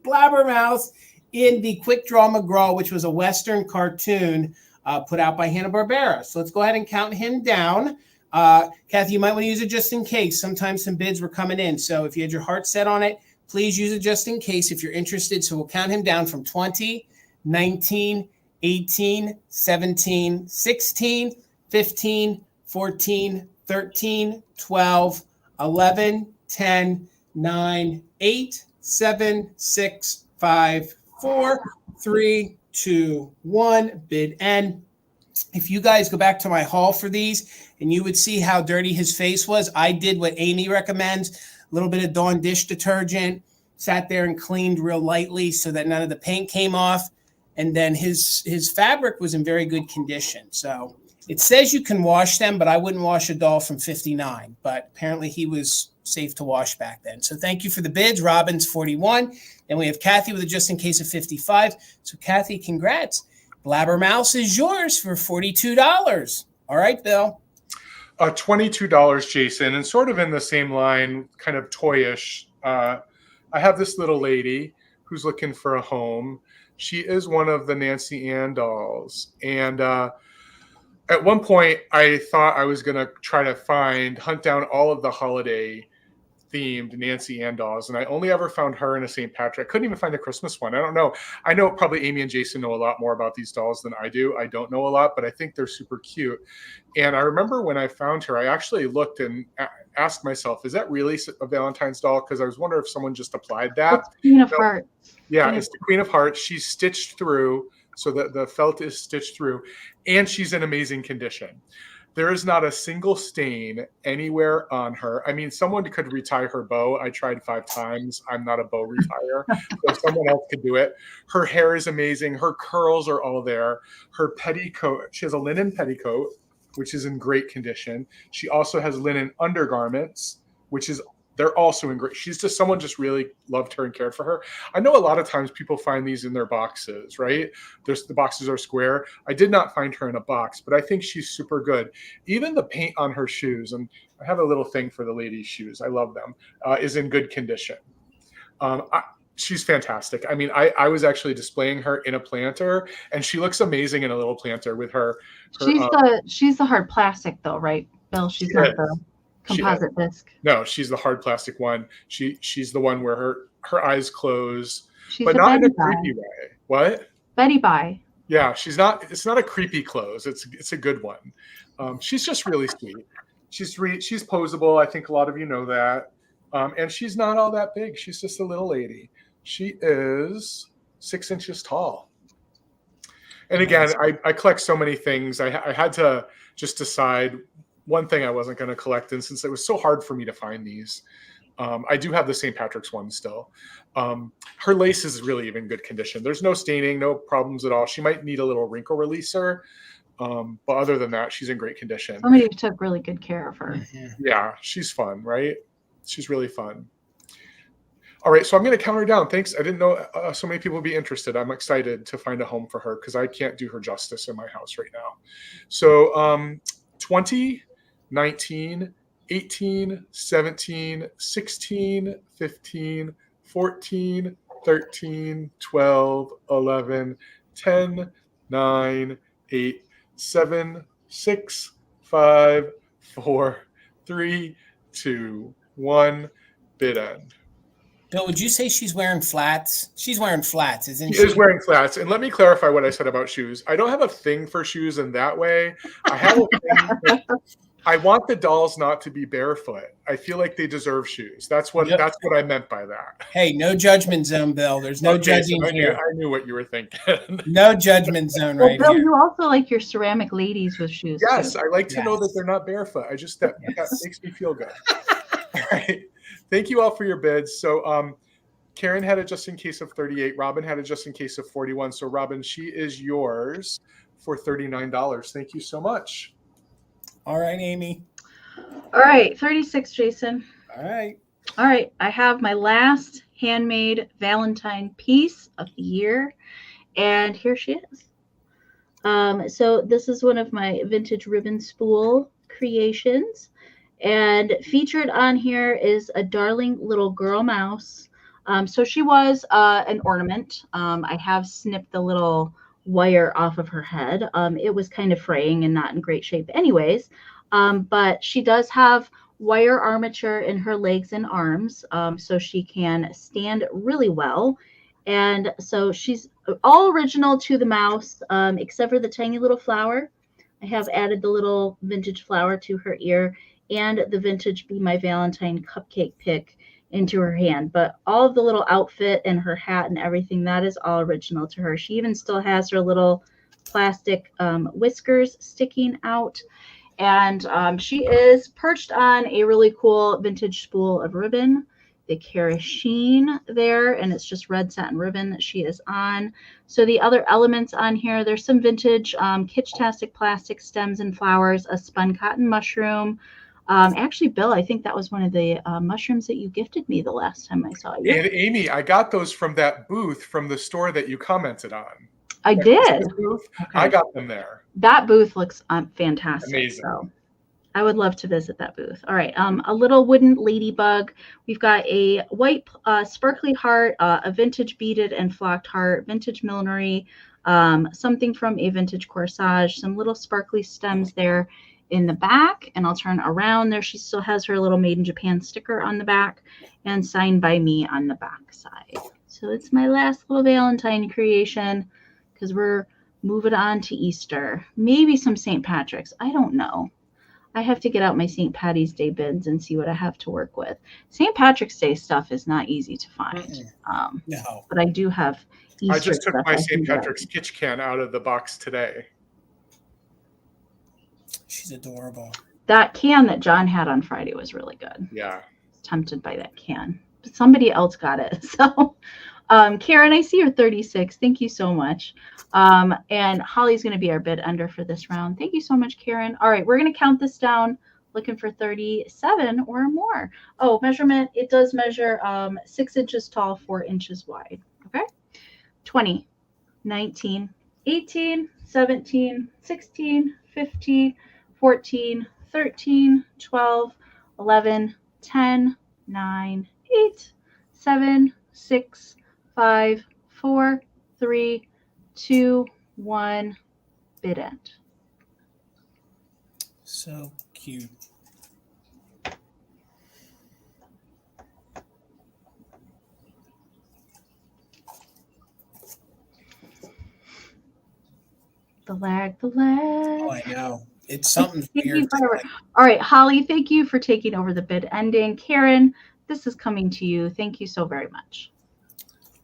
[SPEAKER 1] Blabber Mouse in the Quick Draw McGraw, which was a Western cartoon put out by Hanna-Barbera. So let's go ahead and count him down. Kathy, you might want to use it just in case. Sometimes some bids were coming in. So if you had your heart set on it, please use it just in case if you're interested. So we'll count him down from 20, 19, 18, 17, 16, 15, 14, 13, 12, 11, 10, 9, 8, 7, 6, 5, 4, 3, 2, 1. Bid end. If you guys go back to my haul for these and you would see how dirty his face was, I did what Amy recommends, a little bit of Dawn dish detergent, sat there and cleaned real lightly so that none of the paint came off. And then his fabric was in very good condition. So it says you can wash them, but I wouldn't wash a doll from 59. But apparently he was safe to wash back then. So thank you for the bids. Robin's 41. Then we have Kathy with a just in case of 55. So Kathy, congrats. Blabber Mouse is yours for $42. All right, Bill.
[SPEAKER 3] $22, Jason, and sort of in the same line, kind of toyish. I have this little lady who's looking for a home. She is one of the Nancy Ann dolls. And at one point, I thought I was going to try to hunt down all of the holiday themed Nancy Ann dolls, and I only ever found her in a St. Patrick. I couldn't even find a Christmas one. I don't know. I know probably Amy and Jason know a lot more about these dolls than I do. I don't know a lot, but I think they're super cute. And I remember when I found her, I actually looked and asked myself, is that really a Valentine's doll? Because I was wondering if someone just applied that.
[SPEAKER 2] It's Queen of Hearts.
[SPEAKER 3] Yeah, it's the Queen of Hearts. She's stitched through, so that the felt is stitched through, and she's in amazing condition. There is not a single stain anywhere on her. I mean, someone could retie her bow. I tried 5 times. I'm not a bow retire, so someone else could do it. Her hair is amazing. Her curls are all there. Her petticoat, she has a linen petticoat, which is in great condition. She also has linen undergarments, they're also in great. She's just someone just really loved her and cared for her. I know a lot of times people find these in their boxes, right? The boxes are square. I did not find her in a box, but I think she's super good. Even the paint on her shoes, and I have a little thing for the ladies' shoes. I love them. Is in good condition. She's fantastic. I mean, I was actually displaying her in a planter, and she looks amazing in a little planter with her.
[SPEAKER 2] She's the hard plastic though, right, Bill? She's not the composite disc.
[SPEAKER 3] No, she's the hard plastic one. She's the one where her eyes close,
[SPEAKER 2] She's
[SPEAKER 3] but not in a creepy way. What?
[SPEAKER 2] Betty Bye.
[SPEAKER 3] Yeah, she's not. It's not a creepy close. It's a good one. She's just really sweet. She's posable. I think a lot of you know that. And she's not all that big. She's just a little lady. She is 6 inches tall. And again, I collect so many things. I had to just decide one thing I wasn't going to collect, and since it was so hard for me to find these, I do have the St. Patrick's one still. Her lace is really in good condition. There's no staining, no problems at all. She might need a little wrinkle releaser, but other than that, she's in great condition.
[SPEAKER 2] Somebody took really good care of her.
[SPEAKER 3] Yeah, she's fun, right? She's really fun. All right, so I'm going to count her down. Thanks. I didn't know so many people would be interested. I'm excited to find a home for her because I can't do her justice in my house right now. So 20, 19, 18, 17, 16, 15, 14, 13, 12, 11, 10, 9, 8, 7, 6, 5, 4, 3, 2, 1. bid end.
[SPEAKER 1] Bill, would you say she's wearing flats? She's wearing flats, isn't
[SPEAKER 3] She is wearing flats. And let me clarify what I said about shoes. I don't have a thing for shoes in that way. I have a thing that I want the dolls not to be barefoot. I feel like they deserve shoes. That's what I meant by that.
[SPEAKER 1] Hey, no judgment zone, Bill. There's no judging here.
[SPEAKER 3] I knew what you were thinking.
[SPEAKER 1] No judgment zone
[SPEAKER 2] Well,
[SPEAKER 1] right
[SPEAKER 2] Bill,
[SPEAKER 1] here.
[SPEAKER 2] you also like your ceramic ladies with shoes.
[SPEAKER 3] Yes,
[SPEAKER 2] too.
[SPEAKER 3] I like to know that they're not barefoot. That makes me feel good. All right. Thank you all for your bids. So Karen had a just in case of 38. Robin had a just in case of 41. So Robin, she is yours for $39. Thank you so much.
[SPEAKER 1] All right, Amy.
[SPEAKER 2] All right, 36, Jason.
[SPEAKER 1] All right.
[SPEAKER 2] All right, I have my last handmade Valentine piece of the year, and here she is. So this is one of my vintage ribbon spool creations, and featured on here is a darling little girl mouse. So she was an ornament. I have snipped the little wire off of her head. It was kind of fraying and not in great shape anyways. But she does have wire armature in her legs and arms, so she can stand really well. And so she's all original to the mouse, except for the tiny little flower. I have added the little vintage flower to her ear and the vintage Be My Valentine cupcake pick into her hand. But all of the little outfit and her hat and everything, that is all original to her. She even still has her little plastic whiskers sticking out. And she is perched on a really cool vintage spool of ribbon. The Cara Sheen there, and it's just red satin ribbon that she is on. So the other elements on here, there's some vintage Kitsch-tastic plastic stems and flowers, a spun cotton mushroom. Actually, Bill, I think that was one of the mushrooms that you gifted me the last time I saw you.
[SPEAKER 3] And Amy, I got those from that booth from the store that you commented on.
[SPEAKER 2] I did.
[SPEAKER 3] Booth.
[SPEAKER 2] Okay.
[SPEAKER 3] I got them there.
[SPEAKER 2] That booth looks fantastic.
[SPEAKER 3] Amazing.
[SPEAKER 2] So I would love to visit that booth. All right. A little wooden ladybug. We've got a white sparkly heart, a vintage beaded and flocked heart, vintage millinery, something from a vintage corsage, some little sparkly stems there in the back. And I'll turn around there. She still has her little Made in Japan sticker on the back and signed by me on the back side. So it's my last little Valentine creation because we're moving on to Easter. Maybe some St. Patrick's. I don't know. I have to get out my St. Patty's Day bids and see what I have to work with. St. Patrick's Day stuff is not easy to find.
[SPEAKER 1] No.
[SPEAKER 2] But I do have Easter
[SPEAKER 3] I just took
[SPEAKER 2] stuff
[SPEAKER 3] my
[SPEAKER 2] I
[SPEAKER 3] St.
[SPEAKER 2] can
[SPEAKER 3] Patrick's Kitsch can out of the box today.
[SPEAKER 1] She's adorable.
[SPEAKER 2] That can that John had on Friday was really good.
[SPEAKER 3] Yeah.
[SPEAKER 2] I was tempted by that can. But somebody else got it. So, Karen, I see you're 36. Thank you so much. And Holly's going to be our bid under for this round. Thank you so much, Karen. All right, we're going to count this down, looking for 37 or more. Oh, measurement, it does measure 6 inches tall, 4 inches wide. Okay. 20, 19, 18, 17, 16, 15, 14, 13, 12, 11, 10, 9, 8, 7, 6, 5, 4, 3, 2, 1, bid end.
[SPEAKER 1] So cute.
[SPEAKER 2] The lag.
[SPEAKER 1] Oh, I know. It's something weird.
[SPEAKER 2] All right, Holly, thank you for taking over the bid ending. Karen, this is coming to you. Thank you so very much.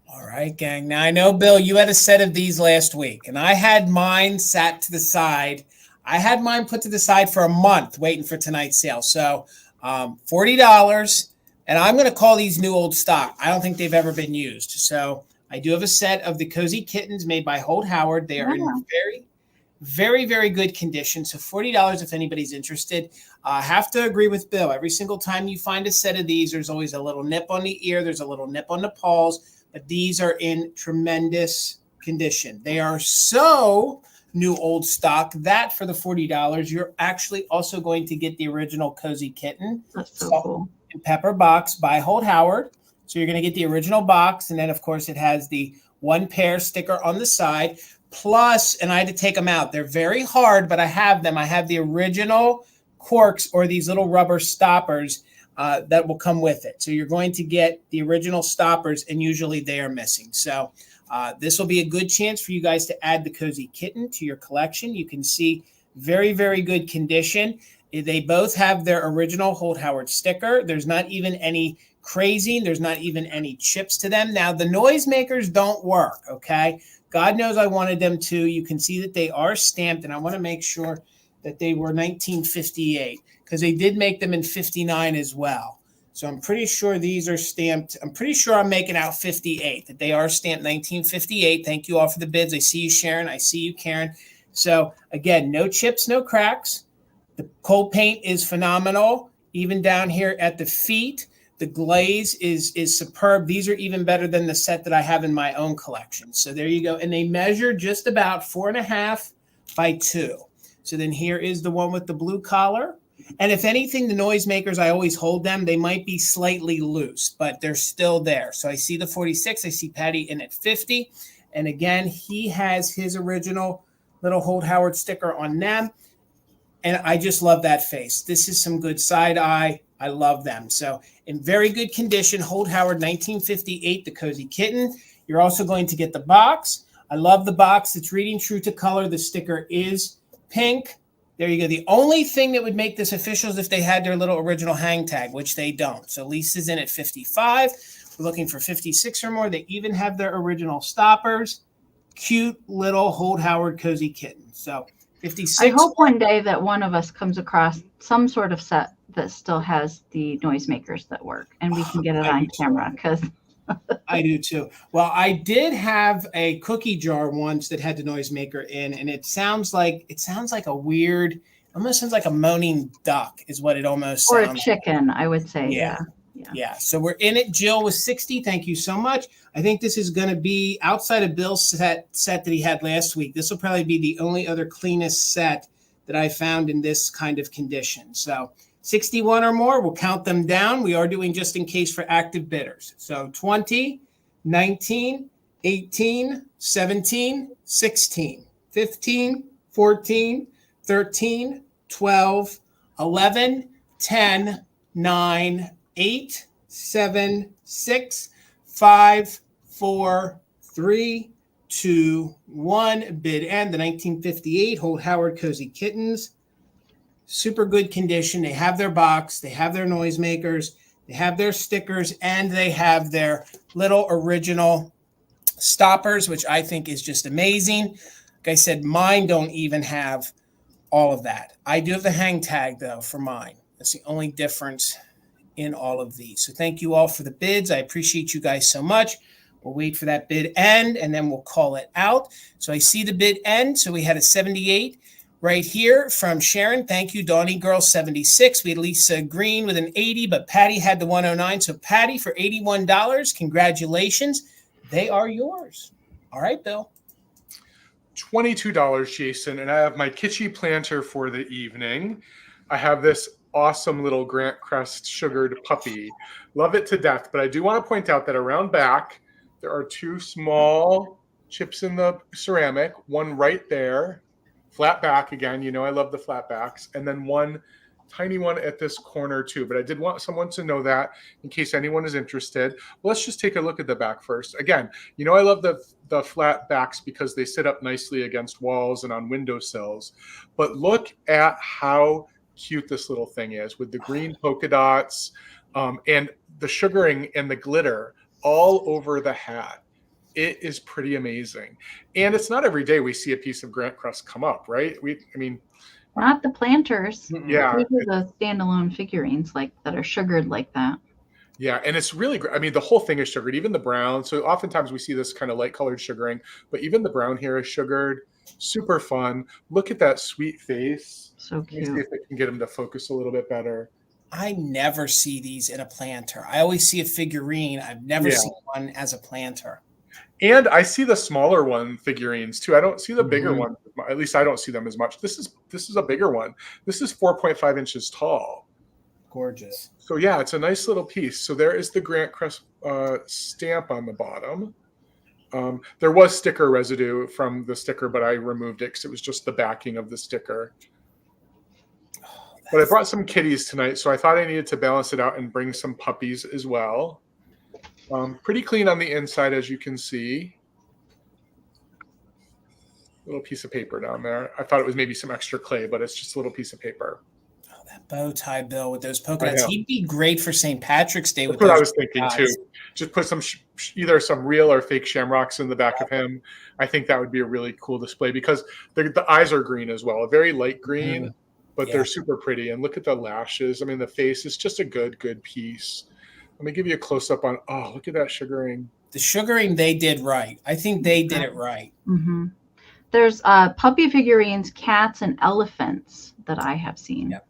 [SPEAKER 1] All right, gang. Now, I know, Bill, you had a set of these last week, and I had mine sat to the side. I had mine put to the side for a month waiting for tonight's sale. So $40, and I'm going to call these new old stock. I don't think they've ever been used. So I do have a set of the Cozy Kittens made by Holt Howard. They are in very, very good condition. So $40 if anybody's interested. I have to agree with Bill. Every single time you find a set of these, there's always a little nip on the ear. There's a little nip on the paws. But these are in tremendous condition. They are so new old stock that for the $40, you're actually also going to get the original Cozy Kitten.
[SPEAKER 2] That's so cool.
[SPEAKER 1] And pepper box by Holt Howard. So you're going to get the original box. And then, of course, it has the one pair sticker on the side. Plus, and I had to take them out. They're very hard, but I have them. I have the original corks or these little rubber stoppers that will come with it. So you're going to get the original stoppers, and usually they are missing. So this will be a good chance for you guys to add the Cozy Kitten to your collection. You can see very, very good condition. They both have their original Hold Howard sticker. There's not even any crazing. There's not even any chips to them. Now, the noisemakers don't work, okay? God knows I wanted them to. You can see that they are stamped, and I want to make sure that they were 1958 because they did make them in 59 as well. So I'm pretty sure these are stamped. I'm pretty sure I'm making out 58, that they are stamped 1958. Thank you all for the bids. I see you, Sharon. I see you, Karen. So, again, no chips, no cracks. The cold paint is phenomenal, even down here at the feet. The glaze is superb. These are even better than the set that I have in my own collection. So there you go. And they measure just about 4.5 by 2. So then here is the one with the blue collar. And if anything, the noisemakers, I always hold them. They might be slightly loose, but they're still there. So I see the 46. I see Patty in at 50. And again, he has his original little Hold Howard sticker on them. And I just love that face. This is some good side eye. I love them. So in very good condition, Hold Howard 1958, the Cozy Kitten. You're also going to get the box. I love the box. It's reading true to color. The sticker is pink. There you go. The only thing that would make this official is if they had their little original hang tag, which they don't. So Lisa's in at 55. We're looking for 56 or more. They even have their original stoppers. Cute little Hold Howard Cozy Kitten. So 56.
[SPEAKER 2] I hope one day that one of us comes across some sort of set that still has the noisemakers that work, and we can get it on camera, because
[SPEAKER 1] I do too. Well, I did have a cookie jar once that had the noisemaker in, and it sounds like a weird, almost sounds like a moaning duck is what it almost
[SPEAKER 2] or
[SPEAKER 1] sounds
[SPEAKER 2] a chicken, I would say.
[SPEAKER 1] Yeah. So we're in it. Jill was 60. Thank you so much. I think this is going to be outside of Bill's set that he had last week. This will probably be the only other cleanest set that I found in this kind of condition. So 61 or more, we'll count them down. We are doing just in case for active bidders. So 20, 19, 18, 17, 16, 15, 14, 13, 12, 11, 10, 9, 8, 7, 6, 5, 4, 3, 2, 1. Bid end. The 1958 Hold Howard Cozy Kittens. Super good condition. They have their box. They have their noisemakers. They have their stickers. And they have their little original stoppers, which I think is just amazing. Like I said, mine don't even have all of that. I do have the hang tag, though, for mine. That's the only difference in all of these. So thank you all for the bids. I appreciate you guys so much. We'll wait for that bid end, and then we'll call it out. So I see the bid end. So we had a 78 right here from Sharon. Thank you, Donnie Girl 76. We had Lisa Green with an 80, but Patty had the 109. So Patty for $81. Congratulations. They are yours. All right, Bill.
[SPEAKER 3] $22, Jason. And I have my kitschy planter for the evening. I have this awesome little Grant Crest sugared puppy. Love it to death. But I do want to point out that around back, there are 2 small chips in the ceramic, one right there, flat back again. You know, I love the flat backs. And then one tiny one at this corner too. But I did want someone to know that in case anyone is interested. Let's just take a look at the back first. Again, you know, I love the flat backs because they sit up nicely against walls and on windowsills. But look at how cute this little thing is with the green polka dots and the sugaring and the glitter all over the hat. It is pretty amazing. And it's not every day we see a piece of Grant Crest come up, right?
[SPEAKER 2] Not the planters.
[SPEAKER 3] Yeah.
[SPEAKER 2] These are the standalone figurines that are sugared like that.
[SPEAKER 3] Yeah, and it's really great. I mean, the whole thing is sugared, even the brown. So oftentimes we see this kind of light colored sugaring, but even the brown here is sugared. Super fun. Look at that sweet face.
[SPEAKER 2] So cute.
[SPEAKER 3] Let me see if I can get him to focus a little bit better.
[SPEAKER 1] I never see these in a planter. I always see a figurine. I've never seen one as a planter.
[SPEAKER 3] And I see the smaller one figurines too. I don't see the bigger ones. At least I don't see them as much. This is a bigger one. This is 4.5 inches tall.
[SPEAKER 1] Gorgeous.
[SPEAKER 3] So yeah, it's a nice little piece. So there is the Grant Crest stamp on the bottom. There was sticker residue from the sticker, but I removed it because it was just the backing of the sticker. But I brought some kitties tonight, so I thought I needed to balance it out and bring some puppies as well. Pretty clean on the inside, as you can see. Little piece of paper down there. I thought it was maybe some extra clay, but it's just a little piece of paper.
[SPEAKER 1] Oh, that bow tie Bill with those polka dots. He'd be great for St. Patrick's Day.
[SPEAKER 3] That's what I was thinking too. Just put some either some real or fake shamrocks in the back of him. I think that would be a really cool display because the eyes are green as well, a very light green, but they're super pretty. And look at the lashes. I mean, the face is just a good piece. Let me give you a close up on. Oh, look at that sugaring.
[SPEAKER 1] The sugaring they did right. I think they did it right.
[SPEAKER 2] Mm-hmm. There's puppy figurines, cats, and elephants that I have seen.
[SPEAKER 1] Yep.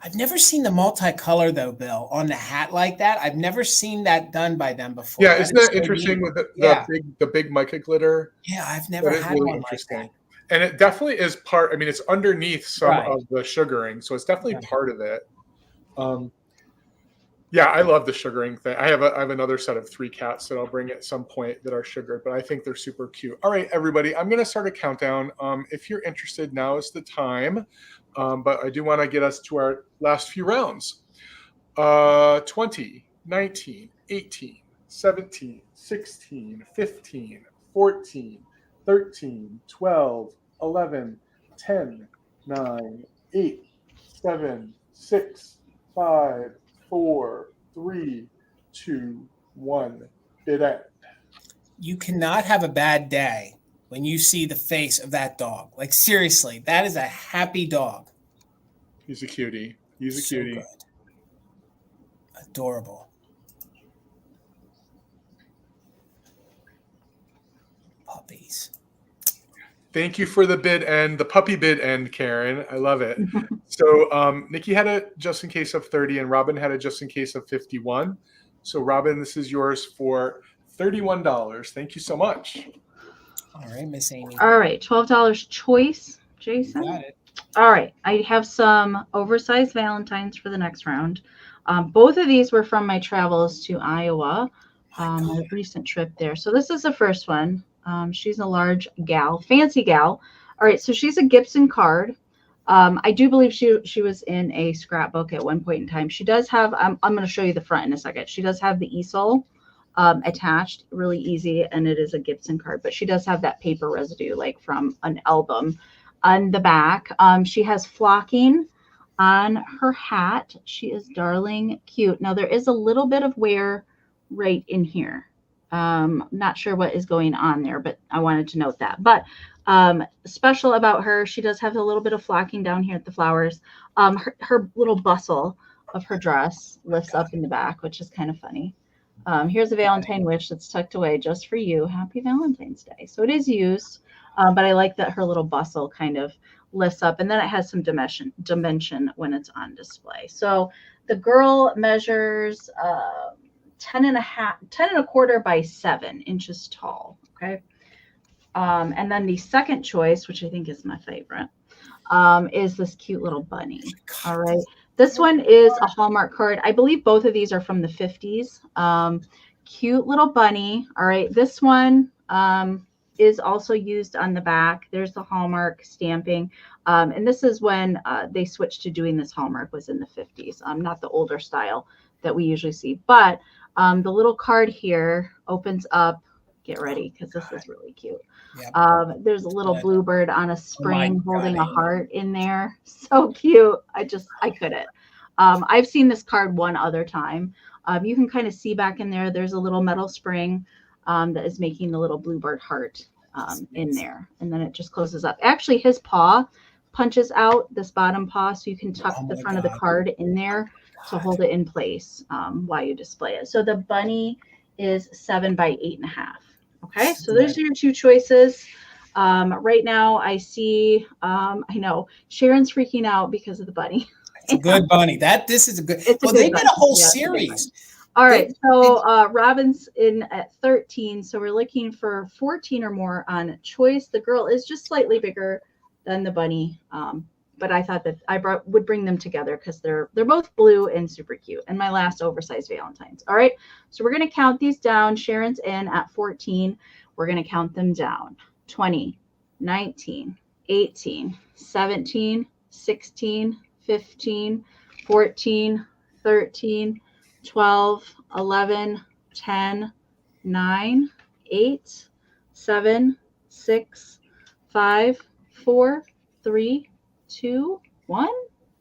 [SPEAKER 1] I've never seen the multicolor though, Bill, on the hat like that. I've never seen that done by them before.
[SPEAKER 3] Yeah, isn't that interesting with the big mica glitter?
[SPEAKER 1] Yeah, I've never had
[SPEAKER 3] really
[SPEAKER 1] one
[SPEAKER 3] interesting.
[SPEAKER 1] like that.
[SPEAKER 3] And it definitely is part. I mean, it's underneath some of the sugaring, so it's definitely part of it. Yeah, I love the sugaring thing. I have another set of 3 cats that I'll bring at some point that are sugared, but I think they're super cute. All right, everybody, I'm going to start a countdown. If you're interested, now is the time. But I do want to get us to our last few rounds. 20, 19, 18, 17, 16, 15, 14, 13, 12, 11, 10, 9, 8, 7, 6, 5, 4, 3, 2, 1. Bid end.
[SPEAKER 1] You cannot have a bad day when you see the face of that dog. Like, seriously, that is a happy dog.
[SPEAKER 3] He's a cutie. He's a cutie.
[SPEAKER 1] Good. Adorable. Puppies.
[SPEAKER 3] Thank you for the bid end, the puppy bid end, Karen. I love it. So Nikki had a just in case of 30 and Robin had a just in case of 51. So Robin, this is yours for $31. Thank you so much.
[SPEAKER 1] All right, Miss Amy.
[SPEAKER 2] All right, $12 choice, Jason.
[SPEAKER 1] Got it.
[SPEAKER 2] All right, I have some oversized Valentines for the next round. Both of these were from my travels to Iowa, my recent trip there. So this is the first one. She's a large gal, fancy gal. All right, so she's a Gibson card. I do believe she was in a scrapbook at one point in time. She does have, I'm going to show you the front in a second. She does have the easel attached, really easy, and it is a Gibson card, but she does have that paper residue like from an album. On the back, she has flocking on her hat. She is darling cute. Now there is a little bit of wear right in here. Not sure what is going on there, but I wanted to note that. But special about her, she does have a little bit of flocking down here at the flowers. Her little bustle of her dress lifts up in the back, which is kind of funny. Here's a Valentine wish that's tucked away just for you. Happy Valentine's Day. So it is used, but I like that her little bustle kind of lifts up, and then it has some dimension when it's on display. So the girl measures 10 and a quarter by 7 inches tall. Okay. And then the second choice, which I think is my favorite, is this cute little bunny. All right. This one is a Hallmark card. I believe both of these are from the 50s. Cute little bunny. All right. This one is also used on the back. There's the Hallmark stamping. And this is when they switched to doing this Hallmark, was in the 50s, not the older style that we usually see. But the little card here opens up. Get ready, because this is really cute. Yep. There's a little bluebird on a spring holding a heart in there. So cute. I couldn't. I've seen this card one other time. You can kind of see back in there. There's a little metal spring that is making the little bluebird heart in there. And then it just closes up. Actually, his paw punches out, this bottom paw, so you can tuck the front of the card in there to hold it in place while you display it. So the bunny is 7 by 8.5. Okay, so those are your two choices. Right now, I see, I know Sharon's freaking out because of the bunny.
[SPEAKER 1] It's a good bunny. This is a good. Well, they did a whole series.
[SPEAKER 2] All right, so Robin's in at 13, so we're looking for 14 or more on choice. The girl is just slightly bigger than the bunny, but I thought that I would bring them together because they're both blue and super cute. And my last oversized Valentines. All right, so we're going to count these down. Sharon's in at 14. We're going to count them down. 20, 19, 18, 17, 16, 15, 14, 13, 12, 11, 10, 9, 8, 7, 6, 5, 4, 3, 2, 1.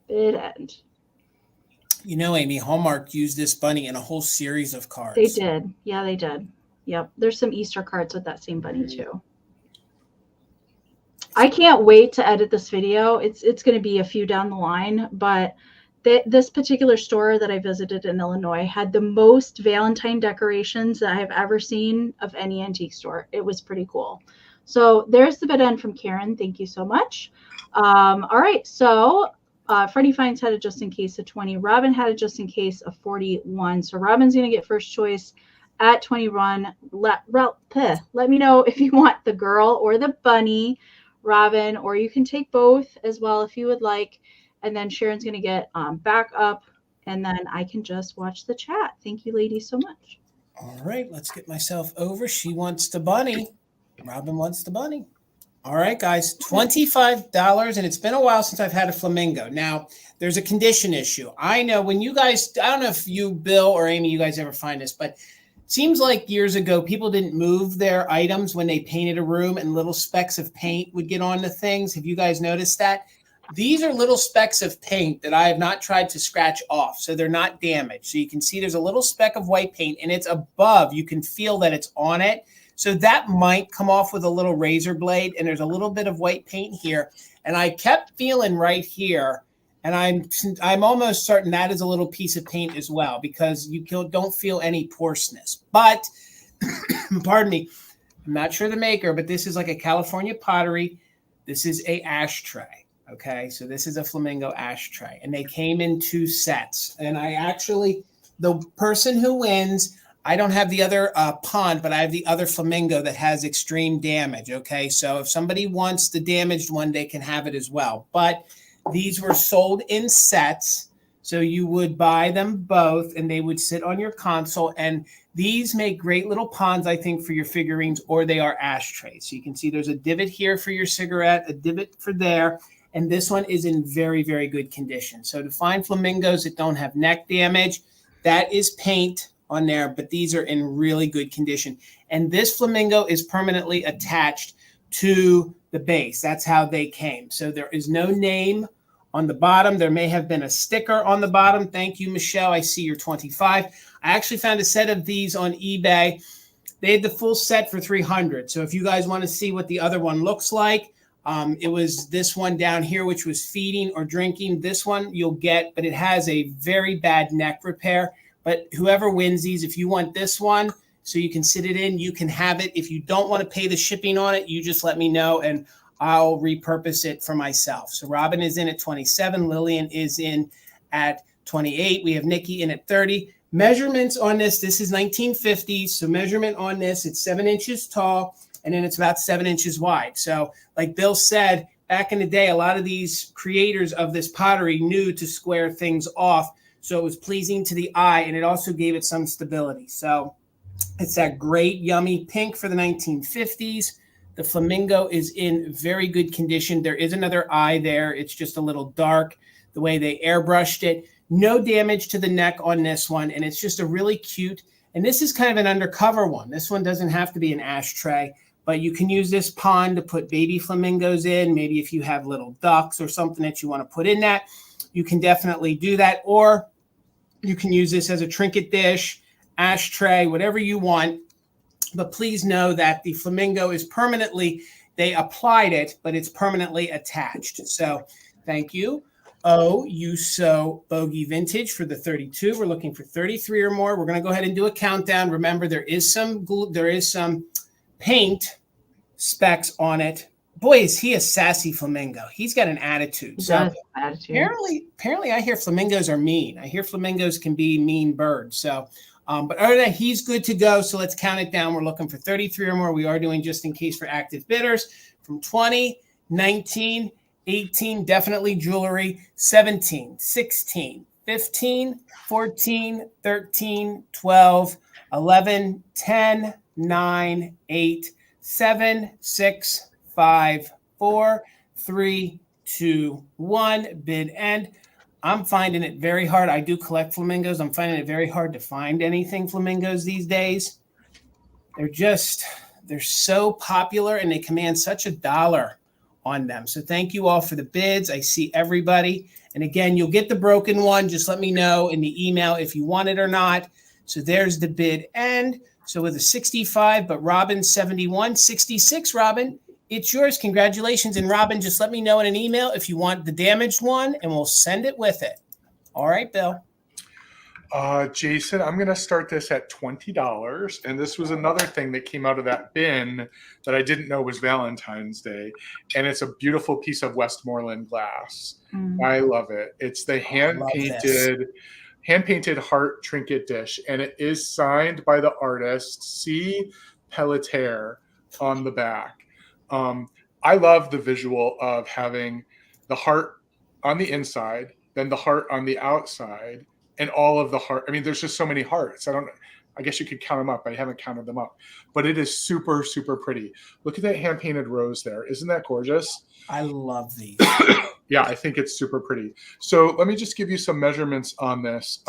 [SPEAKER 2] Bid end.
[SPEAKER 1] You know, Amy, Hallmark used this bunny in a whole series of cards.
[SPEAKER 2] They did. Yeah, they did. Yep. There's some Easter cards with that same bunny too. I can't wait to edit this video. It's going to be a few down the line, but this particular store that I visited in Illinois had the most Valentine decorations that I have ever seen of any antique store. It was pretty cool. So there's the bid end from Karen. Thank you so much. All right. So Freddie Fines had a just in case of 20. Robin had a just in case of 41. So Robin's going to get first choice at 21. Let me know if you want the girl or the bunny, Robin, or you can take both as well if you would like. And then Sharon's going to get back up, and then I can just watch the chat. Thank you, ladies, so much.
[SPEAKER 1] All right, let's get myself over. She wants the bunny. Robin wants the bunny. All right, guys, $25, and it's been a while since I've had a flamingo. Now, there's a condition issue. I know when you guys, I don't know if you, Bill, or Amy, you guys ever find this, but it seems like years ago, people didn't move their items when they painted a room, and little specks of paint would get onto things. Have you guys noticed that? These are little specks of paint that I have not tried to scratch off, so they're not damaged. So you can see there's a little speck of white paint, and it's above. You can feel that it's on it. So that might come off with a little razor blade, and there's a little bit of white paint here. And I kept feeling right here, and I'm almost certain that is a little piece of paint as well, because you don't feel any porousness. But, pardon me, I'm not sure the maker, but this is like a California Pottery. This is a ashtray. Okay, so this is a flamingo ashtray, and they came in 2 sets. And I actually, the person who wins, I don't have the other pond, but I have the other flamingo that has extreme damage. Okay, so if somebody wants the damaged one, they can have it as well. But these were sold in sets, so you would buy them both, and they would sit on your console. And these make great little ponds, I think, for your figurines, or they are ashtrays. So you can see there's a divot here for your cigarette, a divot for there. And this one is in very, very good condition. So to find flamingos that don't have neck damage, that is paint on there, but these are in really good condition. And this flamingo is permanently attached to the base. That's how they came. So there is no name on the bottom. There may have been a sticker on the bottom. Thank you, Michelle. I see you're 25. I actually found a set of these on eBay. They had the full set for $300. So if you guys want to see what the other one looks like, it was this one down here, which was feeding or drinking. This one you'll get, but it has a very bad neck repair. But whoever wins these, if you want this one so you can sit it in, you can have it. If you don't want to pay the shipping on it, you just let me know and I'll repurpose it for myself. So Robin is in at 27. Lillian is in at 28. We have Nikki in at 30. Measurements on this is 1950. So measurement on this, it's 7 inches tall. And then it's about 7 inches wide. So like Bill said, back in the day, a lot of these creators of this pottery knew to square things off. So it was pleasing to the eye, and it also gave it some stability. So it's that great, yummy pink for the 1950s. The flamingo is in very good condition. There is another eye there. It's just a little dark, the way they airbrushed it. No damage to the neck on this one, and it's just a really cute, and this is kind of an undercover one. This one doesn't have to be an ashtray. But you can use this pond to put baby flamingos in. Maybe if you have little ducks or something that you want to put in that, you can definitely do that. Or you can use this as a trinket dish, ashtray, whatever you want. But please know that the flamingo is permanently, they applied it, but it's permanently attached. So thank you. Oh, you so bogey vintage for the 32. We're looking for 33 or more. We're going to go ahead and do a countdown. Remember, there is some paint specks on it. Boy, is he a sassy flamingo. He's got an attitude. So apparently I hear flamingos are mean. I hear flamingos can be mean birds. So, but other than that, he's good to go. So let's count it down. We're looking for 33 or more. We are doing just in case for active bidders from 20, 19, 18, definitely jewelry, 17, 16, 15, 14, 13, 12, 11, 10, 9, 8, 7, 6, 5, 4, 3, 2, 1. Bid end. I'm finding it very hard. I do collect flamingos. I'm finding it very hard to find anything flamingos these days. They're so popular and they command such a dollar on them. So thank you all for the bids. I see everybody. And again, you'll get the broken one. Just let me know in the email if you want it or not. So there's the bid end. So with a 65, but Robin 71, 66, Robin, it's yours. Congratulations. And Robin, just let me know in an email if you want the damaged one and we'll send it with it. All right, Bill.
[SPEAKER 3] Jason, I'm going to start this at $20. And this was another thing that came out of that bin that I didn't know was Valentine's Day. And it's a beautiful piece of Westmoreland glass. I love it. It's the hand-painted heart trinket dish. And it is signed by the artist C. Pelletier on the back. I love the visual of having the heart on the inside, then the heart on the outside, and all of the heart. I mean, there's just so many hearts. I guess you could count them up. I haven't counted them up, but it is super, super pretty. Look at that hand-painted rose there. Isn't that gorgeous?
[SPEAKER 1] I love these.
[SPEAKER 3] Yeah, I think it's super pretty. So let me just give you some measurements on this.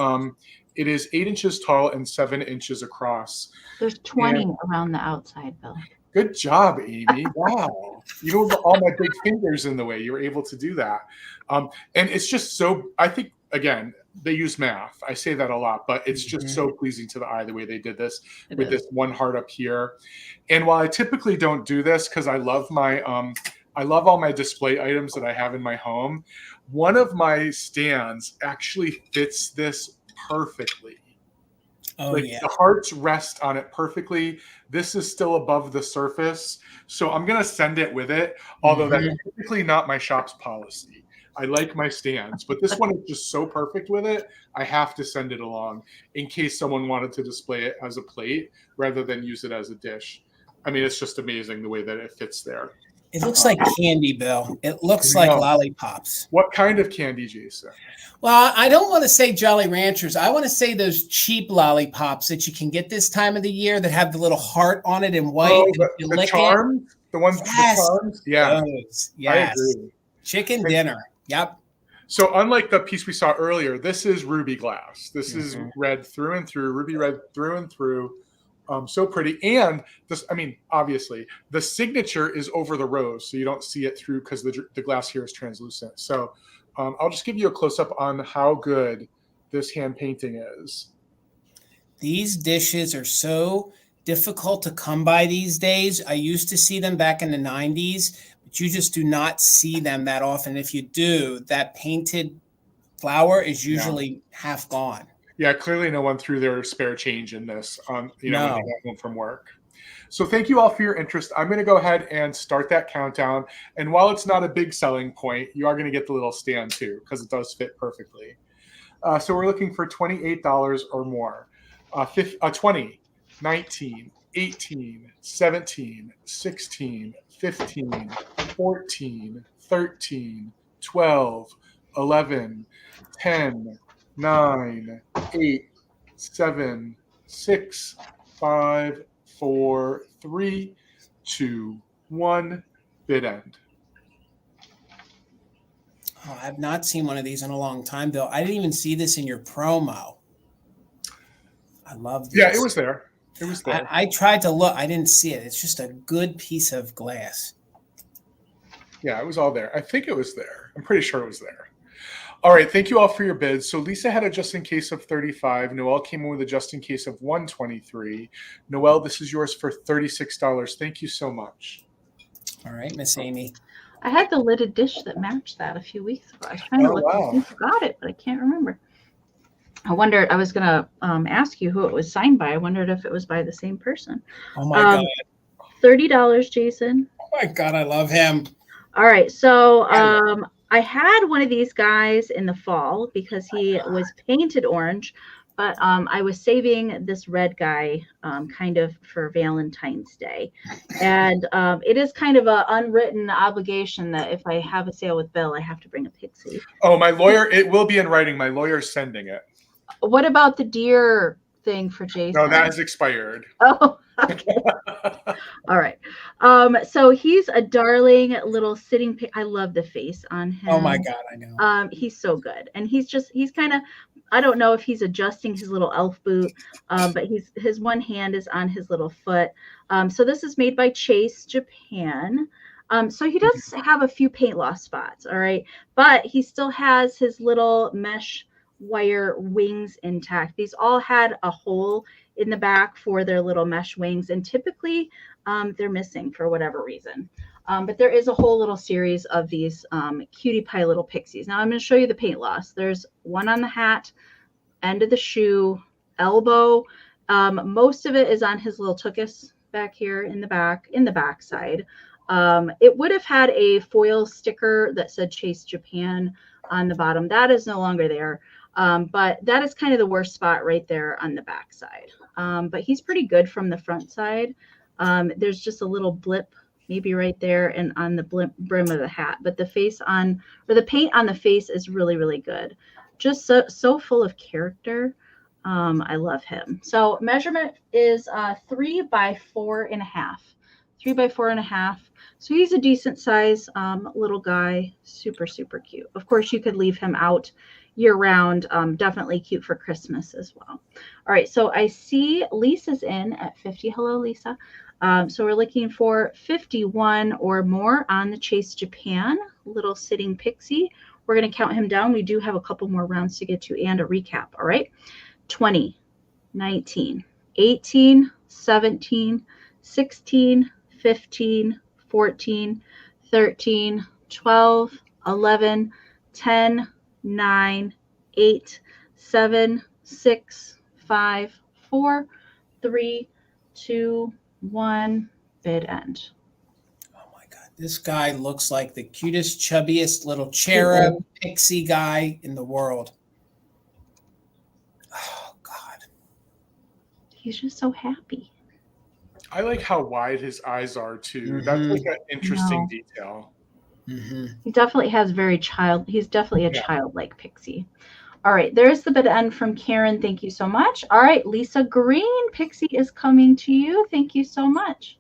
[SPEAKER 3] It is 8 inches tall and 7 inches across.
[SPEAKER 2] There's 20 around the outside, Bill.
[SPEAKER 3] Good job, Amy. Wow. You don't have all my big fingers in the way. You were able to do that. And it's just so, I think, again, they use math. I say that a lot, but it's just so pleasing to the eye the way they did this with this one heart up here. And while I typically don't do this because I love all my display items that I have in my home, one of my stands actually fits this perfectly.
[SPEAKER 1] Oh,
[SPEAKER 3] like the hearts rest on it perfectly. This is still above the surface. So I'm going to send it with it, although that's typically not my shop's policy. I like my stands, but this one is just so perfect with it. I have to send it along in case someone wanted to display it as a plate rather than use it as a dish. I mean, it's just amazing the way that it fits there.
[SPEAKER 1] It looks like candy, Bill. It looks like lollipops.
[SPEAKER 3] What kind of candy, Jason?
[SPEAKER 1] Well, I don't want to say Jolly Ranchers. I want to say those cheap lollipops that you can get this time of the year that have the little heart on it in white.
[SPEAKER 3] Oh, the charms? The ones with the charms? Yeah.
[SPEAKER 1] Those.
[SPEAKER 3] Yes. I agree.
[SPEAKER 1] Chicken dinner. Yep.
[SPEAKER 3] So unlike the piece we saw earlier, this is ruby glass. This is red through and through, ruby red through and through. So pretty. And this, I mean, obviously, the signature is over the rose, so you don't see it through because the glass here is translucent. So I'll just give you a close-up on how good this hand painting is. These
[SPEAKER 1] dishes are so difficult to come by these days. I used to see them back in the 90s, but you just do not see them that often. If you do, that painted flower is usually half gone.
[SPEAKER 3] Yeah, clearly no one threw their spare change in this, when they got home from work. So thank you all for your interest. I'm going to go ahead and start that countdown. And while it's not a big selling point, you are going to get the little stand too, because it does fit perfectly. So we're looking for $28 or more. 20, 19, 18, 17, 16, 15, 14, 13, 12, 11, 10, 9, 8, 7, 6, 5, 4, 3, 2, 1. Bid end.
[SPEAKER 1] Oh, I've not seen one of these in a long time, Bill. I didn't even see this in your promo. I love this.
[SPEAKER 3] Yeah, it was there. It was there.
[SPEAKER 1] I tried to look. I didn't see it. It's just a good piece of glass.
[SPEAKER 3] Yeah, it was all there. I think it was there. I'm pretty sure it was there. All right. Thank you all for your bids. So Lisa had a just in case of 35. Noelle came in with a just in case of 123. Noelle, this is yours for $36. Thank you so much.
[SPEAKER 1] All right, Miss Amy.
[SPEAKER 2] I had the lidded dish that matched that a few weeks ago. I was trying to look and forgot it, but I can't remember. I wondered, I was going to ask you who it was signed by. I wondered if it was by the same person.
[SPEAKER 1] Oh, my God.
[SPEAKER 2] $30, Jason.
[SPEAKER 1] Oh, my God. I love him.
[SPEAKER 2] All right. So I had one of these guys in the fall because he was painted orange, but I was saving this red guy kind of for Valentine's Day. And it is kind of an unwritten obligation that if I have a sale with Bill, I have to bring a pixie.
[SPEAKER 3] Oh, my lawyer, it will be in writing. My lawyer's sending it.
[SPEAKER 2] What about the deer thing for Jason?
[SPEAKER 3] No, that has expired.
[SPEAKER 2] Oh, Okay. All right. So he's a darling little sitting. I love the face on him.
[SPEAKER 1] Oh my God, I know.
[SPEAKER 2] He's so good, and he's kind of. I don't know if he's adjusting his little elf boot, but his one hand is on his little foot. So this is made by Chase Japan. So he does have a few paint loss spots, all right, but he still has his little mesh wire wings intact. These all had a hole in the back for their little mesh wings, and typically they're missing for whatever reason. But there is a whole little series of these cutie pie little pixies. Now I'm going to show you the paint loss. There's one on the hat, end of the shoe, elbow. Most of it is on his little tuchus back here in the back side. It would have had a foil sticker that said Chase Japan on the bottom. That is no longer there. But that is kind of the worst spot right there on the back side. But he's pretty good from the front side. There's just a little blip maybe right there and on the brim of the hat. But the paint on the face is really, really good. Just so full of character. I love him. So measurement is 3 by 4.5. 3 by 4.5. So he's a decent size little guy. Super, super cute. Of course, you could leave him out year round. Definitely cute for Christmas as well. All right. So I see Lisa's in at 50. Hello, Lisa. So we're looking for 51 or more on the Chase Japan little sitting pixie. We're going to count him down. We do have a couple more rounds to get to and a recap. All right. 20, 19, 18, 17, 16, 15, 14, 13, 12, 11, 10, 9, 8, 7, 6, 5, 4, 3, 2, 1, bid end.
[SPEAKER 1] Oh my God. This guy looks like the cutest, chubbiest little cherub pixie guy in the world. Oh God.
[SPEAKER 2] He's just so happy.
[SPEAKER 3] I like how wide his eyes are too. That's like an interesting detail.
[SPEAKER 2] He definitely has he's definitely a childlike pixie. All right, there's the bid end from Karen. Thank you so much. All right, Lisa Green, Pixie is coming to you. Thank you so much.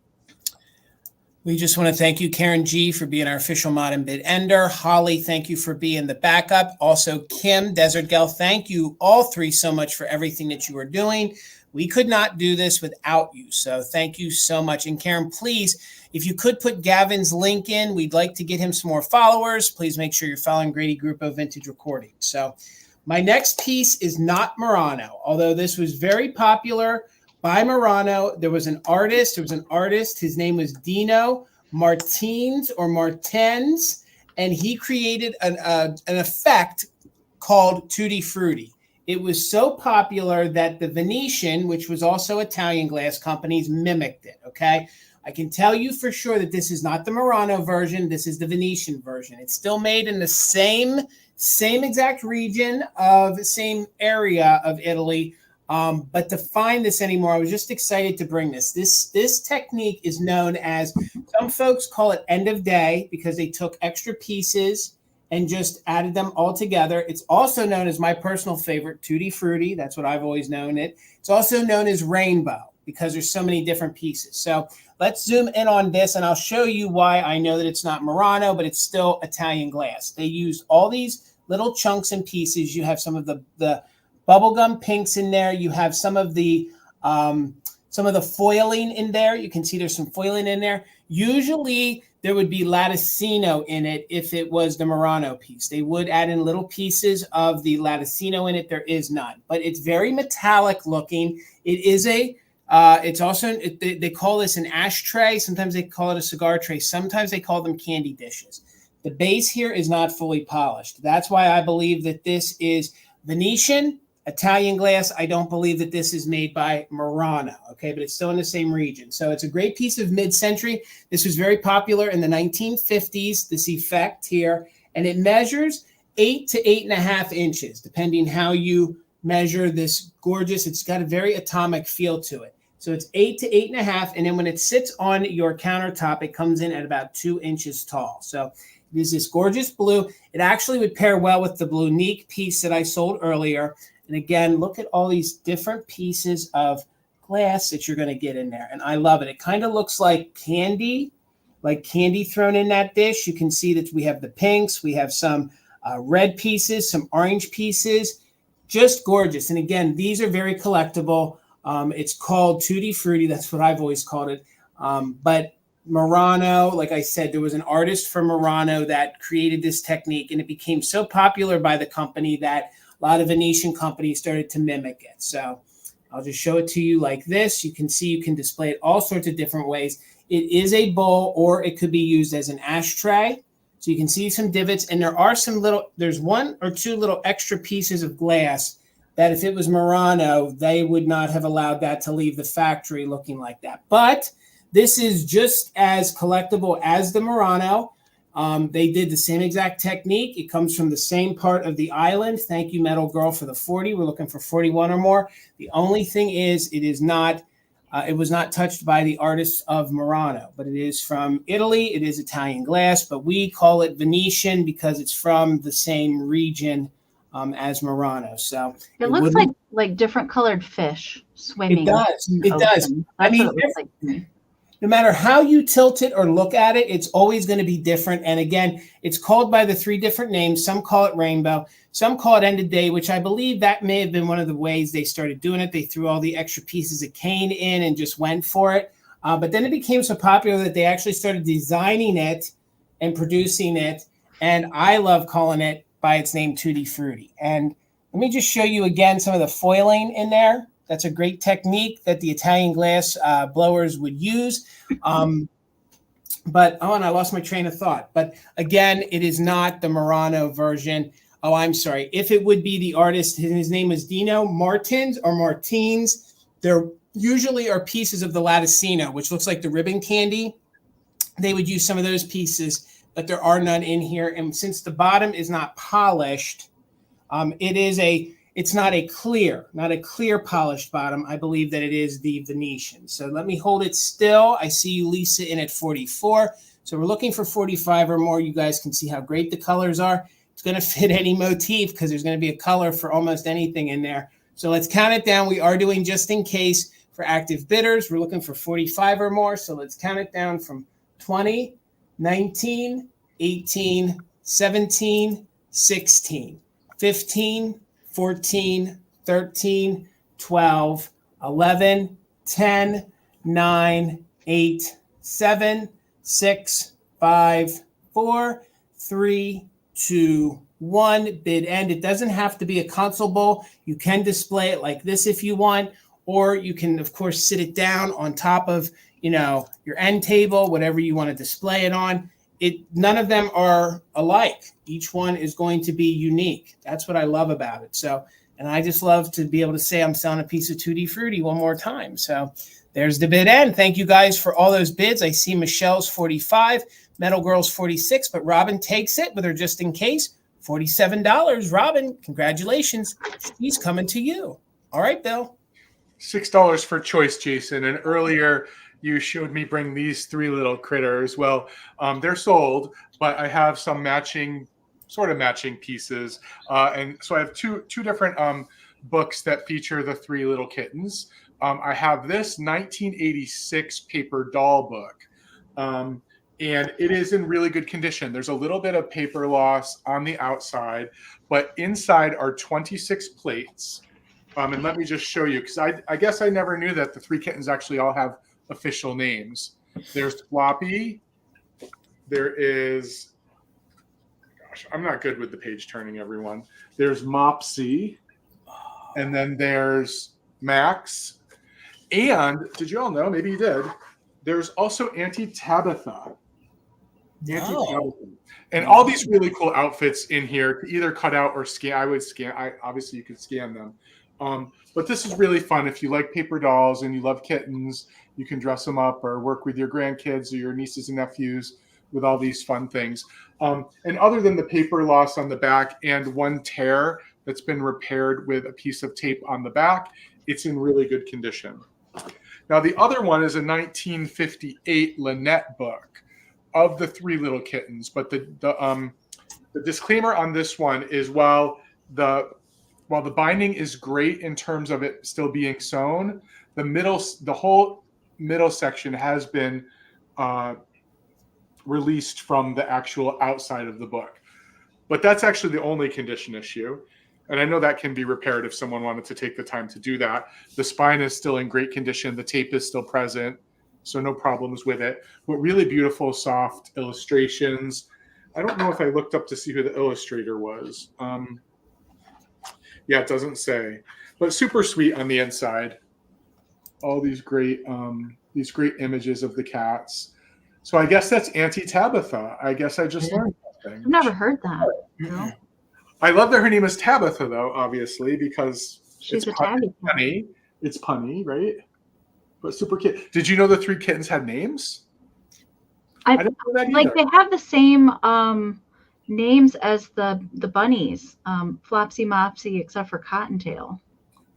[SPEAKER 1] We just want to thank you, Karen G, for being our official mod and bid ender. Holly, thank you for being the backup. Also, Kim, Desert Gal, thank you all three so much for everything that you are doing. We could not do this without you, so thank you so much. And Karen, please, if you could put Gavin's link in, we'd like to get him some more followers. Please make sure you're following Grady Gruppo Vintage Recordings. So my next piece is not Murano, although this was very popular by Murano. There was an artist. His name was Dino Martins or Martens, and he created an effect called Tutti Frutti. It was so popular that the Venetian, which was also Italian glass companies, mimicked it, okay? I can tell you for sure that this is not the Murano version. This is the Venetian version. It's still made in the same exact region of the same area of Italy. But to find this anymore, I was just excited to bring this. This technique is known as, some folks call it end of day because they took extra pieces and just added them all together. It's also known as my personal favorite, Tutti Frutti. That's what I've always known it. It's also known as rainbow because there's so many different pieces. So let's zoom in on this and I'll show you why I know that it's not Murano, but it's still Italian glass. They use all these little chunks and pieces. You have some of the bubblegum pinks in there. You have some of the foiling in there. You can see there's some foiling in there. Usually there would be latticino in it if it was the Murano piece. They would add in little pieces of the latticino in it. There is none, but it's very metallic looking. It is it's also, they call this an ashtray. Sometimes they call it a cigar tray. Sometimes they call them candy dishes. The base here is not fully polished. That's why I believe that this is Venetian, Italian glass. I don't believe that this is made by Murano, okay, but it's still in the same region. So it's a great piece of mid-century. This was very popular in the 1950s, this effect here, and it measures 8 to 8.5 inches, depending how you measure this gorgeous. It's got a very atomic feel to it. So it's 8 to 8.5, and then when it sits on your countertop, it comes in at about 2 inches tall. So it is this gorgeous blue. It actually would pair well with the Blunique piece that I sold earlier. And again, look at all these different pieces of glass that you're going to get in there. And I love it. It kind of looks like candy thrown in that dish. You can see that we have the pinks. We have some red pieces, some orange pieces. Just gorgeous. And again, these are very collectible. It's called Tutti Frutti. That's what I've always called it. But Murano, like I said, there was an artist from Murano that created this technique, and it became so popular by the company that a lot of Venetian companies started to mimic it. So I'll just show it to you like this. You can see you can display it all sorts of different ways. It is a bowl, or it could be used as an ashtray. So you can see some divots, and there are there's one or two little extra pieces of glass that if it was Murano, they would not have allowed that to leave the factory looking like that. But this is just as collectible as the Murano. They did the same exact technique. It comes from the same part of the island. Thank you, Metal Girl, for the 40. We're looking for 41 or more. The only thing is, it was not touched by the artists of Murano, but it is from Italy. It is Italian glass, but we call it Venetian because it's from the same region as Murano. So
[SPEAKER 2] it looks like different colored fish swimming.
[SPEAKER 1] It does. It does. I mean, no matter how you tilt it or look at it, it's always going to be different. And again, it's called by the 3 different names. Some call it rainbow. Some call it end of day, which I believe that may have been one of the ways they started doing it. They threw all the extra pieces of cane in and just went for it. But then it became so popular that they actually started designing it and producing it. And I love calling it by its name, Tutti Frutti. And let me just show you again some of the foiling in there. That's a great technique that the Italian glass blowers would use. And I lost my train of thought. But again, it is not the Murano version. Oh, I'm sorry. If it would be the artist, his name is Dino Martins or Martins. There usually are pieces of the Latticino, which looks like the ribbon candy. They would use some of those pieces, but there are none in here. And since the bottom is not polished, it's not a clear polished bottom. I believe that it is the Venetian. So let me hold it still. I see you, Lisa, in at 44. So we're looking for 45 or more. You guys can see how great the colors are. It's going to fit any motif because there's going to be a color for almost anything in there. So let's count it down. We are doing just in case for active bidders. We're looking for 45 or more. So let's count it down from 20, 19, 18, 17, 16, 15, 14, 13, 12, 11, 10, 9, 8, 7, 6, 5, 4, 3, 2, 1. Bid end. It doesn't have to be a console bowl. You can display it like this if you want, or you can, of course, sit it down on top of, your end table, whatever you want to display it on. None of them are alike. Each one is going to be unique. That's what I love about it. So, and I just love to be able to say I'm selling a piece of Tutti Frutti one more time. So there's the bid end. Thank you guys for all those bids. I see Michelle's 45, Metal Girl's 46, but Robin takes it with her just in case. $47. Robin, congratulations. She's coming to you. All right, Bill.
[SPEAKER 3] $6 for choice, Jason. And earlier you showed me bring these 3 little critters. Well, they're sold, but I have some sort of matching pieces. And so I have two different books that feature the 3 little kittens. I have this 1986 paper doll book. And it is in really good condition. There's a little bit of paper loss on the outside, but inside are 26 plates. And let me just show you, because I guess I never knew that the 3 kittens actually all have official names. There's Floppy. There is, gosh, I'm not good with the page turning, everyone. There's Mopsy. And then there's Max. And did you all know, maybe you did, there's also Auntie Tabitha. And all these really cool outfits in here to either cut out or scan. I would scan. Obviously you could scan them. But this is really fun. If you like paper dolls and you love kittens, you can dress them up or work with your grandkids or your nieces and nephews with all these fun things. And other than the paper loss on the back and one tear that's been repaired with a piece of tape on the back, it's in really good condition. Now, the other one is a 1958 Lynette book of the 3 little kittens. But the disclaimer on this one is, while the while the binding is great in terms of it still being sewn, the whole middle section has been released from the actual outside of the book. But that's actually the only condition issue. And I know that can be repaired if someone wanted to take the time to do that. The spine is still in great condition. The tape is still present, so no problems with it. But really beautiful, soft illustrations. I don't know if I looked up to see who the illustrator was. Yeah, it doesn't say. But super sweet on the inside. All these great images of the cats. So I guess that's Auntie Tabitha. I guess I just learned something.
[SPEAKER 2] I've never heard that. No.
[SPEAKER 3] I love that her name is Tabitha, though, obviously, because
[SPEAKER 2] She's a tabby.
[SPEAKER 3] punny. It's punny, right? But super cute. Did you know the 3 kittens had names? I didn't know that
[SPEAKER 2] like
[SPEAKER 3] either.
[SPEAKER 2] they have the same names as the bunnies, Flopsy Mopsy, except for Cottontail.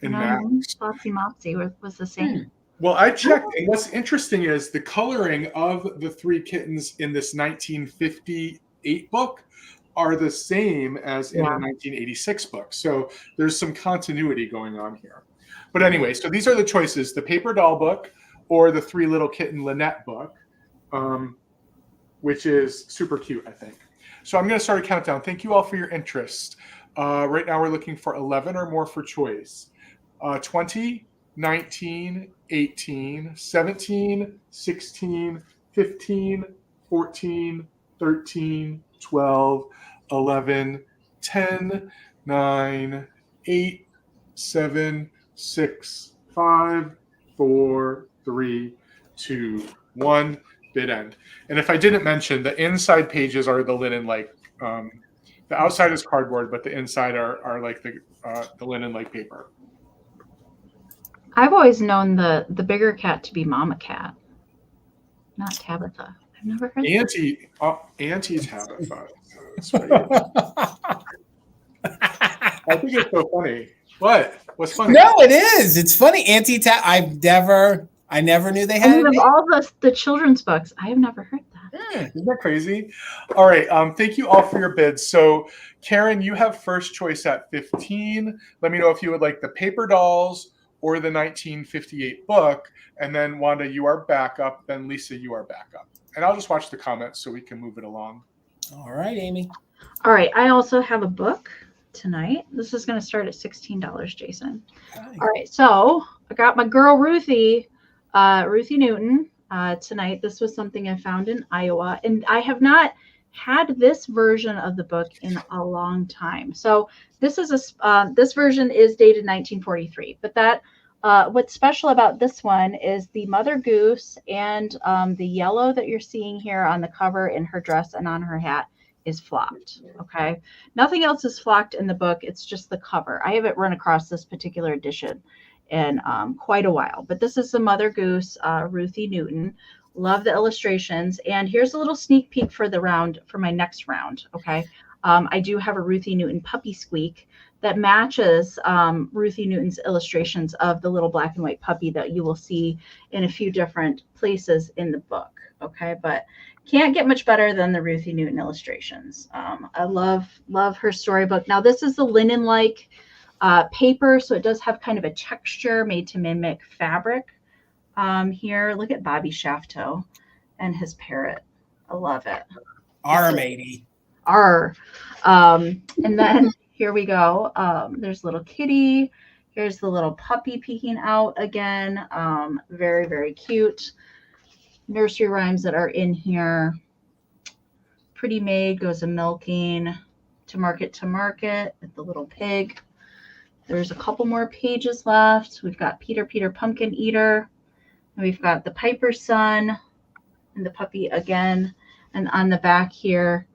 [SPEAKER 3] And
[SPEAKER 2] Max. Flopsy Mopsy was the same.
[SPEAKER 3] Well, I checked, and what's interesting is the coloring of the 3 kittens in this 1958 book are the same as in the 1986 book. So there's some continuity going on here. But anyway, so these are the choices: the paper doll book or the 3 Little Kitten Lynette book, which is super cute, I think. So I'm going to start a countdown. Thank you all for your interest. Right now we're looking for 11 or more for choice. 20, 19, 18, 17, 16, 15, 14, 13, 12, 11, 10, 9, 8, 7, 6, 5, 4, 3, 2, 1. Bid end. And if I didn't mention, the inside pages are the linen-like. The outside is cardboard, but the inside are like the linen-like paper.
[SPEAKER 2] I've always known the bigger cat to be Mama Cat, not Tabitha. I've never heard
[SPEAKER 3] Auntie Tabitha. That's right. I think it's so funny. What's funny?
[SPEAKER 1] No, it is. It's funny. Auntie Tab. I never knew they had.
[SPEAKER 2] Of all the children's books, I have never heard that.
[SPEAKER 3] Isn't that crazy? All right. Thank you all for your bids. So, Karen, you have first choice at 15. Let me know if you would like the paper dolls or the 1958 book. And then, Wanda, you are backup. Then, Lisa, you are backup. And I'll just watch the comments so we can move it along.
[SPEAKER 1] All right, Amy.
[SPEAKER 2] All right. I also have a book tonight. This is going to start at $16, Jason. Okay. All right. So, I got my girl, Ruthie Newton tonight. This was something I found in Iowa, and I have not had this version of the book in a long time. So this is this version is dated 1943, but that what's special about this one is the mother goose and the yellow that you're seeing here on the cover in her dress and on her hat is flocked. Okay, nothing else is flocked in the book. It's just the cover. I haven't run across this particular edition in quite a while, but this is the mother goose, Ruthie Newton. Love the illustrations. And here's a little sneak peek for my next round. Okay, I do have a Ruthie Newton puppy squeak that matches Ruthie Newton's illustrations of the little black and white puppy that you will see in a few different places in the book. Okay, but can't get much better than the Ruthie Newton illustrations. I love her storybook. Now this is the linen-like paper, so it does have kind of a texture made to mimic fabric. Here, look at Bobby Shafto and his parrot. I love it.
[SPEAKER 1] matey.
[SPEAKER 2] And then here we go. There's little kitty. Here's the little puppy peeking out again. Very, very cute. Nursery rhymes that are in here. Pretty Maid goes a milking. To market with the little pig. There's a couple more pages left. We've got Peter Pumpkin Eater. And we've got the Piper's Son and the puppy again. And on the back here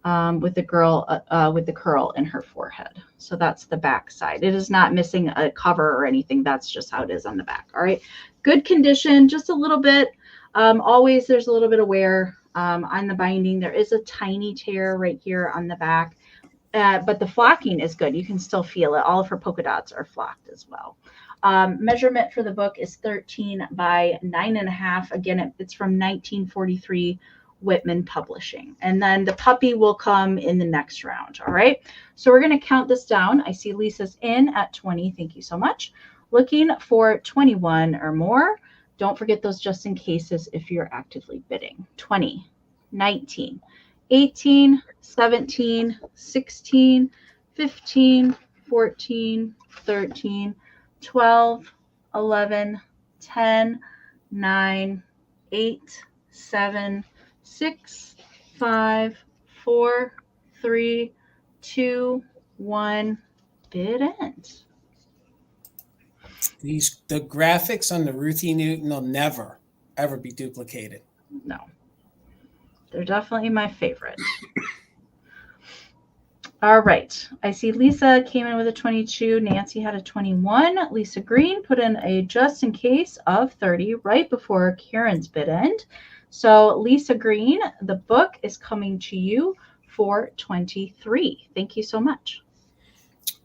[SPEAKER 2] with the girl with the curl in her forehead. So that's the back side. It is not missing a cover or anything. That's just how it is on the back. All right. Good condition, just a little bit. Always there's a little bit of wear on the binding. There is a tiny tear right here on the back. But the flocking is good. You can still feel it. All of her polka dots are flocked as well. Measurement for the book is 13 by 9.5. Again, it's from 1943 Whitman Publishing. And then the puppy will come in the next round. All right. So we're going to count this down. I see Lisa's in at 20. Thank you so much. Looking for 21 or more. Don't forget those just in cases if you're actively bidding. 20, 19, 18, 17, 16, 15, 14, 13, 12, 11, 10, 9, 8, 7, 6, 5, 4, 3, 2, 1. Bid end.
[SPEAKER 1] The graphics on the Ruthie Newton will never, ever be duplicated.
[SPEAKER 2] No. They're definitely my favorite. All right. I see Lisa came in with a 22. Nancy had a 21. Lisa Green put in a just in case of 30 right before Karen's bid end. So Lisa Green, the book is coming to you for 23. Thank you so much.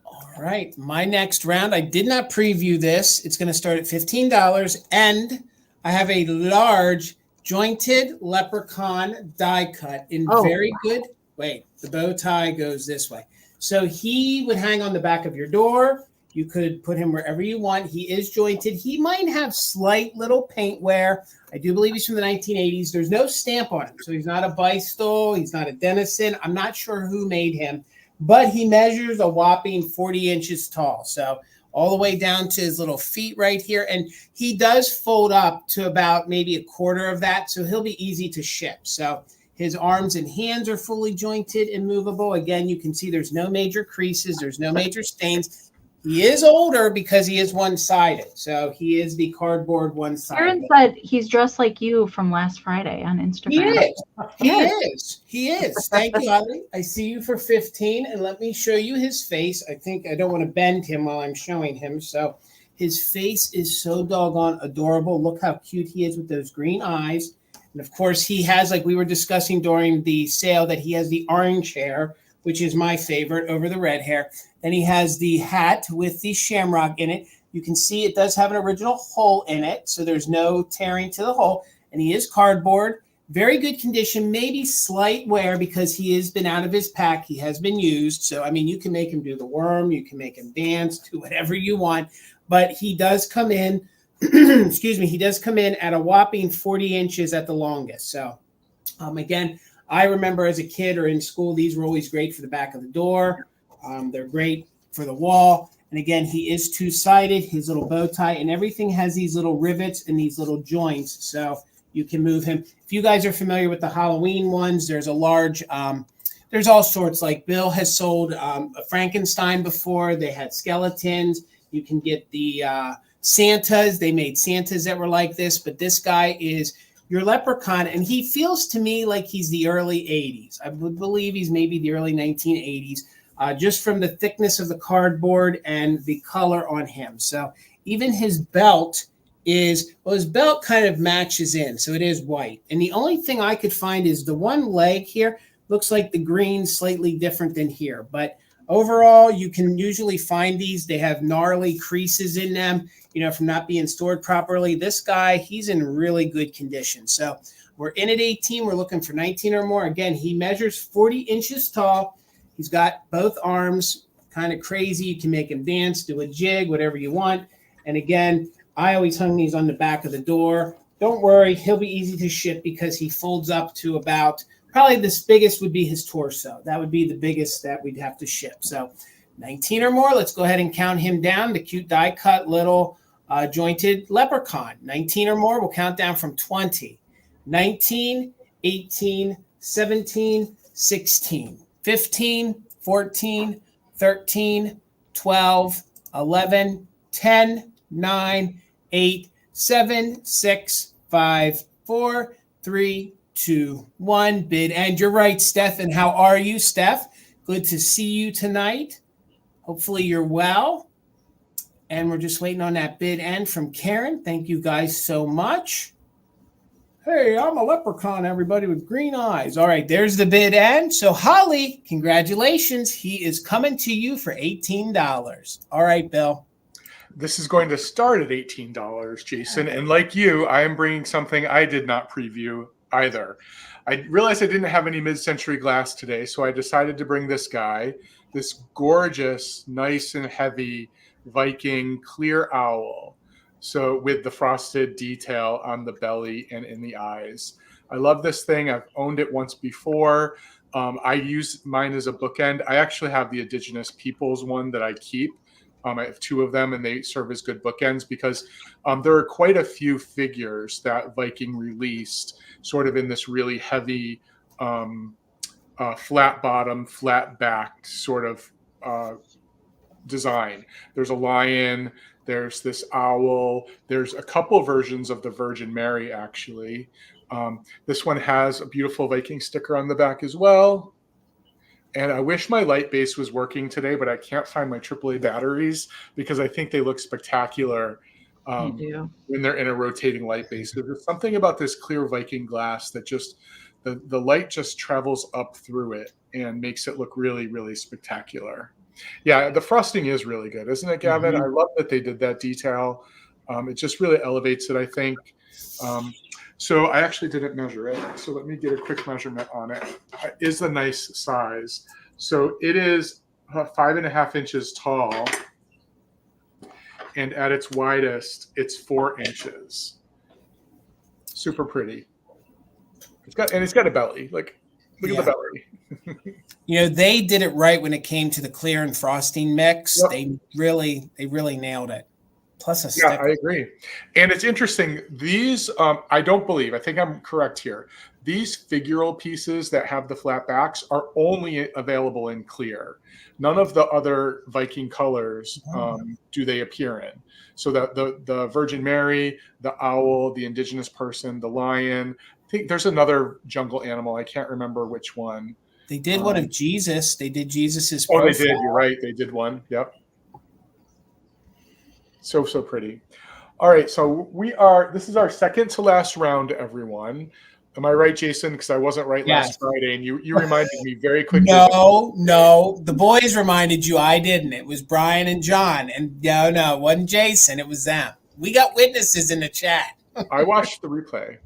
[SPEAKER 1] All right. My next round, I did not preview this. It's going to start at $15. And I have a large jointed leprechaun die cut in very good. Wait, the bow tie goes this way. So he would hang on the back of your door. You could put him wherever you want. He is jointed. He might have slight little paint wear. I do believe he's from the 1980s. There's no stamp on him. So he's not a Bystol. He's not a Dennison. I'm not sure who made him, but he measures a whopping 40 inches tall. So all the way down to his little feet right here. And he does fold up to about maybe a quarter of that. So he'll be easy to ship. So his arms and hands are fully jointed and movable. Again, you can see there's no major creases. There's no major stains. He is older because he is one-sided. So he is the cardboard one-sided.
[SPEAKER 2] Karen said he's dressed like you from last Friday on Instagram.
[SPEAKER 1] He is. Thank you, Holly. I see you for 15. And let me show you his face. I don't want to bend him while I'm showing him. So his face is so doggone adorable. Look how cute he is with those green eyes. And of course, he has, like we were discussing during the sale, that he has the orange hair, which is my favorite over the red hair. Then he has the hat with the shamrock in it. You can see it does have an original hole in it, so there's no tearing to the hole. And he is cardboard, very good condition, maybe slight wear because he has been out of his pack. He has been used. So, I mean, you can make him do the worm. You can make him dance, do whatever you want. But he does come in. Excuse me, he does come in at a whopping 40 inches at the longest. So, again, I remember as a kid or in school, these were always great for the back of the door. They're great for the wall. And again, he is two-sided, his little bow tie, and everything has these little rivets and these little joints. So you can move him. If you guys are familiar with the Halloween ones, there's a large, there's all sorts. Like Bill has sold a Frankenstein before. They had skeletons. You can get the Santas. They made Santas that were like this, but this guy is your leprechaun, and he feels to me like he's the early 80s. I would believe he's maybe the early 1980s, just from the thickness of the cardboard and the color on him. So even his belt his belt kind of matches in, so it is white. And the only thing I could find is the one leg here looks like the green slightly different than here, but overall, you can usually find these. They have gnarly creases in them, from not being stored properly. This guy, he's in really good condition. So we're in at 18. We're looking for 19 or more. Again, he measures 40 inches tall. He's got both arms, kind of crazy. You can make him dance, do a jig, whatever you want. And again, I always hung these on the back of the door. Don't worry, he'll be easy to ship because he folds up to about, probably the biggest would be his torso. That would be the biggest that we'd have to ship. So 19 or more, let's go ahead and count him down. The cute die cut little jointed leprechaun. 19 or more, we'll count down from 20. 19, 18, 17, 16, 15, 14, 13, 12, 11, 10, 9, 8, 7, 6, 5, 4, 3, 2, 1. Bid. And you're right, Steph. And how are you, Steph? Good to see you tonight. Hopefully you're well. And we're just waiting on that bid end from Karen. Thank you guys so much. Hey, I'm a leprechaun, everybody, with green eyes. All right, there's the bid end. So Holly, congratulations. He is coming to you for $18. All right, Bill.
[SPEAKER 3] This is going to start at $18, Jason. And like you, I am bringing something I did not preview either. I realized I didn't have any mid-century glass today, so I decided to bring this guy, this gorgeous, nice and heavy Viking clear owl. So with the frosted detail on the belly and in the eyes. I love this thing. I've owned it once before. I use mine as a bookend. I actually have the Indigenous Peoples one that I keep. I have 2 of them, and they serve as good bookends because there are quite a few figures that Viking released sort of in this really heavy flat bottom, flat back sort of design. There's a lion, there's this owl, there's a couple versions of the Virgin Mary, actually. This one has a beautiful Viking sticker on the back as well. And I wish my light base was working today, but I can't find my AAA batteries because I think they look spectacular when they're in a rotating light base. There's something about this clear Viking glass that just, the light just travels up through it and makes it look really, really spectacular. Yeah, the frosting is really good, isn't it, Gavin? I love that they did that detail. It just really elevates it, I think. So I actually didn't measure it. So let me get a quick measurement on it. It is a nice size. So it is 5.5 inches tall. And at its widest, it's 4 inches. Super pretty. It's got a belly. Like, look at the belly.
[SPEAKER 1] You know, they did it right when it came to the clear and frosting mix.
[SPEAKER 3] Yep.
[SPEAKER 1] They really nailed it. Plus a sticker.
[SPEAKER 3] Yeah, I agree. And it's interesting. These, I think I'm correct here. These figural pieces that have the flat backs are only available in clear. None of the other Viking colors do they appear in. So that the Virgin Mary, the owl, the indigenous person, the lion. I think there's another jungle animal. I can't remember which one.
[SPEAKER 1] They did one of Jesus. They did Jesus's
[SPEAKER 3] profile.
[SPEAKER 1] Oh,
[SPEAKER 3] they did. You're right. They did one. Yep. So pretty. All right. So this is our second to last round, everyone. Am I right, Jason? Because I wasn't right last Friday, and you reminded me very quickly.
[SPEAKER 1] No. The boys reminded you. I didn't. It was Brian and John. And no, it wasn't Jason. It was them. We got witnesses in the chat.
[SPEAKER 3] I watched the replay.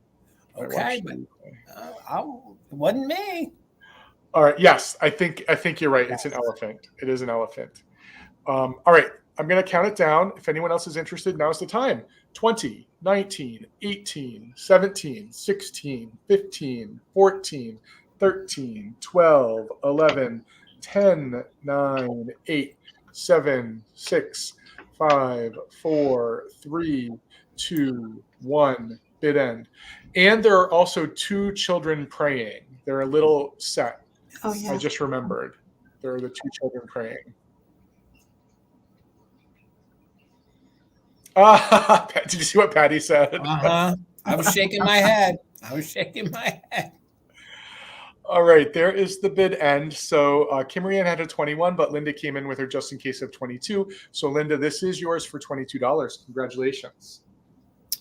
[SPEAKER 1] Okay, but it wasn't me.
[SPEAKER 3] All right. Yes, I think you're right. It's an elephant. It is an elephant. All right. I'm going to count it down. If anyone else is interested, now's the time. 20, 19, 18, 17, 16, 15, 14, 13, 12, 11, 10, 9, 8, 7, 6, 5, 4, 3, 2, 1, bid end. And there are also 2 children praying. They're a little set.
[SPEAKER 2] Oh, yeah.
[SPEAKER 3] I just remembered. There are the 2 children praying. Did you see what Patty said?
[SPEAKER 1] I was shaking my head.
[SPEAKER 3] All right, there is the bid end. So Kim Rianne had a 21, but Linda came in with her just in case of 22. So Linda, this is yours for $22. Congratulations.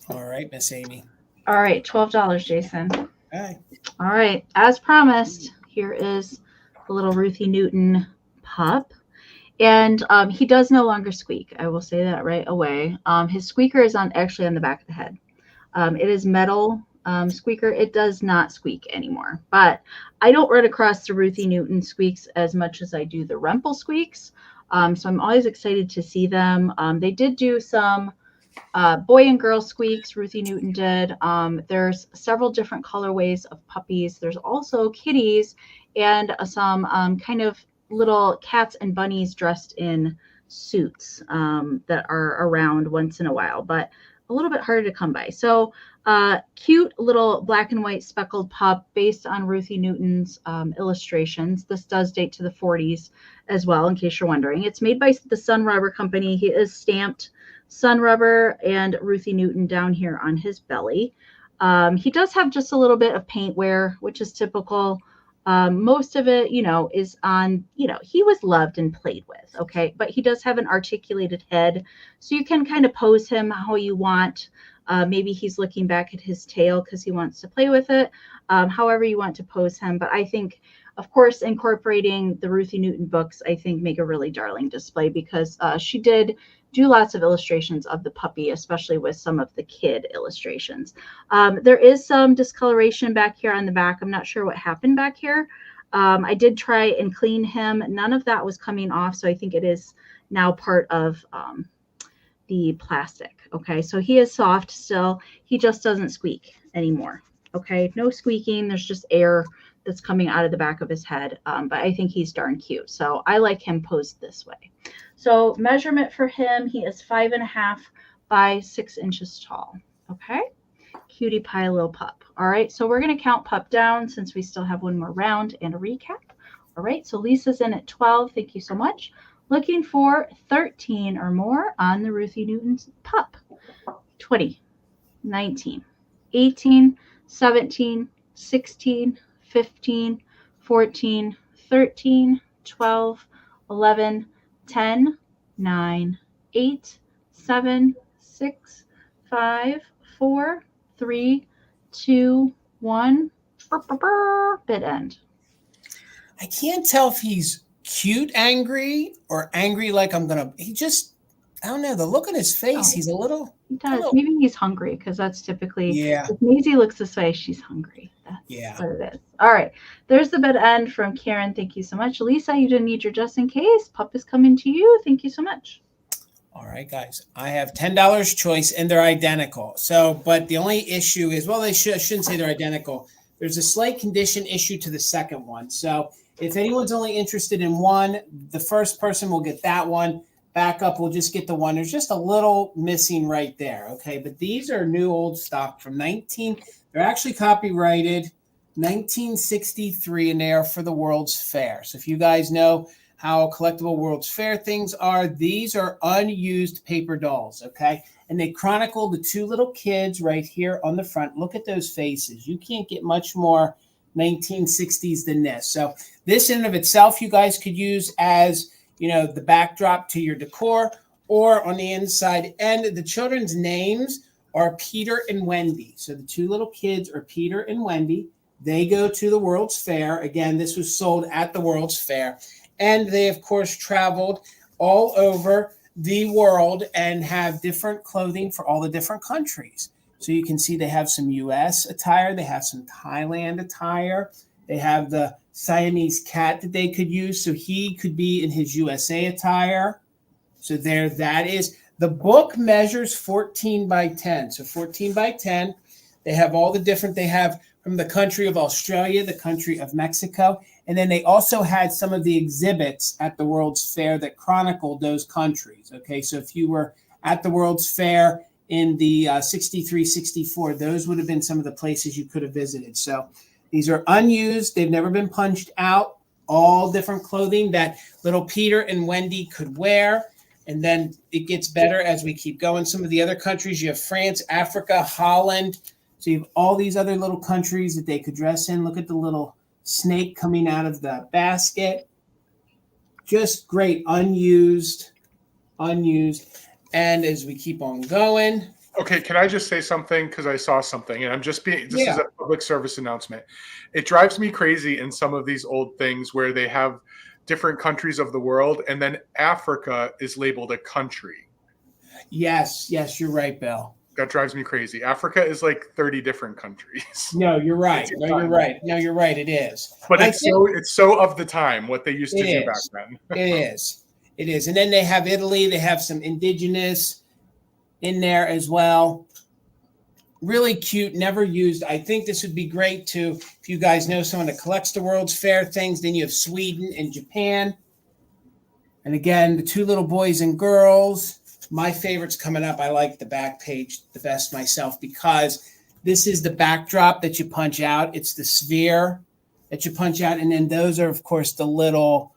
[SPEAKER 1] All right, Miss Amy.
[SPEAKER 2] All right, $12, Jason.
[SPEAKER 1] Okay.
[SPEAKER 2] All right, as promised, here is the little Ruthie Newton pup. And he does no longer squeak. I will say that right away. His squeaker is actually on the back of the head. It is metal squeaker. It does not squeak anymore. But I don't run across the Ruthie Newton squeaks as much as I do the Rempel squeaks. So I'm always excited to see them. They did do some boy and girl squeaks. Ruthie Newton did. There's several different colorways of puppies. There's also kitties and some kind of little cats and bunnies dressed in suits that are around once in a while, but a little bit harder to come by. So cute little black and white speckled pup based on Ruthie Newton's illustrations. This does date to the 40s as well, in case you're wondering. It's made by the Sun Rubber Company. He is stamped Sun Rubber and Ruthie Newton down here on his belly. He does have just a little bit of paint wear, which is typical. Most of it, is on, he was loved and played with, okay? But he does have an articulated head, so you can kind of pose him how you want. Maybe he's looking back at his tail because he wants to play with it, however you want to pose him. But I think Of course, incorporating the Ruthie Newton books, I think, make a really darling display because she did do lots of illustrations of the puppy, especially with some of the kid illustrations. There is some discoloration back here on the back. I'm not sure what happened back here. I did try and clean him. None of that was coming off, so I think it is now part of the plastic. Okay, so he is soft still. He just doesn't squeak anymore. Okay, no squeaking. There's just air that's coming out of the back of his head. But I think he's darn cute. So I like him posed this way. So measurement for him, he is 5.5 by 6 inches tall. Okay, cutie pie little pup. All right, so we're going to count pup down since we still have one more round and a recap. All right, so Lisa's in at 12. Thank you so much. Looking for 13 or more on the Ruthie Newton pup. 20, 19, 18, 17, 16, 15, 14, 13, 12, 11, 10, 9, 8, 7, 6, 5, 4, 3, 2, 1. Bid end.
[SPEAKER 1] I can't tell if he's cute angry or angry like I'm gonna. He just, I don't know. The look on his face, he's a little.
[SPEAKER 2] He does. Maybe he's hungry because that's typically.
[SPEAKER 1] Yeah.
[SPEAKER 2] If Maisie looks this way, she's hungry. That's what it is. All right. There's the bid end from Karen. Thank you so much. Lisa, you didn't need your just in case. Pup is coming to you. Thank you so much.
[SPEAKER 1] All right, guys. I have $10 choice and they're identical. So, but the only issue is, well, I shouldn't say they're identical. There's a slight condition issue to the second one. So if anyone's only interested in one, the first person will get that one. Backup will just get the one. There's just a little missing right there. Okay. But these are new old stock from they're actually copyrighted 1963 and they are for the World's Fair. So if you guys know how Collectible World's Fair things are, these are unused paper dolls. Okay. And they chronicle the two little kids right here on the front. Look at those faces. You can't get much more 1960s than this. So this in and of itself, you guys could use as, you know, the backdrop to your decor, or on the inside. And the children's names are Peter and Wendy. So the two little kids are Peter and Wendy. They go to the World's Fair. Again, this was sold at the World's Fair. And they, of course, traveled all over the world and have different clothing for all the different countries. So you can see they have some U.S. attire. They have some Thailand attire. They have the Siamese cat that they could use. So he could be in his USA attire. So there that is. The book measures 14 by 10. So 14 by 10. They have all the different, they have from the country of Australia, the country of Mexico. And then they also had some of the exhibits at the World's Fair that chronicled those countries. Okay, so if you were at the World's Fair in the 63, 64, those would have been some of the places you could have visited. So these are unused. They've never been punched out. All different clothing that little Peter and Wendy could wear. And then it gets better as we keep going. Some of the other countries, you have France, Africa, Holland. So you have all these other little countries that they could dress in. Look at the little snake coming out of the basket. Just great, unused. And as we keep on going.
[SPEAKER 3] Okay, can I just say something? Because I saw something, and this is a public service announcement. It drives me crazy in some of these old things where they have different countries of the world, and then Africa is labeled a country.
[SPEAKER 1] Yes, you're right, Bill.
[SPEAKER 3] That drives me crazy. Africa is like 30 different countries.
[SPEAKER 1] No, you're right. You're right. It is.
[SPEAKER 3] But it's so of the time what they used to do back then.
[SPEAKER 1] It is. And then they have Italy. They have some indigenous in there as well. Really cute, never used. I think this would be great too. If you guys know someone that collects the World's Fair things, then you have Sweden and Japan. And again, the two little boys and girls. My favorite's coming up. I like the back page the best myself because this is the backdrop that you punch out. It's the sphere that you punch out. And then those are, of course, the little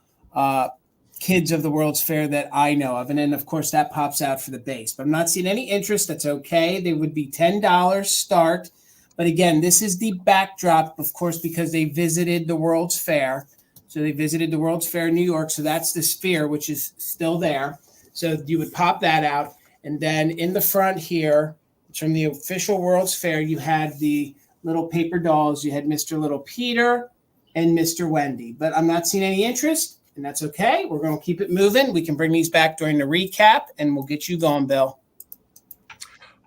[SPEAKER 1] kids of the World's Fair that I know of. And then, of course, that pops out for the base. But I'm not seeing any interest. That's okay. They would be $10 start. But again, this is the backdrop, of course, because they visited the World's Fair. So they visited the World's Fair in New York. So that's the sphere, which is still there. So you would pop that out. And then in the front here, it's from the official World's Fair, you had the little paper dolls. You had Mr. Little Peter and Mr. Wendy. But I'm not seeing any interest, and that's okay. We're going to keep it moving. We can bring these back during the recap, and we'll get you going, Bill.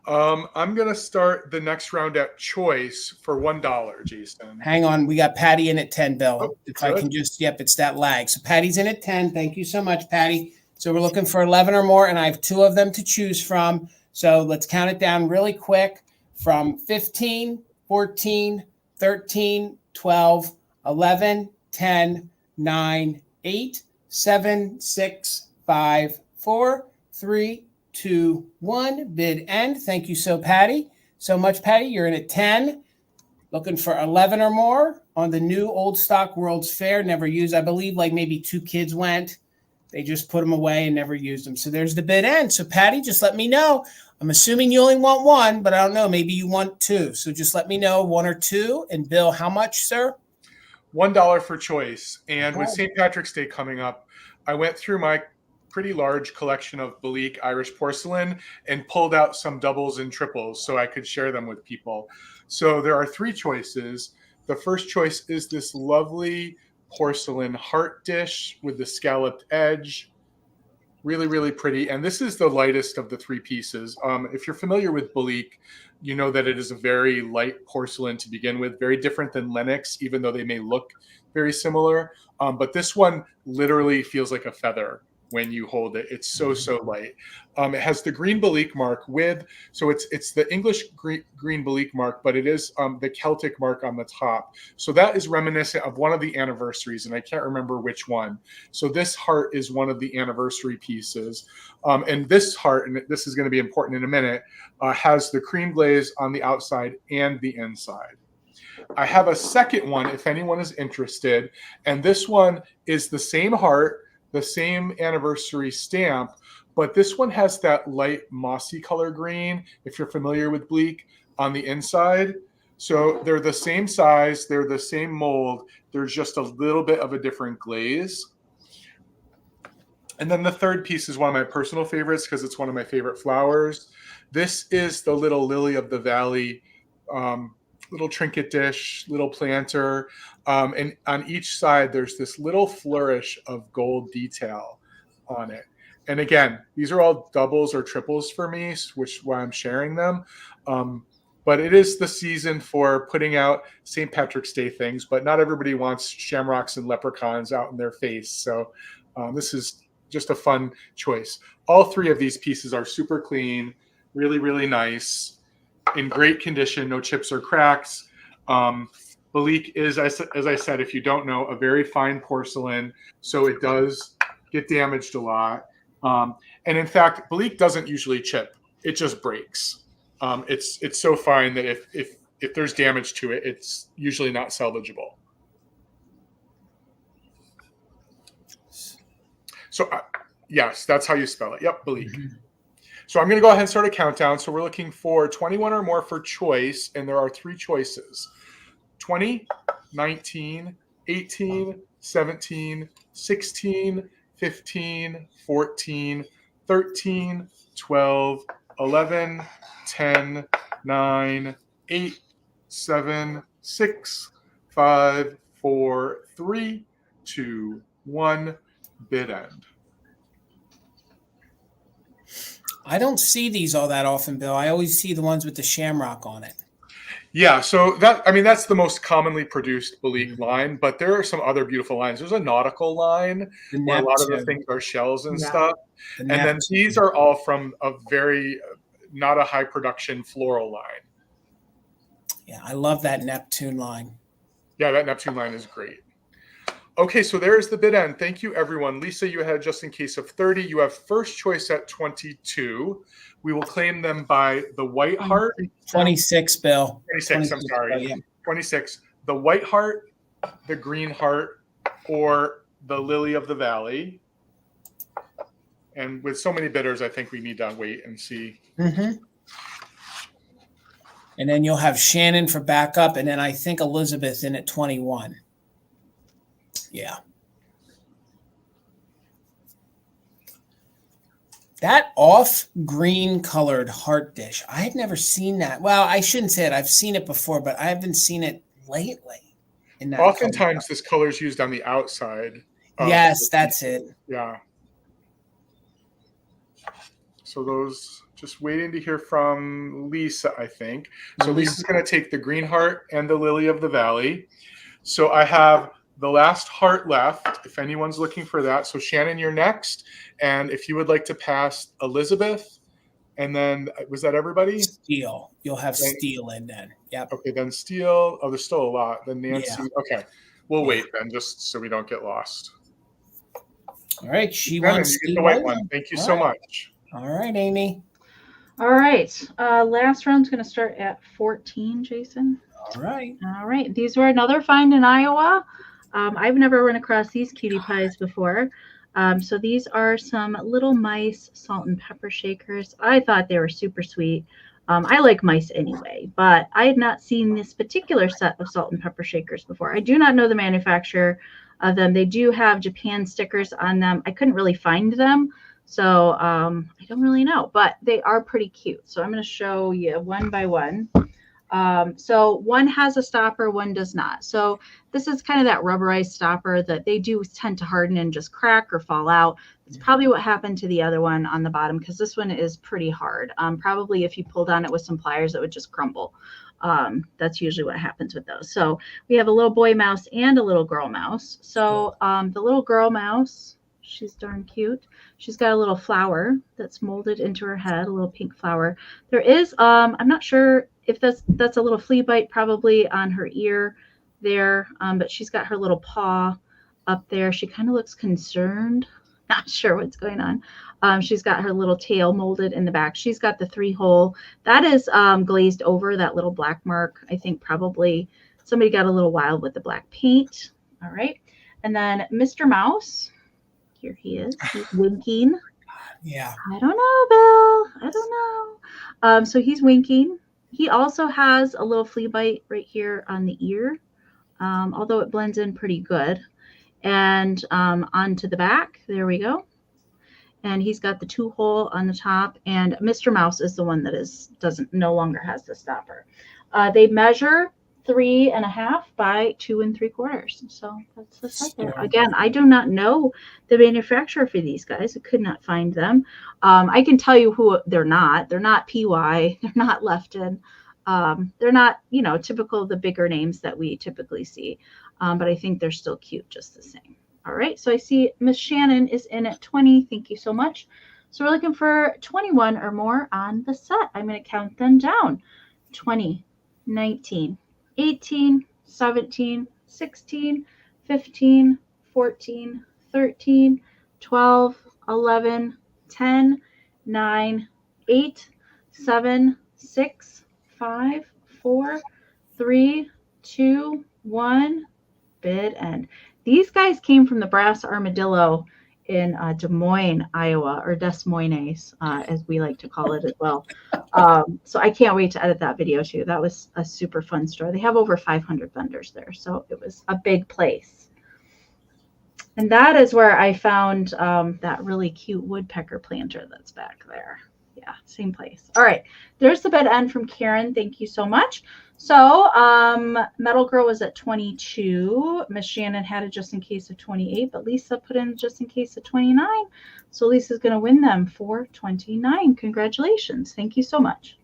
[SPEAKER 3] I'm going to start the next round at choice for $1, Jason.
[SPEAKER 1] Hang on. We got Patty in at 10, Bill.
[SPEAKER 3] Oh,
[SPEAKER 1] if
[SPEAKER 3] good.
[SPEAKER 1] I can just, yep, it's that lag. So Patty's in at 10. Thank you so much, Patty. So we're looking for 11 or more, and I have 2 of them to choose from. So let's count it down really quick from 15, 14, 13, 12, 11, 10, 9, 8, 7, 6, 5, 4, 3, 2, 1. Bid end. Thank you so much, Patty. You're in at 10. Looking for 11 or more on the new Old Stock World's Fair. Never used. I believe like maybe 2 kids went. They just put them away and never used them. So there's the bid end. So Patty, just let me know. I'm assuming you only want 1, but I don't know. Maybe you want 2. So just let me know 1 or 2. And Bill, how much, sir?
[SPEAKER 3] $1 for choice. And with St. Patrick's Day coming up, I went through my pretty large collection of Belique Irish porcelain and pulled out some doubles and triples so I could share them with people. So there are 3 choices. The first choice is this lovely porcelain heart dish with the scalloped edge. Really, really pretty. And this is the lightest of the 3 pieces. If you're familiar with Belique, you know that it is a very light porcelain to begin with, very different than Lenox, even though they may look very similar. But this one literally feels like a feather when you hold it. It's so light. It has the green Belique mark with, so it's the English green Belique mark, but it is the Celtic mark on the top. So that is reminiscent of one of the anniversaries, and I can't remember which one. So this heart is one of the anniversary pieces. And this heart, and this is going to be important in a minute, has the cream glaze on the outside and the inside. I have a second one if anyone is interested, and this one is the same heart, the same anniversary stamp, but this one has that light mossy color green, if you're familiar with Belique, on the inside. So they're the same size, they're the same mold, there's just a little bit of a different glaze. And then the third piece is one of my personal favorites because it's one of my favorite flowers. This is the little lily of the valley, little trinket dish, little planter. And on each side, there's this little flourish of gold detail on it. And again, these are all doubles or triples for me, which is why I'm sharing them. But it is the season for putting out St. Patrick's Day things, but not everybody wants shamrocks and leprechauns out in their face. So this is just a fun choice. All 3 of these pieces are super clean, really, really nice, in great condition, no chips or cracks. Belique is, as I said, if you don't know, a very fine porcelain, so it does get damaged a lot. And in fact, Belique doesn't usually chip; it just breaks. It's so fine that if there's damage to it, it's usually not salvageable. So yes, that's how you spell it. Yep, Belique. Mm-hmm. So I'm going to go ahead and start a countdown. So we're looking for 21 or more for choice, and there are 3 choices: 20, 19, 18, 17, 16, 15, 14, 13, 12, 11, 10, 9, 8, 7, 6, 5, 4, 3, 2, 1, bid end.
[SPEAKER 1] I don't see these all that often, Bill. I always see the ones with the shamrock on it.
[SPEAKER 3] Yeah, so that's the most commonly produced Belique line, but there are some other beautiful lines. There's a nautical line where a lot of the things are shells and stuff. And then these are all from a very, not a high production floral line.
[SPEAKER 1] Yeah, I love that Neptune line.
[SPEAKER 3] Yeah, that Neptune line is great. Okay, so there's the bid end. Thank you, everyone. Lisa, you had just in case of 30. You have first choice at 22. We will claim them by the white heart.
[SPEAKER 1] 26, Bill.
[SPEAKER 3] 26, I'm sorry. Oh, yeah. 26. The white heart, the green heart, or the lily of the valley. And with so many bidders, I think we need to wait and see.
[SPEAKER 1] Mm-hmm. And then you'll have Shannon for backup, and then I think Elizabeth in at 21. Yeah. That off green colored heart dish. I had never seen that. Well, I shouldn't say it. I've seen it before, but I haven't seen it lately. in that.
[SPEAKER 3] Oftentimes, this color is used on the outside.
[SPEAKER 1] Yes, that's it.
[SPEAKER 3] Yeah. So those, just waiting to hear from Lisa, I think. So Lisa's going to take the green heart and the lily of the valley. So I have the last heart left, if anyone's looking for that. So Shannon, you're next. And if you would like to pass Elizabeth, and then, was that everybody?
[SPEAKER 1] Steel. You'll have Steel in then. Yep.
[SPEAKER 3] Okay, then Steel. Oh, there's still a lot. Then Nancy.
[SPEAKER 1] Yeah.
[SPEAKER 3] Okay. We'll wait then, just so we don't get lost.
[SPEAKER 1] All right. She
[SPEAKER 3] Shannon,
[SPEAKER 1] wants
[SPEAKER 3] you get the white one. Thank you so much.
[SPEAKER 1] All right, Amy.
[SPEAKER 2] All right. Last round's going to start at 14, Jason.
[SPEAKER 1] All right.
[SPEAKER 2] All right. These were another find in Iowa. I've never run across these cutie pies before. So these are some little mice salt and pepper shakers. I thought they were super sweet. I like mice anyway, but I had not seen this particular set of salt and pepper shakers before. I do not know the manufacturer of them. They do have Japan stickers on them. I couldn't really find them, so I don't really know, but they are pretty cute. So I'm going to show you one by one. So one has a stopper, one does not. So this is kind of that rubberized stopper that they do tend to harden and just crack or fall out. It's probably what happened to the other one on the bottom, because this one is pretty hard. Probably if you pulled on it with some pliers, it would just crumble. That's usually what happens with those. So we have a little boy mouse and a little girl mouse. So the little girl mouse, she's darn cute. She's got a little flower that's molded into her head, a little pink flower. There is, I'm not sure if that's a little flea bite probably on her ear there, but she's got her little paw up there. She kind of looks concerned. Not sure what's going on. She's got her little tail molded in the back. She's got the 3-hole. That is glazed over, that little black mark. I think probably somebody got a little wild with the black paint. All right. And then Mr. Mouse. Here he is. He's winking.
[SPEAKER 1] Yeah.
[SPEAKER 2] I don't know, Bill. I don't know. So he's winking. He also has a little flea bite right here on the ear, although it blends in pretty good. And onto the back, there we go. And he's got the 2-hole on the top. And Mr. Mouse is the one that no longer has the stopper. They measure 3.5 by 2 3/4. So that's the set there. Again, I do not know the manufacturer for these guys. I could not find them. I can tell you who they're not. They're not PY. They're not Lefton. They're not, typical of the bigger names that we typically see. But I think they're still cute just the same. All right. So I see Miss Shannon is in at 20. Thank you so much. So we're looking for 21 or more on the set. I'm going to count them down. 20, 19, 18, 17, 16, 15, 14, 13, 12, 11, 10, 9, 8, 7, 6, 5, 4, 3, 2, 1. Bid end. These guys came from the Brass Armadillo in Des Moines, Iowa, or Des Moines, as we like to call it as well. So I can't wait to edit that video too. That was a super fun store. They have over 500 vendors there, so it was a big place. And that is where I found that really cute woodpecker planter that's back there. Yeah, same place. All right, there's the bid end from Karen. Thank you so much. So Metal Girl was at 22. Miss Shannon had a just in case of 28, but Lisa put in just in case of 29. So Lisa's going to win them for 29. Congratulations. Thank you so much.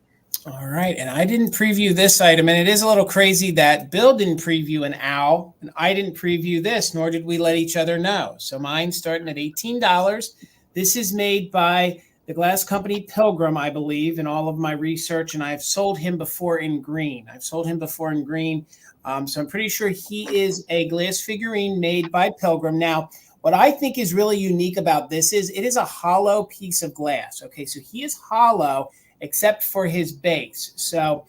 [SPEAKER 1] All right. And I didn't preview this item. And it is a little crazy that Bill didn't preview an owl and I didn't preview this, nor did we let each other know. So mine's starting at $18. This is made by the glass company Pilgrim, I believe, in all of my research, and I've sold him before in green. So I'm pretty sure he is a glass figurine made by Pilgrim. Now, what I think is really unique about this is it is a hollow piece of glass. Okay, so he is hollow except for his base. So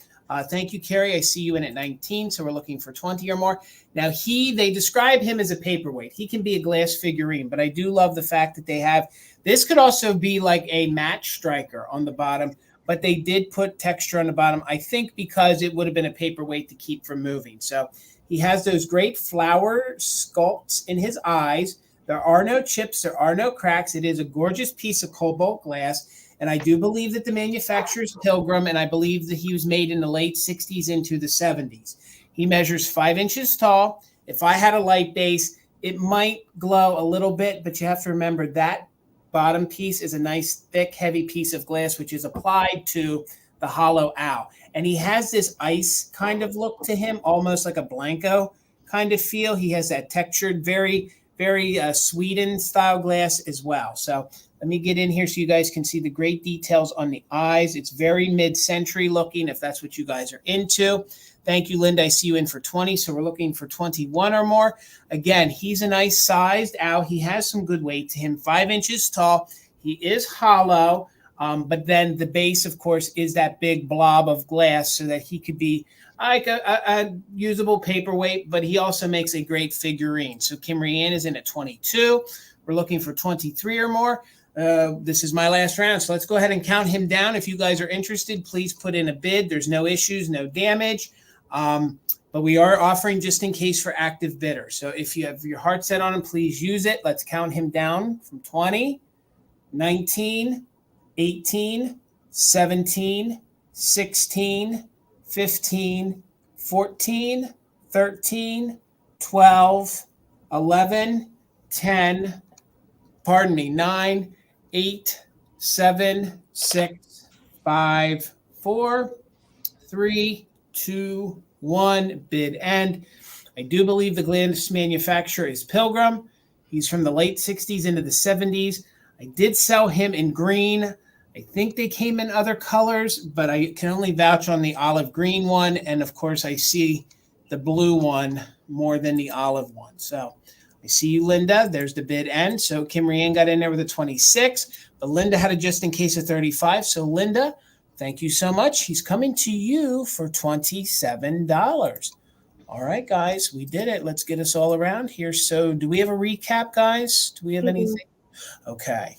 [SPEAKER 1] thank you, Carrie. I see you in at 19, so we're looking for 20 or more. Now, they describe him as a paperweight. He can be a glass figurine, but I do love the fact that they have. This could also be like a match striker on the bottom, but they did put texture on the bottom, I think because it would have been a paperweight to keep from moving. So he has those great flower sculpts in his eyes. There are no chips. There are no cracks. It is a gorgeous piece of cobalt glass. And I do believe that the manufacturer is Pilgrim, and I believe that he was made in the late 60s into the 70s. He measures 5 inches tall. If I had a light base, it might glow a little bit, but you have to remember that bottom piece is a nice, thick, heavy piece of glass, which is applied to the hollow owl. And he has this ice kind of look to him, almost like a Blanco kind of feel. He has that textured, very, very Sweden style glass as well. So let me get in here so you guys can see the great details on the eyes. It's very mid-century looking, if that's what you guys are into. Thank you, Linda. I see you in for 20, so we're looking for 21 or more. Again, he's a nice sized owl. He has some good weight to him, 5 inches tall. He is hollow, but then the base, of course, is that big blob of glass so that he could be like a usable paperweight, but he also makes a great figurine. So Kim Rianne is in at 22. We're looking for 23 or more. This is my last round, so let's go ahead and count him down. If you guys are interested, please put in a bid. There's no issues, no damage. But we are offering just in case for active bidders. So if you have your heart set on him, please use it. Let's count him down from 20, 19, 18, 17, 16, 15, 14, 13, 12, 11, 10, 9, 8, 7, 6, 5, 4, 3, 2, 1, bid end. I do believe the glass manufacturer is Pilgrim. He's from the late 60s into the 70s. I did sell him in green. I think they came in other colors, but I can only vouch on the olive green one. And of course, I see the blue one more than the olive one. So I see you, Linda. There's the bid end. So Kim Rianne got in there with a 26, but Linda had a just in case of 35. So Linda, thank you so much. He's coming to you for $27. All right, guys, we did it. Let's get us all around here. So do we have a recap, guys? Do we have anything? Okay.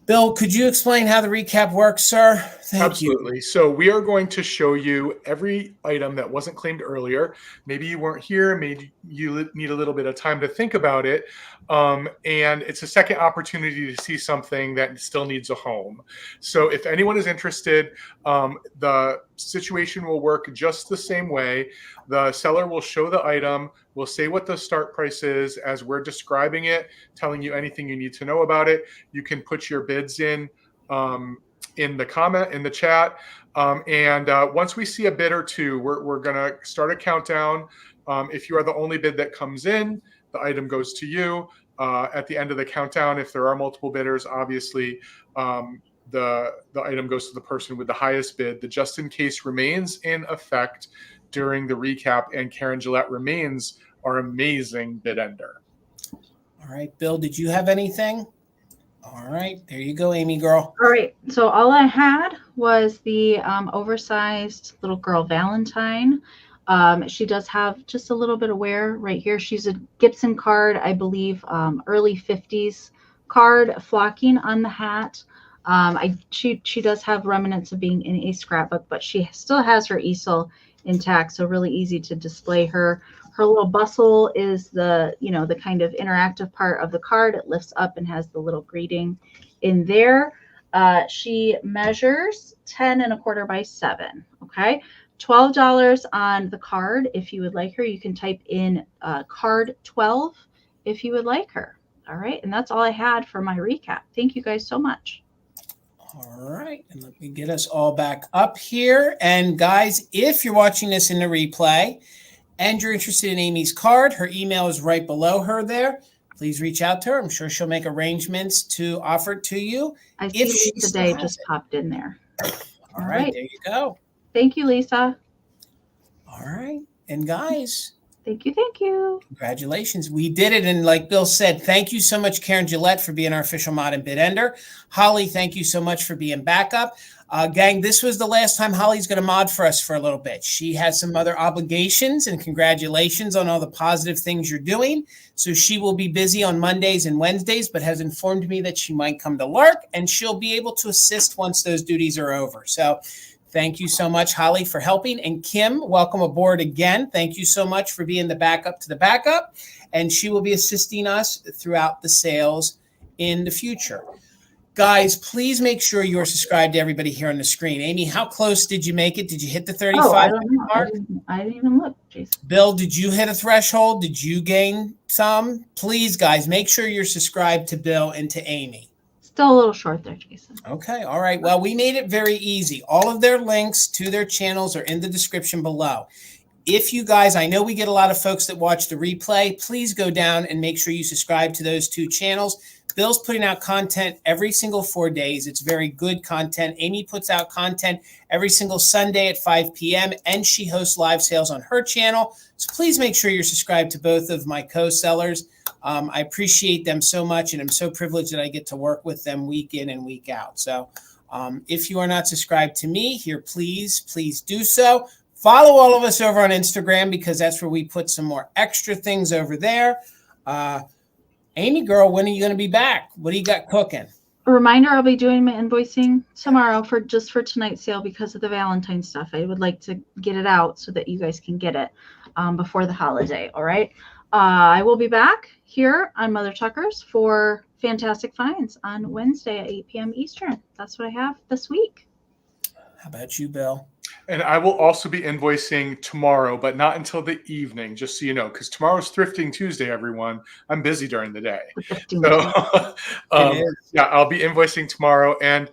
[SPEAKER 1] Bill, could you explain how the recap works, sir? Thank you.
[SPEAKER 3] Absolutely. So we are going to show you every item that wasn't claimed earlier. Maybe you weren't here. Maybe you need a little bit of time to think about it. And it's a second opportunity to see something that still needs a home. So if anyone is interested, the situation will work just the same way. The seller will show the item. We'll say what the start price is as we're describing it, telling you anything you need to know about it. You can put your bids in the chat. And once we see a bid or two, we're going to start a countdown. If you are the only bid that comes in, the item goes to you. At the end of the countdown, if there are multiple bidders, obviously the item goes to the person with the highest bid. The just in case remains in effect during the recap, and Karen Gillette remains our amazing bid ender.
[SPEAKER 1] All right, Bill, did you have anything? All right, there you go, Amy girl.
[SPEAKER 2] All right, so all I had was the oversized little girl Valentine. She does have just a little bit of wear right here. She's a Gibson card, I believe, early 50s card, flocking on the hat. She does have remnants of being in a scrapbook, but she still has her easel intact, so really easy to display her. Her little bustle is the kind of interactive part of the card. It lifts up and has the little greeting in there. She measures 10 1/4 by 7. Okay, $12 on the card. If you would like her, you can type in card 12 if you would like her. All right, and that's all I had for my recap. Thank you guys so much.
[SPEAKER 1] All right, and let me get us all back up here. And guys, if you're watching this in the replay and you're interested in Amy's card, her email is right below her there. Please reach out to her. I'm sure she'll make arrangements to offer it to you.
[SPEAKER 2] I see Lisa Day just popped in there.
[SPEAKER 1] All right, there you go.
[SPEAKER 2] Thank you, Lisa.
[SPEAKER 1] All right, and guys,
[SPEAKER 2] thank you.
[SPEAKER 1] Congratulations. We did it. And like Bill said, thank you so much, Karen Gillette, for being our official mod and bid ender. Holly, thank you so much for being backup. Gang, this was the last time Holly's going to mod for us for a little bit. She has some other obligations, and congratulations on all the positive things you're doing. So she will be busy on Mondays and Wednesdays, but has informed me that she might come to Lark, and she'll be able to assist once those duties are over. So thank you so much, Holly, for helping. And Kim, welcome aboard again. Thank you so much for being the backup to the backup. And she will be assisting us throughout the sales in the future. Guys, please make sure you're subscribed to everybody here on the screen. Amy, how close did you make it? Did you hit the 35
[SPEAKER 2] Oh, I don't know.
[SPEAKER 1] mark?
[SPEAKER 2] I didn't even look, Jason.
[SPEAKER 1] Bill, did you hit a threshold? Did you gain some? Please, guys, make sure you're subscribed to Bill and to Amy.
[SPEAKER 2] Still a little short there, Jason.
[SPEAKER 1] Okay, all right. Well, we made it very easy. All of their links to their channels are in the description below. If you guys, I know we get a lot of folks that watch the replay, please go down and make sure you subscribe to those 2 channels. Bill's putting out content every single 4 days. It's very good content. Amy puts out content every single Sunday at 5 p.m. and she hosts live sales on her channel. So please make sure you're subscribed to both of my co-sellers. I appreciate them so much, and I'm so privileged that I get to work with them week in and week out. So if you are not subscribed to me here, please do so. Follow all of us over on Instagram because that's where we put some more extra things over there. Amy, girl, when are you going to be back? What do you got cooking?
[SPEAKER 2] A reminder, I'll be doing my invoicing tomorrow for tonight's sale because of the Valentine stuff. I would like to get it out so that you guys can get it before the holiday. All right. I will be back here on Mother Tucker's for Fantastic Finds on Wednesday at 8 p.m. Eastern. That's what I have this week.
[SPEAKER 1] How about you, Bill?
[SPEAKER 3] And I will also be invoicing tomorrow, but not until the evening, just so you know, because tomorrow's Thrifting Tuesday, everyone. I'm busy during the day. So, yeah, I'll be invoicing tomorrow. And,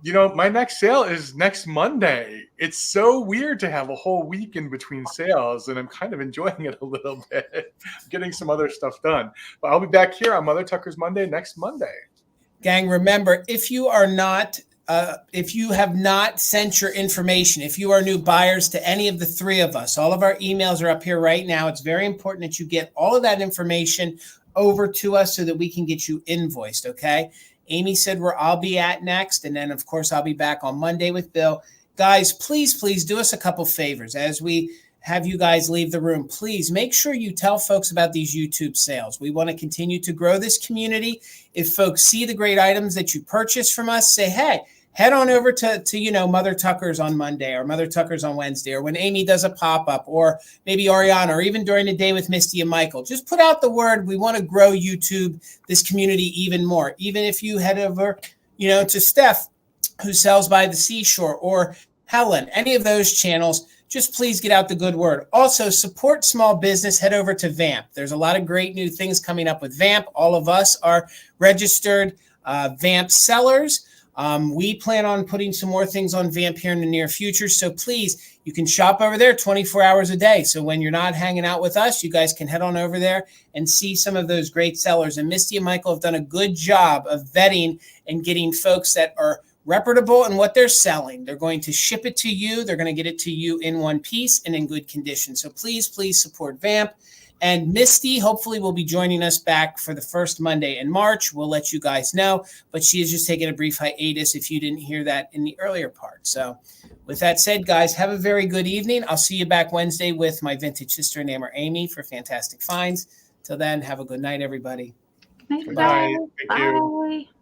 [SPEAKER 3] you know, my next sale is next Monday. It's so weird to have a whole week in between sales, and I'm kind of enjoying it a little bit, getting some other stuff done. But I'll be back here on Mother Tucker's Monday next Monday.
[SPEAKER 1] Gang, remember, if you have not sent your information, if you are new buyers to any of the 3 of us, all of our emails are up here right now. It's very important that you get all of that information over to us so that we can get you invoiced, okay? Amy said where I'll be at next, and then, of course, I'll be back on Monday with Bill. Guys, please do us a couple favors. As we have you guys leave the room, please make sure you tell folks about these YouTube sales. We want to continue to grow this community. If folks see the great items that you purchase from us, say, hey, head on over to Mother Tucker's on Monday or Mother Tucker's on Wednesday, or when Amy does a pop-up, or maybe Ariana, or even during the day with Misty and Michael. Just put out the word. We want to grow YouTube, this community, even more. Even if you head over, to Steph, who sells by the seashore, or Helen, any of those channels, just please get out the good word. Also, support small business. Head over to Vamp. There's a lot of great new things coming up with Vamp. All of us are registered Vamp sellers. We plan on putting some more things on Vamp here in the near future. So please, you can shop over there 24 hours a day. So when you're not hanging out with us, you guys can head on over there and see some of those great sellers. And Misty and Michael have done a good job of vetting and getting folks that are reputable in what they're selling. They're going to ship it to you. They're going to get it to you in one piece and in good condition. So please support Vamp. And Misty hopefully will be joining us back for the first Monday in March. We'll let you guys know, but she is just taking a brief hiatus if you didn't hear that in the earlier part. So with that said, guys, have a very good evening. I'll see you back Wednesday with my vintage sister, ENAMOR Amie, for Fantastic Finds. Till then, have a good night, everybody.
[SPEAKER 2] Good night.
[SPEAKER 3] Bye. Thank you.
[SPEAKER 2] Bye.